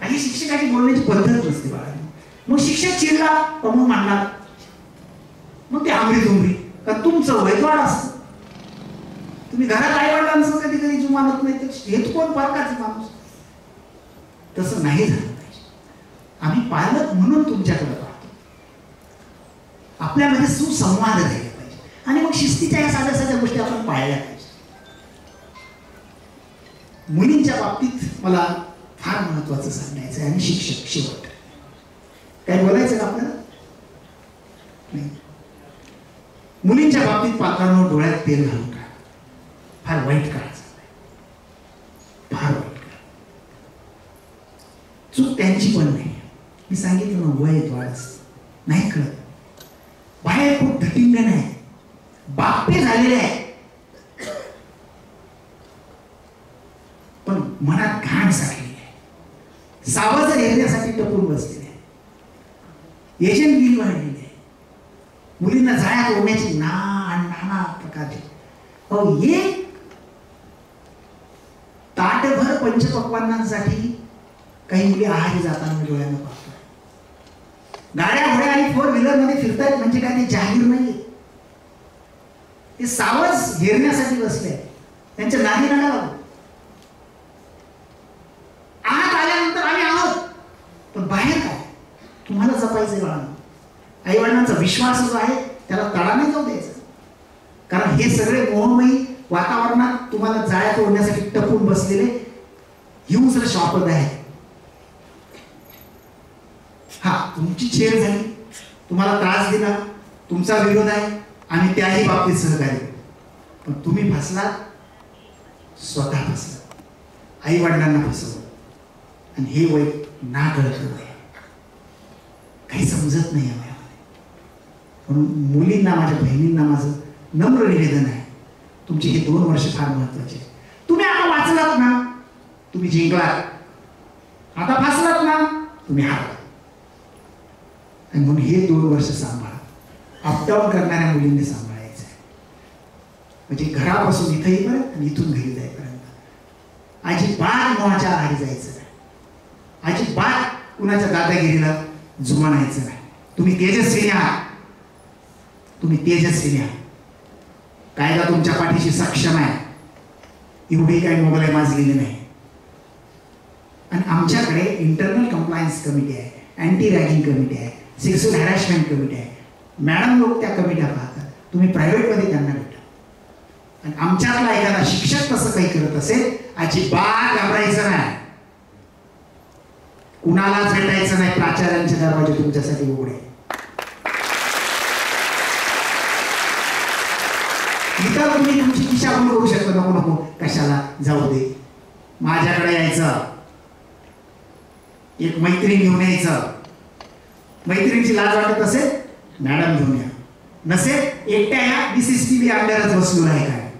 आणि शिक्षकाची बोलण्याची पद्धत नसते बाळा. मग शिक्षक चिडला मग मानणार, मग ते आमरी तुमरी का तुमचं वैद्वाड असतं. तुम्ही घरात आई वडिलांचं कधी कधी जुमानत नाही तर हेच कोण पालकाचे माणूस. तसं नाही झालं पाहिजे. आम्ही पालक म्हणून तुमच्याकडे पाहतो. आपल्यामध्ये सुसंवाद राहिला पाहिजे आणि मग शिस्तीच्या या साध्या साध्या गोष्टी आपण पाळल्या पाहिजे. मुलींच्या बाबतीत मला फार महत्वाचं सांगायचं आहे. आणि शिक्षक शेवट काय बोलायचं का आपल्याला? नाही. मुलींच्या बाबतीत पात्रांनो डोळ्यात तेल घालून टाका. फार वाईट काळ चाललाय, फार वाईट काळ. चूक त्यांची पण नाही. मी सांगितलं ना वय वाढच नाही कळत. बाहेर खूप धटिंग नाही, बापे झालेले आहे पण मनात घाण साठलेली आहे. सावज येण्यासाठी टपून बसलेले आहे. एजंटगिरी वाढलेली आहे. मुलींना जाळ्यात ओढण्याची नाना प्रकारचे. अहो एक ताटभर पंचपक्वान्नांसाठी काही मुली आहारी जाताना डोळ्यानं पाहतोय. गाड्या घोड्या आणि 4 व्हीलर मध्ये फिरतायत म्हणजे काय ते जाहीर नाही. ते सावज घेरण्यासाठी बसले. त्यांच्या नादी नका लागू. आत आल्यानंतर आम्ही आहोत पण बाहेर काय तुम्हाला जपायचंय बाळांनो. आई वडिलांचा विश्वास जो आहे त्याला तडा नाही जाऊ द्यायचा. कारण हे सगळे मोहमयी वातावरणात तुम्हाला जाळ्यात ओढण्यासाठी टपून बसलेले हिंस्र शॉपद आहे. हा तुमची छेड झाली, तुम्हाला त्रास दिला, तुमचा विरोध आहे, आम्ही त्याही बाबतीत सहकार्य. पण तुम्ही फसलात, स्वतः फसलात, आई वडिलांना फसवलं. आणि हे वय ना कळत वय, काही समजत नाही आहे. म्हणून मुलींना, माझ्या बहिणींना माझं नम्र निवेदन आहे, तुमचे हे 2 वर्ष फार महत्वाचे. तुम्ही आता वाचलात ना, तुम्ही जिंकलात. आता फसलात ना, तुम्ही हारलात. आणि म्हणून हे 2 वर्ष सांभाळा. अपडाऊन करणाऱ्या मुलींनी सांभाळायचं आहे. म्हणजे घरापासून इथं येईपर्यंत आणि इथून घरी जाईपर्यंत अजिबात मोहाच्या आहारी जायचं नाही. अजिबात कुणाच्या दादागिरीला जुमानायचं नाही. तुम्ही तेजस्विनी आहात, तुम्ही तेजस्विनी आहात. कायदा तुमच्या पाठीशी सक्षम आहे, एवढी काही मोगलाई माजलेली नाही. आणि आमच्याकडे इंटरनल कंप्लायन्स कमिटी आहे, अँटी रॅगिंग कमिटी आहे, सेक्शुअल हॅरॅसमेंट कमिटी आहे. मॅडम लोक त्या कमिट्या पाहतात. तुम्ही प्रायव्हेटमध्ये त्यांना भेटा. आणि आमच्यातला एखादा शिक्षक तसं काही करत असेल, अजिबात घाबरायचं नाही, कुणालाच भेटायचं नाही. प्राचार्यांचे दरवाजे तुमच्यासाठी उघडे. नंतर तुम्ही तुमची दिशाभूल करू शकता, नको नको कशाला जाऊ दे. माझ्याकडे यायचं, एक मैत्रीण घेऊन यायचं. मैत्रिणीची लाज वाटत असेल मॅडम घेऊन या, नसेल एकट्या या, बीसीसीबी अंडरच बसलो आहे काय.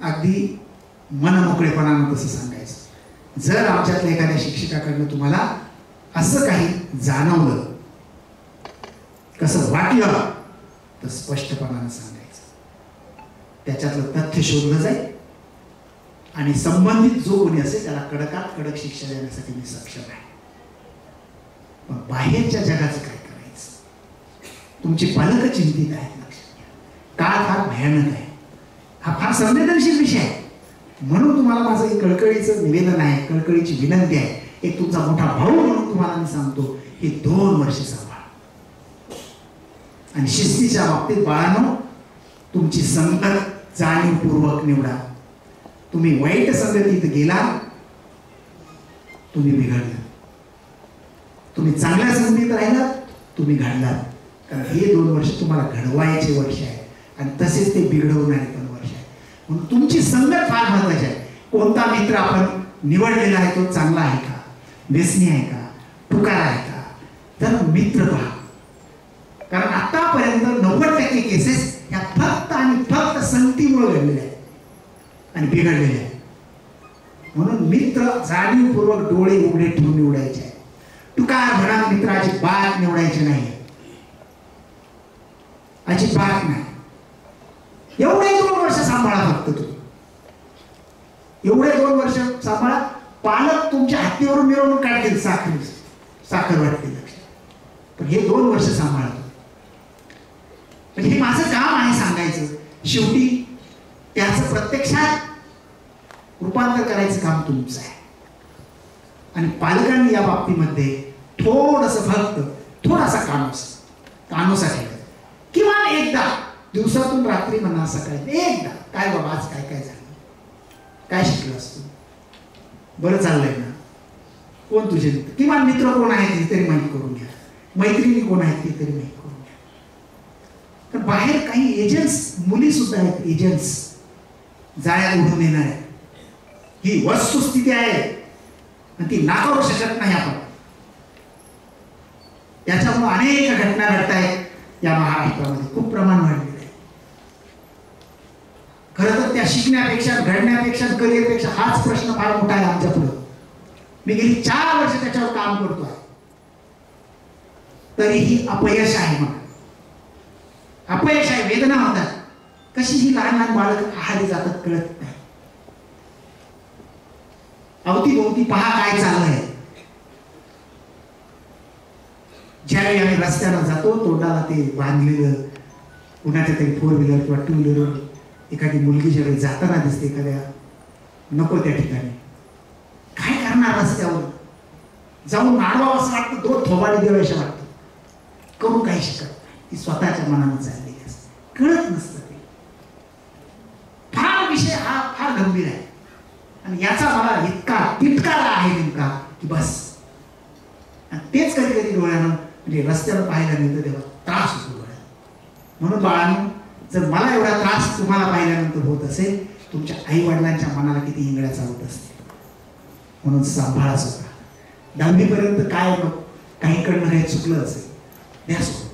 अगदी मनमोकळेपणानं तसं सांगायचं. जर आमच्यातल्या एखाद्या शिक्षकाकडनं तुम्हाला असं काही जाणवलं, कसं वाटलं, तर स्पष्टपणानं सांगायचं. त्याच्यातलं तथ्य शोधलं जाईल आणि संबंधित जो कोणी असेल त्याला कडकात कडक शिक्षा देण्यासाठी मी सक्षम आहे. पण बाहेरच्या जगाचं काय करायचं? तुमची पालक चिंतित आहेत, लक्षात घ्या. काळ फार भयानक आहे, हा फार संवेदनशील विषय आहे. म्हणून तुम्हाला माझं एक कळकळीचं निवेदन आहे, कळकळीची विनंती आहे. एक तुमचा मोठा भाऊ म्हणून तुम्हाला मी सांगतो, हे 2 वर्ष सांभाळा. आणि शिस्तीच्या बाबतीत बाळांनो, तुमची संगत जाणीवपूर्वक निवडा. तुम्ही वाईट संगतीत गेला, तुम्ही बिघडला. तुम्ही चांगल्या संगतीत राहिलात, तुम्ही घडलात. कारण हे 2 वर्ष तुम्हाला घडवायचे वर्ष आहे आणि तसेच ते बिघडवणारे पण वर्ष आहे. म्हणून तुमची संगत फार महत्वाची आहे. कोणता मित्र आपण निवडलेला आहे तो चांगला आहे का, व्यसनी आहे का, टुकार आहे का, तर मित्र पहा. कारण आतापर्यंत 90% केसेस ह्या फक्त आणि फक्त संगतीमुळे घडलेल्या आहेत आणि बिघडलेल्या आहेत. म्हणून मित्र जाणीवपूर्वक डोळे उघडे ठेवून निवडायचे आहे. टुकार म्हणा मित्राची बात निवडायची नाही, अजिबात नाही. एवढे 2 वर्ष सांभाळा फक्त तुम्ही, एवढे 2 वर्ष सांभाळा. पालक तुमच्या हातीवरून मिरवणूक काढतील, साखर वाटतील, पण हे 2 वर्ष सांभाळा. म्हणजे हे माझं काम आहे सांगायचं. शेवटी त्याचं प्रत्यक्षात रूपांतर करायचं काम तुमचं आहे. आणि पालकांनी या बाबतीमध्ये थोडासा कानोसा ठेवायचा. किमान एकदा दिवसातून रात्री म्हणा, सकाळी एकदा, काय बाबा आज काय काय झालं, काय शिकलास तू, बरं चाललंय ना, कोण तुझे मित्र, किमान मित्र कोण आहेत हे तरी माहिती करून घ्या, मैत्रिणी कोण आहेत ते तरी माहिती करून घ्या. तर बाहेर काही एजंट्स, मुली सुद्धा आहेत, एजंट्स जाळ्या उडून येणार आहेत. ही वस्तुस्थिती आहे आणि ती नाकारू शकत नाही आपण. त्याच्यामुळे अनेक घटना घडत आहेत या महाराष्ट्रामध्ये, खूप प्रमाण वाढलेलं आहे. खरं तर त्या शिकण्यापेक्षा, घडण्यापेक्षा, करिअरपेक्षा हाच प्रश्न फार मोठा आहे आमच्या पुढे. मी गेली 4 वर्ष त्याच्यावर काम करतोय, तरीही अपयश आहे. मग अपयश आहे, वेदना होतात. कशी ही लहान लहान बालक आहारी जातात कळत नाही. अवतीभोवती पहा काय चाललंय. ज्यावेळी आम्ही रस्त्यानं जातो, तोंडाला ते बांधलेलं कुणाच्या तरी 4 व्हीलर किंवा 2 व्हीलरवर एखादी मुलगी ज्यावेळी जाताना दिसते एखाद्या नको त्या ठिकाणी, काय करणार रस्त्यावर जाऊन आडवावं असं वाटतं, 2 थोबाडी देवायचं वाटतं, करू काही शिकत नाही. ती स्वतःच्या मनानं चाललेली असते, कळत नसतं ते. फार विषय हा फार गंभीर आहे आणि याचा मला इतका तिटकारा आहे नेमका की बस. आणि तेच कधी कधी डोळ्यानं म्हणजे रस्त्यावर पाहायला मिळतं तेव्हा त्रास होतो डोळ्यात. म्हणून बाळांनो, जर मला एवढा त्रास तुम्हाला पाहिल्यानंतर होत असेल, तुमच्या आई वडिलांच्या मनाला किती इंगळ्या चालत असते. म्हणून सांभाळा स्वतः. 10वी पर्यंत काय काहीकडनं काही चुकलं असेल द्या सोडून.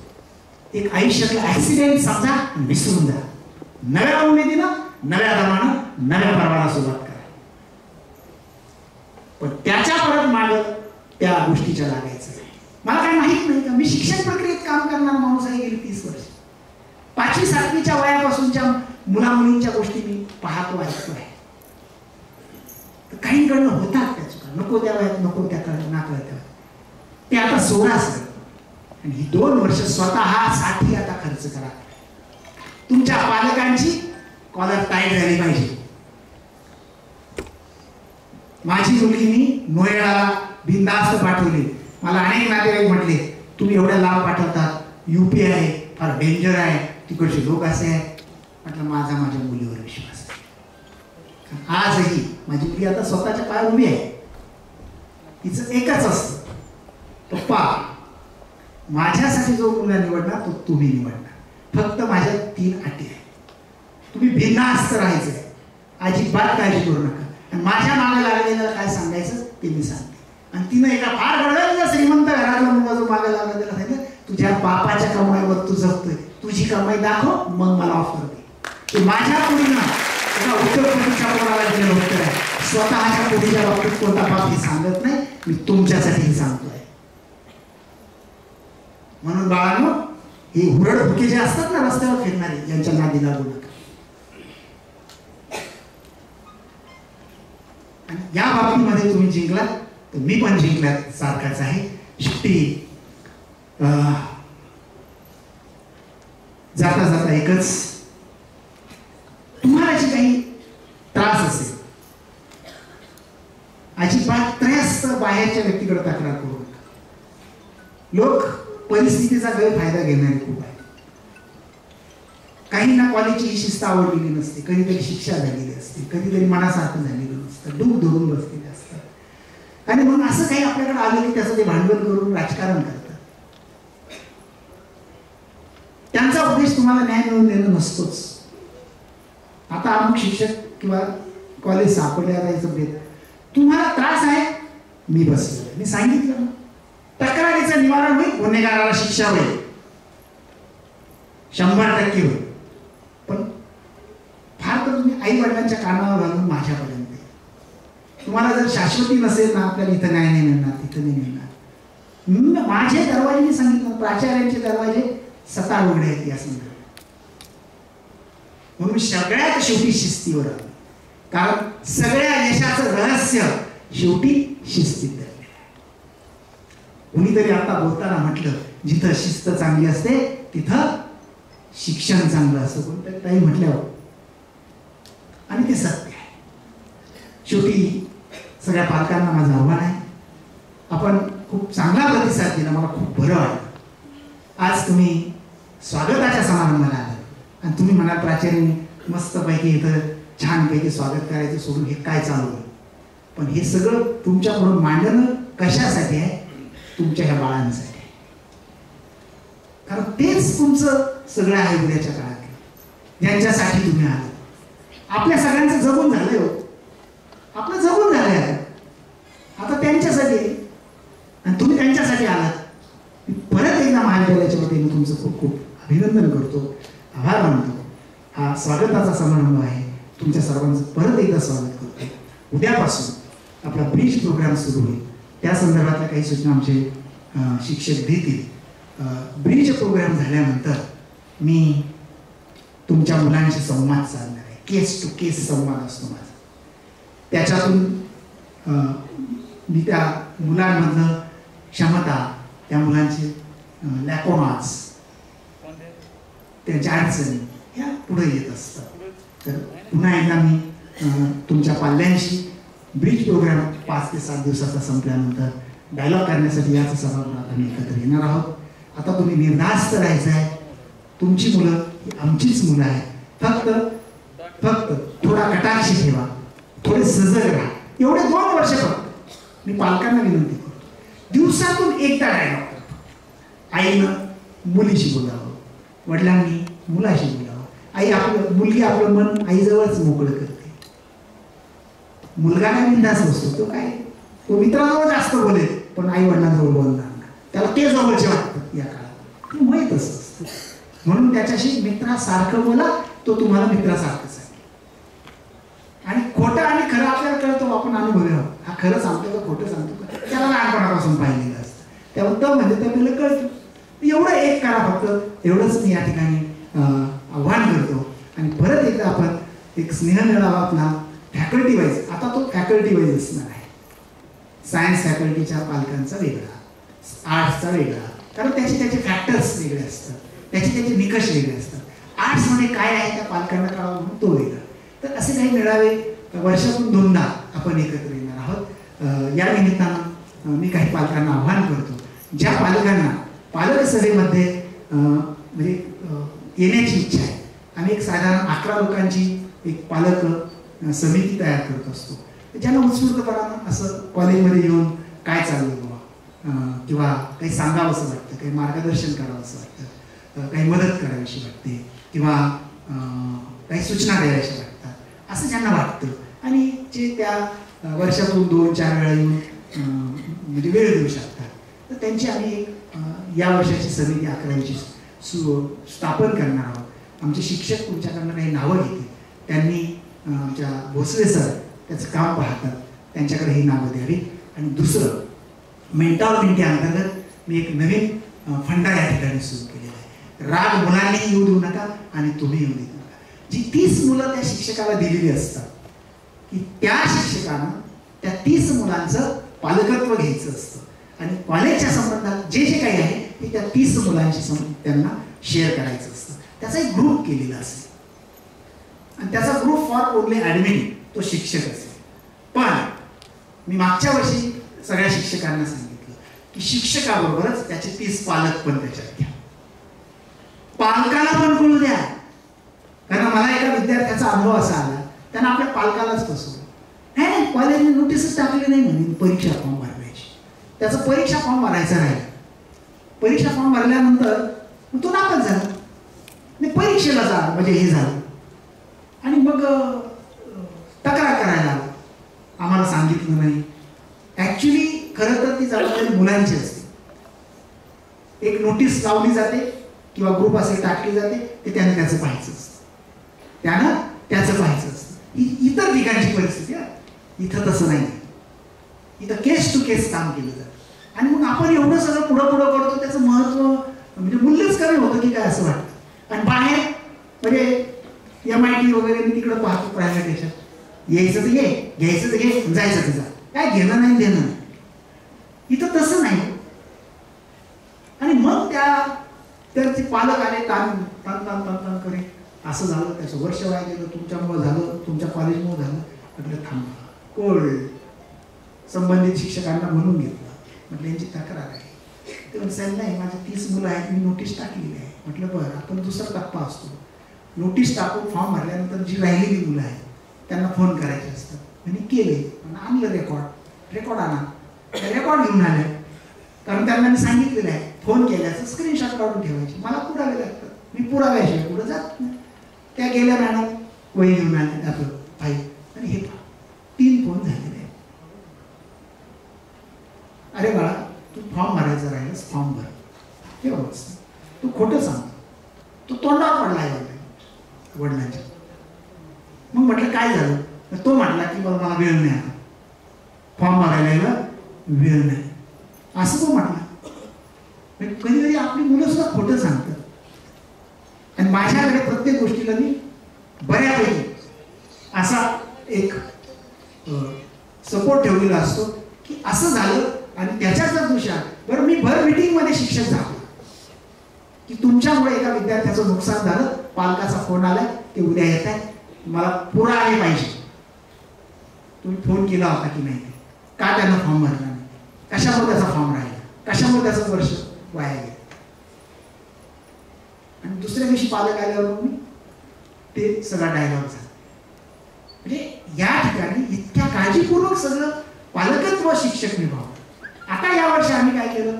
एक आयुष्यातला ऍक्सिडेंट समजा, विसरून जा. नव्या उमेदीनं, नव्या दमानं, नव्या पर्वाला सुरुवात करा. पण त्याच्या परत माग त्या गोष्टीच्या लागायचं. मला काय माहित नाही का, मी शिक्षण प्रक्रियेत काम करणारा माणूस आहे गेली 30 वर्ष. 5वी 7वीच्या वयापासूनच्या मुला मुलींच्या गोष्टी मी पाहतो, ऐकतोय. काहींकडनं होतात त्या चुका, नको त्या वयात, नको त्या नाकळत, ते आता सोडा सर. आणि ही 2 वर्ष स्वतःसाठी आता खर्च करा. तुमच्या पालकांची कॉलर टाईट झाली पाहिजे. माझी मुलगी मी नोएडाला बिनधास्त पाठवली. मला अनेक नातेवाईक म्हटले, तुम्ही एवढ्या लांब पाठवतात, UP आहे, फार डेंजर आहे, तिकडचे लोक असे आहेत. म्हटलं माझा माझ्या मुलीवर विश्वास आहे. आजही माझी मुलगी आता स्वतःच्या पायावर उभी आहे. तिचं एकच असतं, पप्पा माझ्यासाठी जो मुलगा निवडणार तो तुम्ही निवडणार. फक्त माझ्या 3 अटी आहेत. तुम्ही बिनधास्त राहायचंय, अजिबात काळजी करू नका. आणि माझ्या मागे लागलेलं काय सांगायचं ते मी सांगते. आणि तिनं एका फार गडगडीच्या श्रीमंत घरातला मुलगा जो मागे लागला त्याला सांगितलं, तुझ्या बापाच्या कमाईवर तू जगतोय, तुझी कमाई दाखव, मग मला ऑफर दे. ते माझ्या पुढीनं एका उद्योगपतीच्या कोणाला दिलेलं उत्तर आहे. स्वतःच्या पुढीच्या बाबतीत कोणता बाप हे सांगत नाही, मी तुमच्यासाठी सांगतोय. म्हणून बाळांनो, हे हुरड भुके जे असतात ना रस्त्यावर फिरणारे, यांच्या नादी लागू नका. आणि या बाबतीमध्ये तुम्ही जिंकला तर मी पण जिंकल्या सारखाच आहे. शेवटी जाता जाता एकच, तुम्हाला जे काही त्रास असेल अजिबात त्रयस्थ बाहेरच्या व्यक्तीकडे तक्रार करू नका. लोक परिस्थितीचा गैरफायदा घेणारे खूप आहे. काहींना कॉलेजची ही शिस्त आवडलेली नसते, कधीतरी शिक्षा झालेली असते, कधीतरी मनासारखं झालेलं नसतं, डूब धरून बसलेले असतात. आणि मग असं काही आपल्याकडे आलं की त्याचं ते भांडवल करून राजकारण करतात. त्यांचा उद्देश तुम्हाला न्याय मिळवून देणं नसतोच. आता अमुक शिक्षक किंवा कॉलेज सापडले, आता याचं भेट तुम्हाला त्रास आहे, मी बसलो, मी सांगितलं ना, तक्रारीचं निवारण होईल, गुन्हेगाराला शिक्षा होईल, 100% होईल. पण फार तर तुम्ही आई वडिलांच्या कानावर घालून माझ्यापर्यंत, तुम्हाला जर शाश्वती नसेल ना, आपल्याला इथं न्याय नाही मिळणार, तिथं नाही मिळणार. माझे दरवाजे मी सांगितलं, प्राचार्यांचे दरवाजे सतार उघडे आहेत या संदर्भात. म्हणून सगळ्यात शेवटी शिस्तीवर आलो, कारण सगळ्या यशाचं रहस्य शेवटी शिस्तीत आहे. कुणीतरी आता बोलताना म्हटलं, जिथं शिस्त चांगली असते तिथं शिक्षण चांगलं असतं, कोणतरी काही म्हटल्यावर, आणि ते सत्य आहे. शेवटी सगळ्या पालकांना माझं आव्हान आहे, आपण खूप चांगला प्रतिसाद दिला, मला खूप बरं वाटलं. आज तुम्ही स्वागताच्या समारंभाला आलात आणि तुम्ही म्हणाल प्राचार्यांनी मस्तपैकी इथं छानपैकी स्वागत करायचं सोडून हे काय चालू आहे. पण हे सगळं तुमच्याकडून मांडणं कशासाठी आहे? तुमच्या ह्या बाळांसाठी. कारण तेच तुमचं सगळं आहे उद्याच्या काळात, ज्यांच्यासाठी तुम्ही आलात. आपल्या सगळ्यांचं जगून झालंय हो, आपलं जगून झालंय, आता त्यांच्यासाठी आणि तुम्ही त्यांच्यासाठी आलात. परत एकदा महाविद्यालयाच्या वतीने तुमचं खूप खूप अभिनंदन करतो, आभार मानतो. हा स्वागताचा समारंभ आहे, तुमच्या सर्वांचं परत एकदा स्वागत करतो. उद्यापासून आपला ब्रिज प्रोग्राम सुरू होईल, त्या संदर्भातल्या काही सूचना आमचे शिक्षक देतील. ब्रिज प्रोग्राम झाल्यानंतर मी तुमच्या मुलांशी संवाद साधणार आहे, केस टू केस संवाद असतो माझा. त्याच्यातून मी त्या मुलांमधलं क्षमता, त्या मुलांचे लॅकोमाज, त्यांच्या अडचणी ह्या पुढे येत असतात. तर पुन्हा एकदा मी तुमच्या पाल्यांशी ब्रिज प्रोग्राम 5 ते 7 दिवसाचा संपल्यानंतर डायलॉग करण्यासाठी याच सभागृहात आम्ही एकत्र येणार आहोत. आता तुम्ही निर्धास्त राहायचं आहे, तुमची मुलं ही आमचीच मुलं आहेत. फक्त थोडा कटाक्ष ठेवा, थोडे सजग राहा. एवढे 2 वर्ष फक्त मी पालकांना विनंती करतो, दिवसातून एकदा डायलॉग करतो. आईनं मुलीशी बोलावं, वडिलांनी मुलाशी बोलावं. मुलगी आपलं मन आईजवळच मोकळं करते. मुलगा काय बिंदास बसतो, तो मित्राजवळ जास्त बोलेल, पण आई वडिलांजवळ बोलणार नाही. त्याला ते जवळचे वाटतं या काळात, ते माहीत असतं. म्हणून त्याच्याशी मित्रासारखं बोला, तो तुम्हाला मित्रासारखंच आहे. आणि खोटं आणि खरं आपल्याला कळतो, आपण अनुभवी आहोत. हा खरं सांगतो का खोटं सांगतो का, त्याला लहानपणापासून पाहिलेलं असतं. त्या उत्तम म्हणजे त्याला कळतं. एवढं एक करा फक्त, एवढंच मी या ठिकाणी आव्हान करतो. आणि परत एकदा आपण एक स्नेह मेळावा आपला फॅकल्टी वाईज, आता तो फॅकल्टी वाईज असणार आहे. सायन्स फॅकल्टीच्या पालकांचा वेगळा, आर्ट्सचा वेगळा, कारण त्याचे फॅक्टर्स वेगळे असतात, त्याचे निकष वेगळे असतात. आर्ट्समध्ये काय आहे त्या पालकांना कळावं म्हणून तो वेगळा. तर असे काही मेळावे वर्षातून 2दा आपण एकत्र येणार आहोत. या निमित्तानं मी काही पालकांना आव्हान करतो, ज्या पालकांना पालक सभेमध्ये म्हणजे येण्याची इच्छा आहे. आम्ही एक साधारण 11 लोकांची एक पालक समिती तयार करत असतो, ज्यांना उत्स्फूर्तपणानं असं कॉलेजमध्ये येऊन काय चाललं बाबा, किंवा काही सांगावं असं वाटतं, काही मार्गदर्शन करावं असं वाटतं, काही मदत करावीशी वाटते किंवा काही सूचना द्याव्याशा वाटतात असं ज्यांना वाटतं आणि जे त्या वर्षातून 2-4 वेळा येऊन म्हणजे वेळ देऊ शकतात तर त्यांची आम्ही एक या वर्षाची समिती 11वीची स्थापन करणार आहोत. आमचे शिक्षक तुमच्याकडनं काही नावं घेतील, त्यांनी आमच्या भोसले सर त्याचं काम पाहतात, त्यांच्याकडे ही नावं द्यावी. आणि दुसरं मेंटॉरमेंट अंतर्गत मी एक नवीन फंडा या ठिकाणी सुरू केलेला आहे. राग मुलांनी येऊ देऊ नका आणि तुम्ही येऊ देऊ नका. जी 30 मुलं त्या शिक्षकाला दिलेली असतात की त्या शिक्षकानं त्या 30 मुलांचं पालकत्व घ्यायचं असतं आणि कॉलेजच्या संबंधात जे जे काही आहे ते त्या 30 मुलांशी त्यांना शेअर करायचं असतं. त्याचा एक ग्रुप केलेला असेल आणि त्याचा ग्रुप फॉर ओनली ॲडमिन तो शिक्षक असेल. पण मी मागच्या वर्षी सगळ्या शिक्षकांना सांगितलं की शिक्षकाबरोबरच त्याचे 30 पालक पण त्याच्यात घ्या, पालकाला पण कळू द्या. कारण मला एका विद्यार्थ्याचा अनुभव असा आला, त्यांना आपल्या पालकालाच फसवलं. नाही कॉलेजने नोटीसच टाकली नाही म्हणे परीक्षा फॉर्म भरवायची. त्याचा परीक्षा फॉर्म भरायचा राहिला. परीक्षा फॉर्म भरल्यानंतर तो नापास झाला. नाही परीक्षेला जा म्हणजे हे झालं आणि मग तक्रार करायला आला, आम्हाला सांगितलं नाही. ॲक्च्युली खरं तर ती जबाबदारी मुलांची असते. एक नोटीस लावली जाते किंवा ग्रुप असे टाकली जाते ते त्यानं त्याचं पाहायचं असतं, त्यानं त्याचं पाहायचं असतं. इतर ठिकाणची परिस्थिती आहे, इथं तसं नाही. इथं केस टू केस काम केलं जातं आणि मग आपण एवढं सगळं पुढं करतो त्याचं महत्त्व म्हणजे मूल्यच कमी होतं की काय असं वाटतं. आणि बाहेर म्हणजे MIT वगैरे मी तिकडं पाहतो प्रायव्हेट याच्यात, यायचं तर ये, घ्यायचं तर घे, जायचं तर जा, काय घेणं नाही देणं नाही. इथं तसं नाही. आणि मग त्याचे पालक आले ताण करे, असं झालं, त्याचं वर्ष वाया गेलं, तुमच्यामुळं झालं, तुमच्या कॉलेजमुळं झालं. म्हटलं थांबा, कोल्ड संबंधित शिक्षकांना म्हणून घेतलं. म्हटलं यांची तक्रार आहे. ते म्हणतात नाही माझे 30 मुलं आहेत, मी नोटीस टाकलेली आहे. म्हटलं बरं, आपण दुसरा टप्पा असतो, नोटीस टाकून फॉर्म भरल्यानंतर जी राहिलेली मुलं आहेत त्यांना फोन करायचे असतात. म्हणजे केले, आणलं रेकॉर्ड आणा, रेकॉर्ड घेऊन आले. कारण त्यांना मी सांगितलेलं आहे फोन केल्याचं स्क्रीनशॉट काढून ठेवायची. मला पुरावे लागतात, मी पुराव्याशिवाय पुढे जात नाही. त्या गेल्या मॅडम वही घेऊन आले आपलं फाईल आणि हे 3 फोन झालेले आहेत. अरे बाळा तू फॉर्म भरायचं राहिलंस, फॉर्म भर, हे व्यवस्थित. तू खोटं सांगतो, तो तोंडावर पडला आहे वडिलांच्या. मग म्हटलं काय झालं, तो म्हटला की बाबा मला वेळ नाही आला, फॉर्म भरायला वेळ नाही, असं तो म्हटला. कधी कधी आपली मुलं सुद्धा खोटं सांगतात आणि माझ्याकडे प्रत्येक गोष्टीला मी बऱ्यापैकी असा एक सपोर्ट ठेवलेला असतो की असं झालं आणि त्याच्याच दिवशी बरं मी भर मीटिंगमध्ये शिक्षक झालो की तुमच्यामुळे एका विद्यार्थ्याचं नुकसान झालं, पालकाचा फोन आला, ते उद्या येत आहे, मला पुरावे पाहिजे. तुम्ही फोन केला होता की नाही, का त्यानं फॉर्म भरला नाही, कशामुळे त्याचा फॉर्म राहिला, कशामुळे त्याचं वर्ष वाया गेलं. आणि दुसऱ्या दिवशी पालक आल्यावर मी ते सगळा डायलॉग झाला. म्हणजे या ठिकाणी इतक्या काळजीपूर्वक सगळं पालकत्व शिक्षक निभावतात. आता या वर्षी आम्ही काय केलं,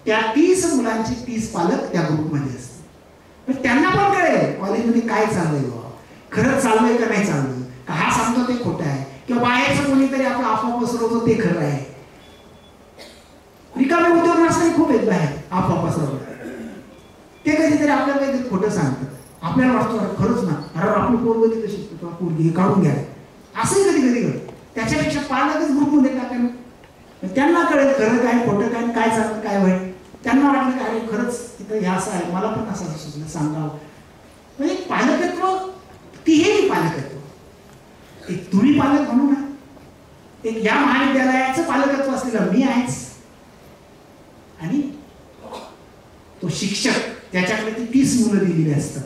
त्या 30 मुलांचे 30 पालक त्या ग्रुपमध्ये असतात. पण त्यांना पण कळेल कॉलेजमध्ये काय चाललंय बाबा, खरंच चाललंय का नाही चाललंय, का हा सांगतो ते खोटं आहे किंवा बाहेरचं कोणीतरी आपलं अफवा पसरवतो ते खरं आहे. रिकामे उद्योग नसताना खूप आहेत बाहेर अफवा पसरवतात, ते कधीतरी आपल्याला काहीतरी खोटं सांगतात. आपल्याला वाटतं खरंच ना, अरे आपली पोरग तिथे शिकतो, पोरगी काढून घ्या, असंही कधी कधी घडतं. त्याच्यापेक्षा पालकच ग्रुपमध्ये टाकायला त्यांना कळेल खरं काय खोटं काय, काय चालतं काय वाईट. त्यांना वाटलं की अरे खरंच तिथं हे असं आहे, मला पण असं सुचलं सांगावं. म्हणजे पालकत्व तिहेरी पालकत्व, एक तुम्ही पालक म्हणू ना, एक या महाविद्यालयाचं पालकत्व असलेलं मी आहेच आणि तो शिक्षक त्याच्याकडे ती 30 मुलं दिलेली असतात.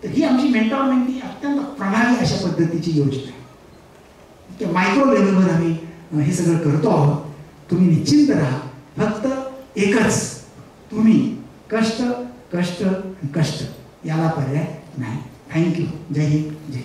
तर ही आमची मेंटॉरमेंट अत्यंत प्रभावी अशा पद्धतीची योजना आहे. मायक्रो लेवलवर आम्ही हे सगळं करतो आहोत. तुम्ही निश्चिंत राहा, फक्त एकच, तुम्ही कष्ट कष्ट कष्ट, याला पर्याय नाही. थँक्यू. जय हिंद, जय